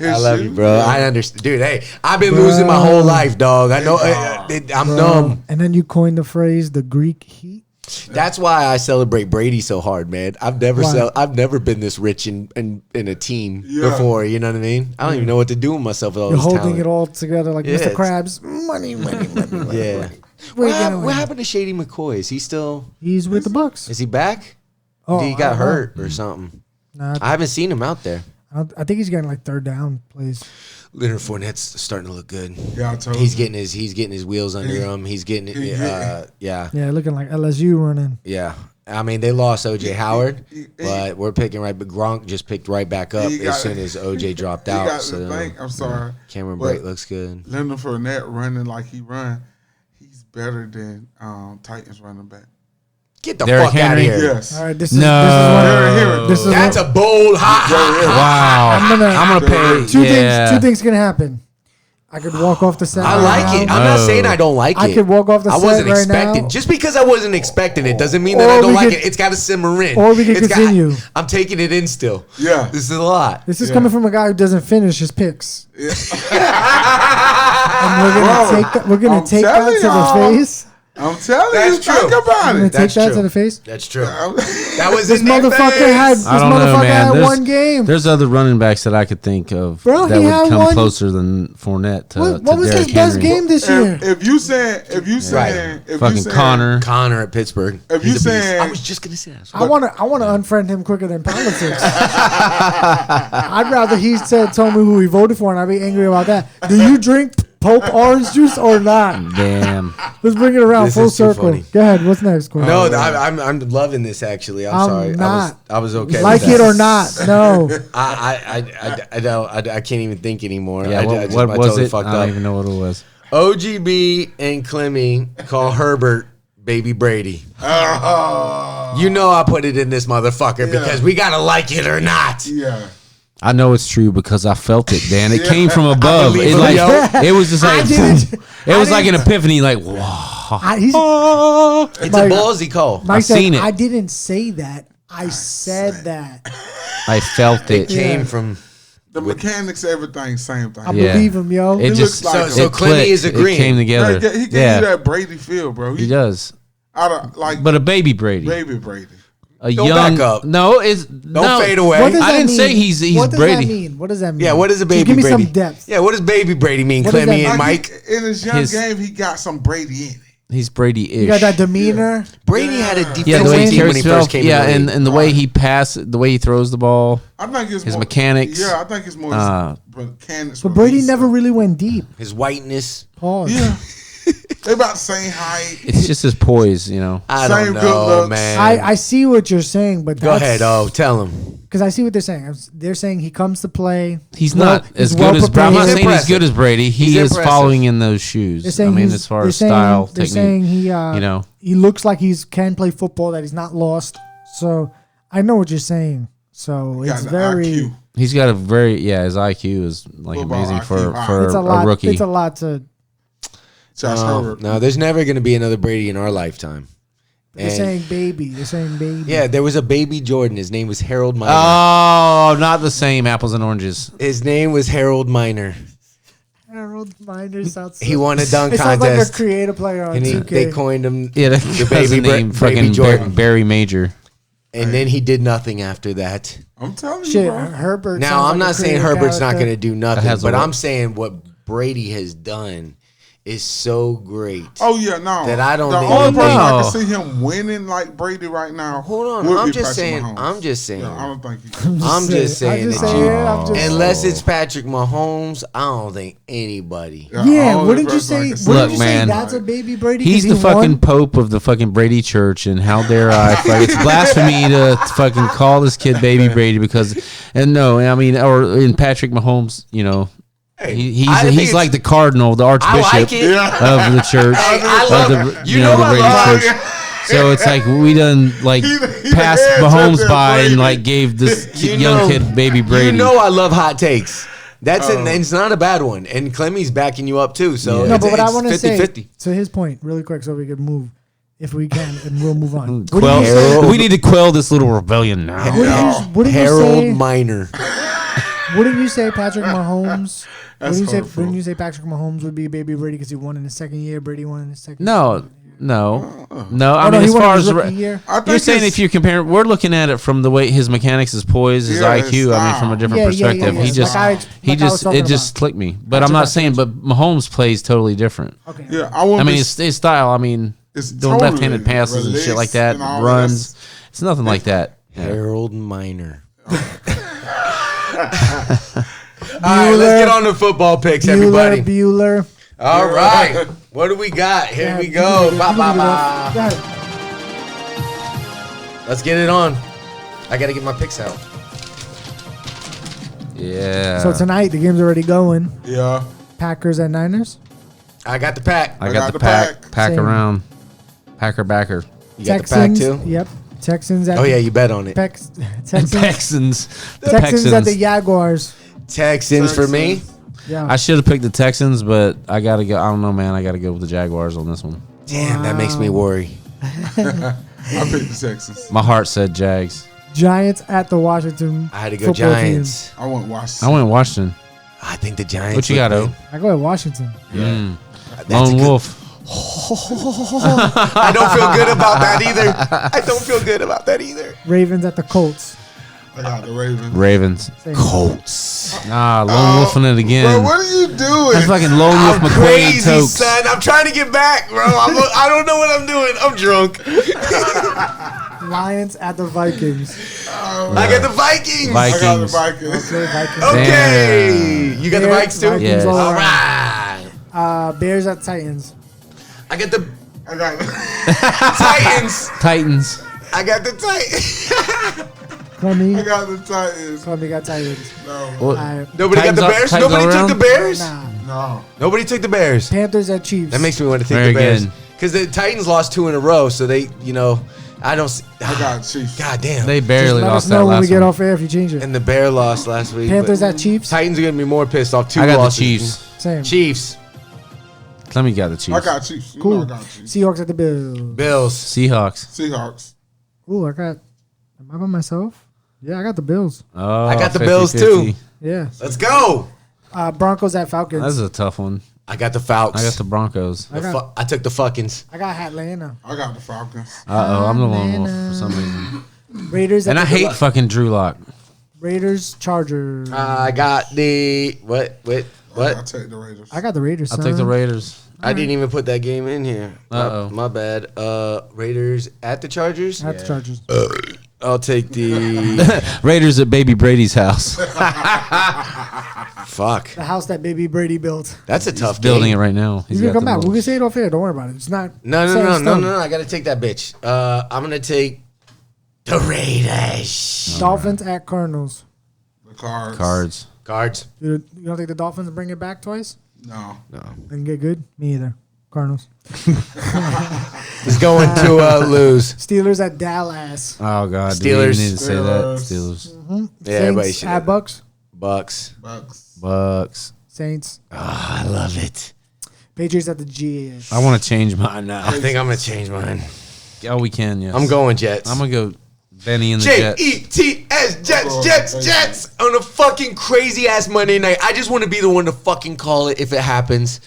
S1: I love you, bro. I understand, dude. Hey, I've been losing my whole life, dog. I know. I'm dumb.
S4: And then you coined the phrase "the Greek heat."
S1: That's why I celebrate Brady so hard, man. I've never
S4: Why?
S1: I've never been this rich in a team
S3: Yeah.
S1: before. You know what I mean? I don't even know what to do with myself with all
S4: You're
S1: this
S4: holding
S1: talent.
S4: it all together like
S1: Yeah,
S4: Mr.
S1: it's-
S4: Krabs. Money, money, money, money.
S1: Yeah.
S4: Where you
S1: What,
S4: gonna
S1: what
S4: win?
S1: happened to Shady McCoy? Is he still?
S4: He's with the Bucks.
S1: Is he back?
S4: Oh,
S1: He
S4: I
S1: got
S4: don't know.
S1: hurt or something.
S4: Nah,
S1: I haven't seen him out there.
S4: I think he's getting like third down plays.
S1: Leonard Fournette's starting to look good.
S3: Yeah, I told
S1: He's
S3: you.
S1: getting his wheels under him. He's getting it. Yeah.
S4: Yeah, looking like LSU running.
S1: Yeah. I mean, they lost OJ Howard, but we're picking right. But Gronk just picked right back up
S3: He got-
S1: as soon as OJ dropped
S3: He
S1: out.
S3: got
S1: So
S3: the thing. I'm sorry.
S1: Cameron
S3: but
S1: Brate looks good.
S3: Leonard Fournette running like he run. He's better than Titans running back.
S1: Get the
S2: Derrick
S1: fuck out of
S2: Henry?
S1: here.
S3: Yes.
S4: All right, this is
S2: No.
S4: this is
S1: That's a bold hot.
S2: Wow. I'm gonna pay.
S4: Two things can happen. I could walk off the set.
S1: I
S4: right
S1: like it.
S4: now.
S1: I'm not saying I don't like it.
S4: I could walk off the
S1: I
S4: set
S1: wasn't
S4: right
S1: expecting.
S4: now.
S1: Just because I wasn't expecting it doesn't mean that
S4: Or
S1: I don't
S4: we
S1: like
S4: could-
S1: it. It's got to simmer in.
S4: or we could
S1: It's got-
S4: continue.
S1: I'm taking it in still.
S3: Yeah.
S1: This is a lot.
S4: This is coming from a guy who doesn't finish his picks. And we're
S3: Bro,
S4: gonna take that. We're gonna
S3: I'm
S4: take that
S3: telling
S4: to the
S3: y'all.
S4: face.
S3: I'm telling
S1: That's
S3: you,
S1: true.
S3: think about
S4: We're gonna
S3: it.
S4: take that to the face.
S1: That's true. That was
S4: This
S1: in their
S4: motherfucker
S1: face.
S4: had. This
S2: I don't know,
S4: motherfucker
S2: man.
S4: had
S2: There's,
S4: one game.
S2: There's other running backs that I could think of
S4: Bro,
S2: that
S4: he
S2: would
S4: had
S2: come
S4: one-
S2: closer than Fournette to,
S4: What was
S2: Derrick
S4: his best
S2: Henry.
S4: game this year?
S3: If you saying,
S2: Fucking Connor.
S1: Connor at Pittsburgh.
S3: If
S1: He's
S3: you
S1: a beast.
S3: saying-
S1: I was just gonna say that.
S4: I want to unfriend him quicker than politics. I'd rather he told me who he voted for, and I'd be angry about that. Do you drink Pulp orange juice or not?
S2: Damn.
S4: Let's bring it around
S1: This
S4: full
S1: is too
S4: circle.
S1: funny.
S4: Go ahead. What's next? Corey?
S1: No, I'm loving this actually. I'm sorry.
S4: not.
S1: I was okay.
S4: Like
S1: with
S4: it
S1: that.
S4: or not? No.
S1: I can't even think anymore.
S2: Yeah,
S1: I
S2: what was
S1: totally
S2: it?
S1: fucked
S2: I don't
S1: up.
S2: even know what it was.
S1: OGB and Clemmy call Herbert Baby Brady. You know I put it in this motherfucker because we gotta like it or not.
S3: Yeah.
S2: I know it's true because I felt it, Dan. It came from above.
S1: believe
S2: It,
S1: him,
S2: like,
S1: yo.
S2: it was just like,
S4: I didn't-
S2: boom. It was like an epiphany, like, wow.
S1: It's a
S4: Mike-
S1: ballsy call.
S4: Mike said,
S2: seen it.
S4: I didn't say that. I said that.
S2: I felt it.
S1: Came from.
S3: The mechanics, everything, same thing.
S4: I
S2: Yeah.
S4: believe him, yo.
S2: It just
S3: looks like
S1: So
S2: it
S1: Clemmy is
S2: clicked.
S1: agreeing.
S2: It came together.
S3: He gave you that Brady feel, bro.
S2: He does.
S3: Out of, like,
S2: But a baby Brady.
S3: baby Brady.
S2: A
S1: Don't
S2: young.
S1: back up.
S2: No, it's
S1: Don't fade away.
S4: What does
S2: I
S4: that
S2: didn't say
S4: mean?
S2: he's
S4: What does
S2: Brady.
S4: that mean? What does that mean?
S1: Yeah, what does a baby
S4: Just give me
S1: Brady?
S4: some depth.
S1: Yeah, what does Baby Brady mean?
S4: What does
S1: Clemmy
S4: that
S1: and
S4: mean?
S1: Mike.
S3: In his young
S2: His-
S3: game, he got some Brady in it.
S2: He's Brady-ish.
S4: You got that demeanor.
S1: Brady had a defensive
S2: Yeah, the way he
S1: team
S2: carries
S1: when he
S2: himself.
S1: first came
S2: Yeah,
S1: in the league.
S2: and the way he passes, the way he throws the ball.
S3: I think it's
S2: His
S3: more,
S2: mechanics.
S3: Yeah, I think it's more mechanics.
S4: But Brady
S3: release.
S4: never really went deep.
S1: His whiteness.
S4: Pause.
S3: Yeah. They about the same height.
S2: It's just his poise, you know.
S1: I
S3: Same
S1: don't
S3: good
S1: know,
S3: looks.
S1: man.
S4: I see what you're saying, but
S1: Go ahead. Oh, tell him.
S4: because I see what they're saying. They're saying he comes to play.
S2: He's
S4: well-
S2: not as
S4: he's
S2: good as.
S4: well
S2: I'm not
S4: prepared.
S2: saying he's good as Brady. He
S1: He's
S2: is
S1: impressive.
S2: following in those shoes.
S4: They're saying
S2: I mean,
S4: he's-
S2: as far
S4: they're
S2: as
S4: saying-
S2: style,
S4: they're
S2: technique,
S4: saying he,
S2: you know.
S4: he looks like he can play football. That he's not lost. So I know what you're saying. So
S3: Got
S4: it's
S3: the
S4: very.
S3: IQ.
S2: He's got a very his IQ is like
S3: Football
S2: amazing
S3: IQ
S2: for
S3: high.
S2: for
S4: It's a
S2: a
S4: lot.
S2: rookie.
S4: It's a lot to.
S3: Josh Herbert.
S1: No, there's never going to be another Brady in our lifetime.
S4: They're
S1: And-
S4: saying baby. They're saying baby.
S1: Yeah, there was a baby Jordan. His name was Harold Miner.
S2: Oh, not the same apples and oranges.
S1: His name was Harold Miner.
S4: Harold Miner sounds.
S1: He won a dunk
S4: It sounds like a
S1: contest.
S4: creative player on
S1: And
S4: 2K.
S1: they coined him
S2: Yeah,
S1: the
S2: the
S1: baby
S2: name
S1: baby
S2: fucking
S1: Jordan.
S2: Barry Major.
S1: And then he did nothing after that.
S3: I'm telling you,
S4: Shit,
S3: bro.
S4: Herbert.
S1: Now,
S4: sounds
S1: I'm
S4: like a
S1: not saying
S4: creative
S1: Herbert's not
S4: character.
S1: going to do nothing,
S2: has a
S1: but
S2: lot.
S1: I'm saying what Brady has done is so great.
S3: Oh yeah, no.
S1: That I don't
S3: The
S1: think
S3: only person I
S2: no.
S3: can see him winning like Brady right now.
S1: Hold on,
S3: would
S1: I'm
S3: be
S1: just
S3: Patrick
S1: saying.
S3: Mahomes.
S1: I'm just saying.
S3: Yeah, I don't think he.
S1: I'm just saying
S4: I'm just
S1: that
S4: saying, I'm just
S1: unless it's Patrick Mahomes, I don't think anybody.
S4: Yeah,
S3: only
S4: wouldn't you
S3: person I
S4: say?
S3: can see.
S4: Wouldn't
S2: Look,
S4: you
S2: man.
S4: say that's a baby Brady? 'cause
S2: He's
S4: he
S2: the fucking
S4: won?
S2: pope of the fucking Brady Church, and how dare I? Like, it's blasphemy to fucking call this kid baby Brady because, and no, I mean, or in Patrick Mahomes, you know,
S1: I
S2: he's
S1: think
S2: he's like the cardinal, the archbishop
S1: like it.
S2: of the church,
S1: Hey, I
S2: of
S1: love
S2: the
S1: you know
S2: the
S1: I
S2: Brady
S1: love
S2: Church. So it's like we done like
S3: He
S2: passed
S3: the head
S2: Mahomes
S3: judge at
S2: by
S3: Brady.
S2: and like gave this
S1: You
S2: young
S1: know-
S2: kid baby Brady.
S1: You know I love hot takes. That's it's not a bad one, and Clemmy's backing you up too. So
S4: No,
S1: it's,
S4: but what I
S1: it's
S4: want to say
S1: 50-50.
S4: to his point, really quick, so we can move, if we can, and we'll move on.
S2: Quell, we need to quell this little rebellion now.
S4: Wouldn't you
S1: Harold
S4: say?
S1: Miner.
S4: Wouldn't you say Patrick Mahomes?
S3: That's hurtful.
S4: Wouldn't you say Patrick Mahomes would be baby Brady because he won in his second year? Brady won in his second.
S2: No. I
S4: Oh, no,
S2: mean,
S4: he
S2: as
S4: won
S2: far
S4: his
S2: as
S4: rookie year.
S3: I think
S2: you're saying,
S3: it's-
S2: if you're comparing, we're looking at it from the way his mechanics, his poise, his
S3: Yeah, his
S2: IQ. I mean, from a
S3: style.
S2: different perspective.
S4: Yeah.
S2: He just,
S4: Like I was
S2: it just
S4: talking
S2: clicked me. But I'm not saying, but Mahomes plays totally different.
S4: Okay.
S3: Yeah,
S2: I mean, his style. I mean,
S3: It's
S2: doing
S3: totally
S2: left-handed passes and shit like that,
S3: release and all
S2: runs.
S3: that.
S2: It's nothing like that. Yeah.
S1: Harold Miner. All right, let's get on the football picks, everybody.
S4: Bueller.
S1: All right, what do we got? Here we go. Ba, ba, ba.
S4: Go ahead.
S1: Let's get it on. I got to get my picks out.
S2: Yeah.
S4: So tonight the game's already going.
S3: Yeah.
S4: Packers and Niners.
S1: I got the pack.
S2: I got the pack. Pack
S4: Same.
S2: around. Packer backer.
S1: You got the pack
S4: Texans.
S1: too?
S4: Yep. Texans at
S1: Oh, yeah, you bet on it.
S4: Texans.
S2: Texans.
S4: Texans at the Jaguars.
S1: Texans for me.
S4: Yeah.
S2: I should have picked the Texans, but I gotta go. I don't know, man. I gotta go with the Jaguars on this one.
S1: Damn, that makes me worry.
S3: I picked the Texans.
S2: My heart said Jags.
S4: Giants at the Washington.
S1: I had to go
S4: football team.
S1: Giants.
S3: I went Washington.
S2: I went Washington.
S1: I think the Giants.
S2: What you got, O?
S4: I go at Washington.
S1: That's a
S2: Lone
S1: good-
S2: Wolf.
S1: I don't feel good about that either. I don't feel good about that either.
S4: Ravens at the Colts.
S3: I got the Ravens.
S2: Ravens.
S4: Same.
S1: Colts.
S2: Nah, Lone Wolfing it again.
S3: Bro, what are you doing?
S2: That's fucking Lone Wolf
S1: I'm
S2: McCoy and
S1: crazy,
S2: Tokes.
S1: son. I'm trying to get back, bro. I don't know what I'm doing. I'm drunk.
S4: Lions at the Vikings.
S1: I got the Vikings.
S3: I got the
S2: Vikings.
S3: Vikings.
S4: Okay, Vikings.
S1: Okay. You got the
S4: Bears,
S1: Vikes too?
S4: Vikings
S2: Yeah.
S4: all
S1: All
S4: around.
S1: right.
S4: Bears at Titans.
S1: I got the
S3: I got
S1: Titans.
S2: Titans.
S1: I got the Titans.
S4: Clemmy.
S3: I got the Titans.
S4: Clemmy got Titans.
S3: No.
S2: What?
S1: Nobody got the Bears?
S2: Titans
S1: Nobody
S2: all
S1: took the
S2: around?
S1: Bears?
S4: Nah.
S3: No.
S1: Nobody took the Bears.
S4: Panthers at Chiefs.
S1: That makes me want to take
S2: Very
S1: the Bears.
S2: good.
S1: Because the Titans lost 2 in a row, so they, I don't see.
S3: I got Chiefs.
S1: God damn.
S2: They
S4: Just
S2: barely
S4: let
S2: lost
S4: us
S2: that
S4: know when we
S2: last
S4: get
S2: one.
S4: off air if you change it.
S1: And the Bear lost last week.
S4: Panthers
S1: but
S4: at Chiefs.
S1: Titans are going to be more pissed off. 2
S2: I got
S1: losses.
S2: the Chiefs.
S4: Same.
S1: Chiefs.
S2: Let me got the Chiefs.
S3: I got Chiefs. You
S4: Cool.
S3: know I got Chiefs.
S4: Seahawks at the Bills.
S1: Bills.
S2: Seahawks.
S3: Seahawks.
S4: Ooh, I got. Am I by myself? Yeah, I got the Bills.
S2: Oh,
S1: I got the Bills, too.
S4: Yeah.
S1: Let's go.
S4: Broncos at Falcons.
S2: That's a tough one.
S1: I got the Falcons.
S2: I got the Broncos.
S1: I took the fuckins.
S4: I got Atlanta.
S3: I got the Falcons.
S2: I'm the lone wolf for some reason.
S4: Raiders at
S2: And I
S4: the
S2: hate fucking Drew Lock.
S4: Raiders Chargers.
S1: I got the what?
S3: I take the Raiders.
S4: I got the Raiders.
S2: I'll take the
S4: son.
S2: Raiders.
S1: I didn't even put that game in here. My bad. Raiders at the Chargers.
S4: At the Chargers.
S1: I'll take the
S2: Raiders at Baby Brady's house.
S1: fuck.
S4: The house that baby Brady built.
S1: That's a tough
S2: Building
S1: game.
S2: it right now.
S4: You can come back. We can say it off air. Don't worry about it. It's not.
S1: No.
S4: set in stone.
S1: I gotta take that bitch. I'm gonna take the Raiders.
S4: Dolphins at Cardinals.
S3: The Cards.
S2: Cards.
S4: You don't think the Dolphins will bring it back twice?
S3: No.
S4: And get good? Me either. Cardinals.
S1: It's going to lose.
S4: Steelers at Dallas.
S2: Oh God.
S1: Steelers.
S2: Do we even need to say that?
S3: Steelers.
S2: Steelers.
S1: Yeah, everybody
S4: Saints
S1: should.
S4: at Bucks.
S1: Bucks.
S2: Bucks.
S4: Saints.
S1: I love it.
S4: Patriots at the Jets.
S2: I want to change mine now.
S1: I think I'm gonna change mine.
S2: Oh, we can. Yes.
S1: I'm going Jets.
S2: I'm gonna go Benny and the Jets.
S1: Jets, Jets on a fucking crazy ass Monday night. I just want to be the one to fucking call it if it happens.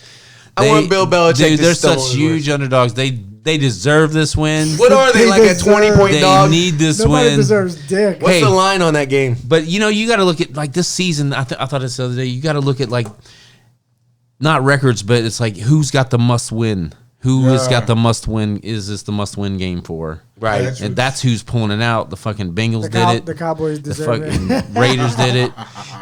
S1: I want Bill Belichick
S2: Dude,
S1: to
S2: they're
S1: stone
S2: such
S1: the
S2: huge underdogs. They deserve this win.
S1: What are they,
S4: They
S1: like a
S4: deserve-
S1: 20-point
S2: They
S1: dog?
S2: need this
S4: Nobody
S2: win.
S4: deserves dick.
S1: What's
S2: Hey.
S1: the line on that game?
S2: But you got to look at like this season. I thought this the other day. You got to look at like not records, but it's like who's got the must win. Who has got the must win? Is this the must win game for?
S1: Right.
S2: And that's who's pulling it out. The fucking Bengals did it.
S4: The Cowboys
S2: The
S4: deserve
S2: fucking
S4: it.
S2: Raiders did it.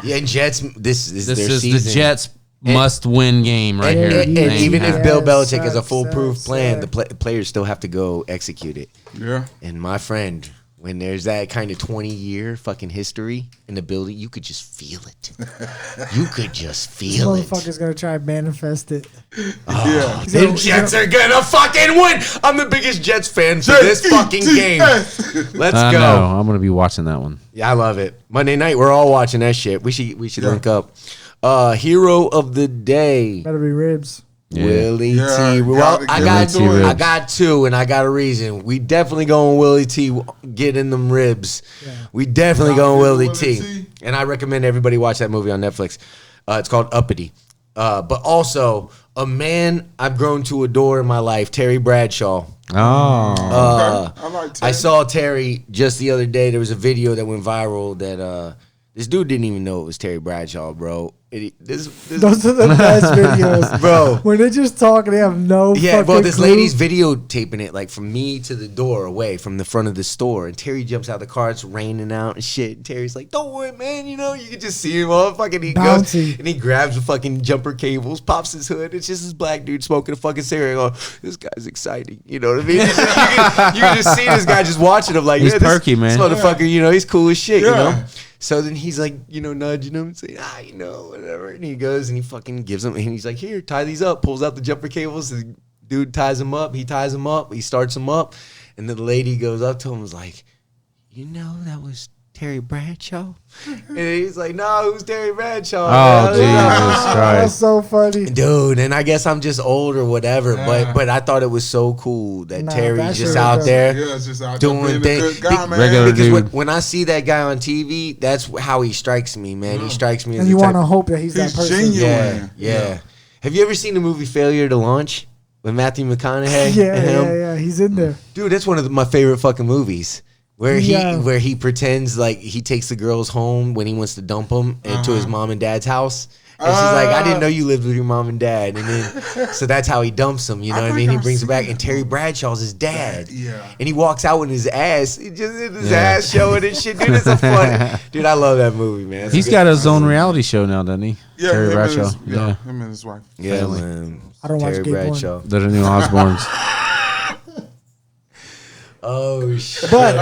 S1: Yeah, and Jets. This is
S2: This
S1: their
S2: is
S1: season.
S2: the Jets must win game right here.
S1: And even if
S4: Yes,
S1: Bill Belichick has a
S4: sir,
S1: foolproof
S4: sir,
S1: plan,
S4: sir.
S1: the players still have to go execute it.
S3: Yeah.
S1: And my friend, when there's that kind of 20-year fucking history in the building, you could just feel it. You could just
S4: This
S1: feel it.
S4: motherfucker's gonna try and manifest it.
S1: Oh, the Jets are gonna fucking win. I'm the biggest Jets fan for this fucking game. Let's
S2: I
S1: go.
S2: know. I'm gonna be watching that one.
S1: Yeah, I love it. Monday night, we're all watching that shit. We should link up. Hero of the day.
S4: Better be ribs.
S2: Yeah.
S1: Willie
S3: Yeah,
S1: T. Well, I got
S2: Willie T.
S1: I
S2: ribs.
S1: got two, and I got a reason. We definitely going Willie T. Getting them ribs.
S4: Yeah.
S1: We definitely going Willie T.
S3: T.
S1: And I recommend everybody watch that movie on Netflix. It's called Uppity. But also a man I've grown to adore in my life, Terry Bradshaw.
S2: Oh.
S3: I like Terry.
S1: I saw Terry just the other day. There was a video that went viral that this dude didn't even know it was Terry Bradshaw, bro. This
S4: Those are the best videos,
S1: bro.
S4: When they just talk and they have no
S1: Yeah,
S4: fucking
S1: bro, this
S4: clue.
S1: lady's videotaping it like from me to the door away from the front of the store. And Terry jumps out the car, it's raining out and shit. And Terry's like, don't worry, man, you know, you can just see him all fucking he goes
S4: Bouncy.
S1: and he grabs the fucking jumper cables, pops his hood. It's just this black dude smoking a fucking cigarette going, this guy's exciting. You know what I mean? You can just see this guy just watching him like,
S2: He's
S1: yeah, this
S2: perky, man.
S1: motherfucker, you know, he's cool as shit, you
S3: Yeah.
S1: know? So then he's like, you know, nudging him and saying, you know, whatever. And he goes and he fucking gives him, and he's like, here, tie these up. Pulls out the jumper cables. The dude ties them up. He ties them up. He starts them up. And then the lady goes up to him and was like, you know, that was Terry Bradshaw? And he's like, no, who's Terry Bradshaw?
S2: Oh,
S1: Man?
S2: Jesus
S4: That's
S2: Christ.
S4: so funny.
S1: Dude, and I guess I'm just old or whatever, but I thought it was so cool that
S4: Nah,
S1: Terry's
S4: that
S1: just
S4: shit
S1: out
S4: was
S1: there
S3: Yeah, it's just out
S1: doing
S3: there being a
S1: things.
S3: good guy, man.
S2: Regular
S1: Because
S2: dude.
S1: when I see that guy on TV, that's how he strikes me, man. He strikes me as
S4: And
S1: the
S4: you
S1: type
S4: want to hope that he's that
S3: He's
S4: person.
S3: genuine.
S1: yeah. Have you ever seen the movie Failure to Launch with Matthew McConaughey?
S4: Yeah,
S1: and him?
S4: yeah. He's in there.
S1: Dude, that's one of my favorite fucking movies. Where
S4: Yeah.
S1: he pretends like he takes the girls home when he wants to dump them to his mom and dad's house. And she's like, I didn't know you lived with your mom and dad. And then, so that's how he dumps them, you know what I mean? He brings it back. And Terry Bradshaw's his dad.
S3: Yeah.
S1: And he walks out with his ass. He just his ass showing and shit. Dude, it's a funny. Dude, I love that movie, man. It's a
S2: He's
S1: good-
S2: got his own reality show now, doesn't he?
S3: Yeah,
S2: Terry
S3: him and
S2: Bradshaw.
S3: his-
S2: Yeah.
S3: him and his wife.
S1: Yeah,
S2: Family.
S1: man.
S4: I don't watch
S1: Terry
S4: gay porn.
S1: Bradshaw.
S2: They're the new Osbournes.
S1: Oh, shit.
S4: But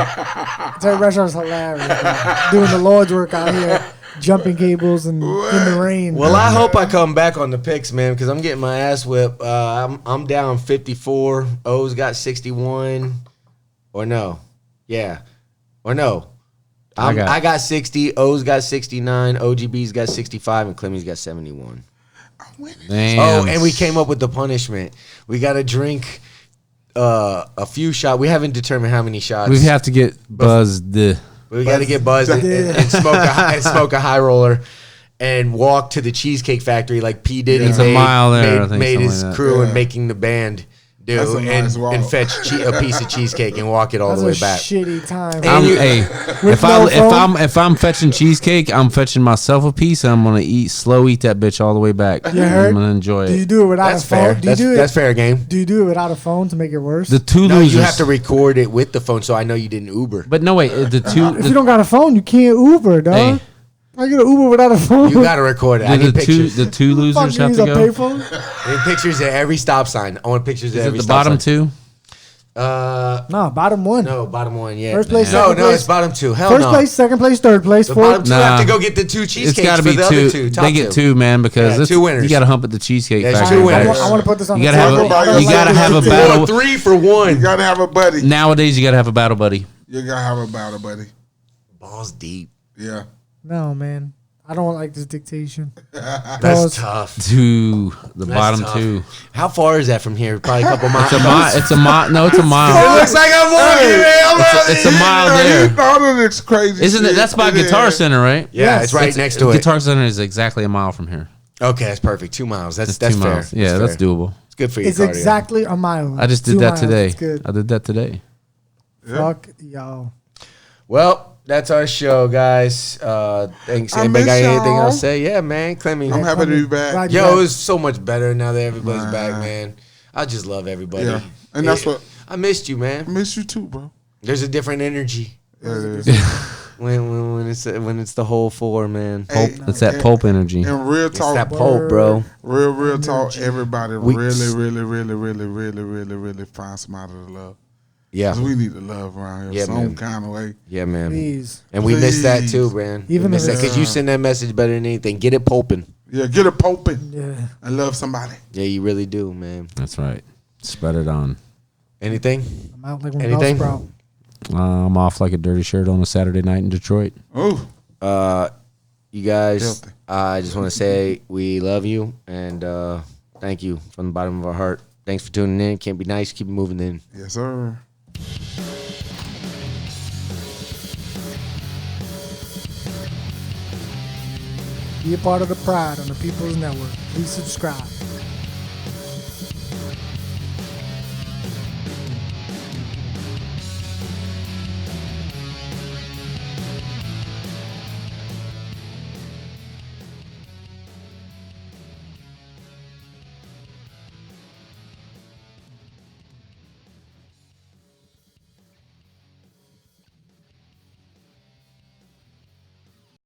S4: Terry Bradshaw's hilarious. Man. Doing the Lord's work out here, jumping cables and in the rain.
S1: Well, I hope I come back on the picks, man, because I'm getting my ass whipped. I'm down 54. O's got 61. Or no. Yeah. Or no. I got 60. O's got 69. OGB's got 65. And Clemmy's got 71.
S2: Damn.
S1: Oh, and we came up with the punishment. We got to drink a few shots. We haven't determined how many shots.
S2: We have to get buzzed.
S1: We got to get buzzed and smoke a high roller and walk to the Cheesecake Factory like P. Diddy
S2: It's a mile there, I think,
S1: made
S2: something
S1: his
S2: like that.
S1: crew and
S3: Yeah.
S1: making the band do
S3: That's a nice walk.
S1: and fetch a piece of cheesecake and walk it all
S4: That's
S1: the
S4: a
S1: way back.
S4: shitty time.
S2: If I'm fetching cheesecake, I'm fetching myself a piece and I'm gonna slow eat that bitch all the way back.
S4: You heard?
S2: I'm gonna enjoy
S4: Do you
S2: it.
S4: do it without
S1: That's
S4: a phone?
S1: fair.
S4: Do you do it?
S1: That's fair game.
S4: Do you do it without a phone to make it worse?
S2: The two
S1: No,
S2: losers.
S1: you have to record it with the phone, so I know you didn't Uber.
S2: But no, wait. The two.
S4: if you don't got a phone, you can't Uber, dog.
S2: Hey.
S4: I get an Uber without a phone.
S1: You got to record it. I need pictures.
S2: The two losers
S4: Fucking
S2: have
S4: use
S2: to
S4: a
S2: go.
S4: payphone?
S1: I need pictures at every stop sign. I want pictures at
S2: Is it
S1: every
S2: the
S1: stop
S2: bottom
S1: sign.
S2: two?
S4: No, bottom one.
S1: No, bottom one. Yeah.
S4: First place,
S1: No,
S4: second
S1: no,
S4: place.
S1: it's bottom two. Hell
S4: First
S1: no.
S4: place, second place, third place,
S1: The
S4: fourth.
S1: bottom two have to go get the two
S2: It's
S1: cheesecakes
S2: got to
S1: for
S2: be
S1: the
S2: two.
S1: other two. Top
S2: They get two, man, because
S1: Yeah,
S2: it's,
S1: two winners.
S2: you got to hump at the Cheesecake
S1: There's
S2: Factory.
S1: two winners.
S2: guys.
S4: I want to put this on
S2: You
S4: the
S2: gotta have
S4: table.
S2: a-
S4: I don't
S2: you
S4: like
S2: gotta
S4: this
S2: have a
S4: shit.
S2: battle.
S1: Or 3 for 1.
S3: You gotta have a buddy.
S2: Nowadays, you got to have a battle buddy.
S3: You gotta have a battle buddy.
S1: Balls deep.
S3: Yeah.
S4: No, man. I don't like this dictation.
S1: That's
S4: Pause.
S1: tough.
S2: To the
S1: That's
S2: bottom
S1: tough.
S2: two.
S1: How far is that from here? Probably a couple miles.
S2: It's a mile. No, it's a mile.
S1: It looks like I'm walking, man.
S2: It's a mile there.
S3: He thought of this crazy
S2: Isn't it?
S3: shit.
S2: That's by
S3: It
S2: Guitar
S3: is.
S2: Center, right?
S1: Yeah, it's right next to it.
S2: Guitar Center is exactly a mile from here.
S1: Okay, that's perfect. 2 miles. That's
S2: It's
S1: fair.
S2: 2 miles. Yeah, that's
S1: fair.
S2: doable.
S1: It's good for your
S4: It's
S1: cardio.
S4: exactly a mile.
S2: I just did
S4: 2
S2: that
S4: miles.
S2: today.
S4: It's good.
S2: I did that today.
S4: Fuck y'all.
S1: Well, That's our show, guys. Thanks.
S3: I
S1: Anybody got
S3: miss
S1: anything
S3: y'all.
S1: else to say? Yeah, man. Clemmy.
S3: I'm happy to be back.
S4: Glad
S1: Yo,
S4: you're
S1: it
S4: back.
S1: was so much better now that everybody's
S3: Man.
S1: back, man. I just love everybody.
S3: Yeah. And that's what
S1: I missed you,
S3: I
S1: man.
S3: miss you too, bro.
S1: There's a different energy
S3: Yeah, it is.
S1: when it's the whole four, man.
S3: Hey,
S2: It's that Pulp energy.
S3: and real
S1: It's
S3: talk,
S1: that Pulp, bro.
S3: real talk. Everybody
S1: We-
S3: really find some out of the love.
S1: Yeah,
S3: 'Cause we need the love around here
S1: Yeah,
S3: some
S1: man.
S3: kind of way.
S1: yeah, man.
S4: Please.
S1: And we miss that
S3: Please.
S1: too, man.
S4: Even if
S1: because you send that message better than anything. Get it pulping.
S3: Yeah, get it popping
S4: Yeah.
S3: and love somebody.
S1: Yeah, you really do, man.
S2: That's right. Spread it on.
S1: Anything?
S4: I'm out like one
S1: Anything?
S4: Sprout.
S2: I'm off like a dirty shirt on a Saturday night in Detroit.
S3: Oh,
S1: You guys,
S3: Filthy.
S1: I just want to say we love you and thank you from the bottom of our heart. Thanks for tuning in. Can't be nice. Keep it moving in.
S3: yes, sir.
S4: Be a part of the Pride on the People's Network. Please subscribe.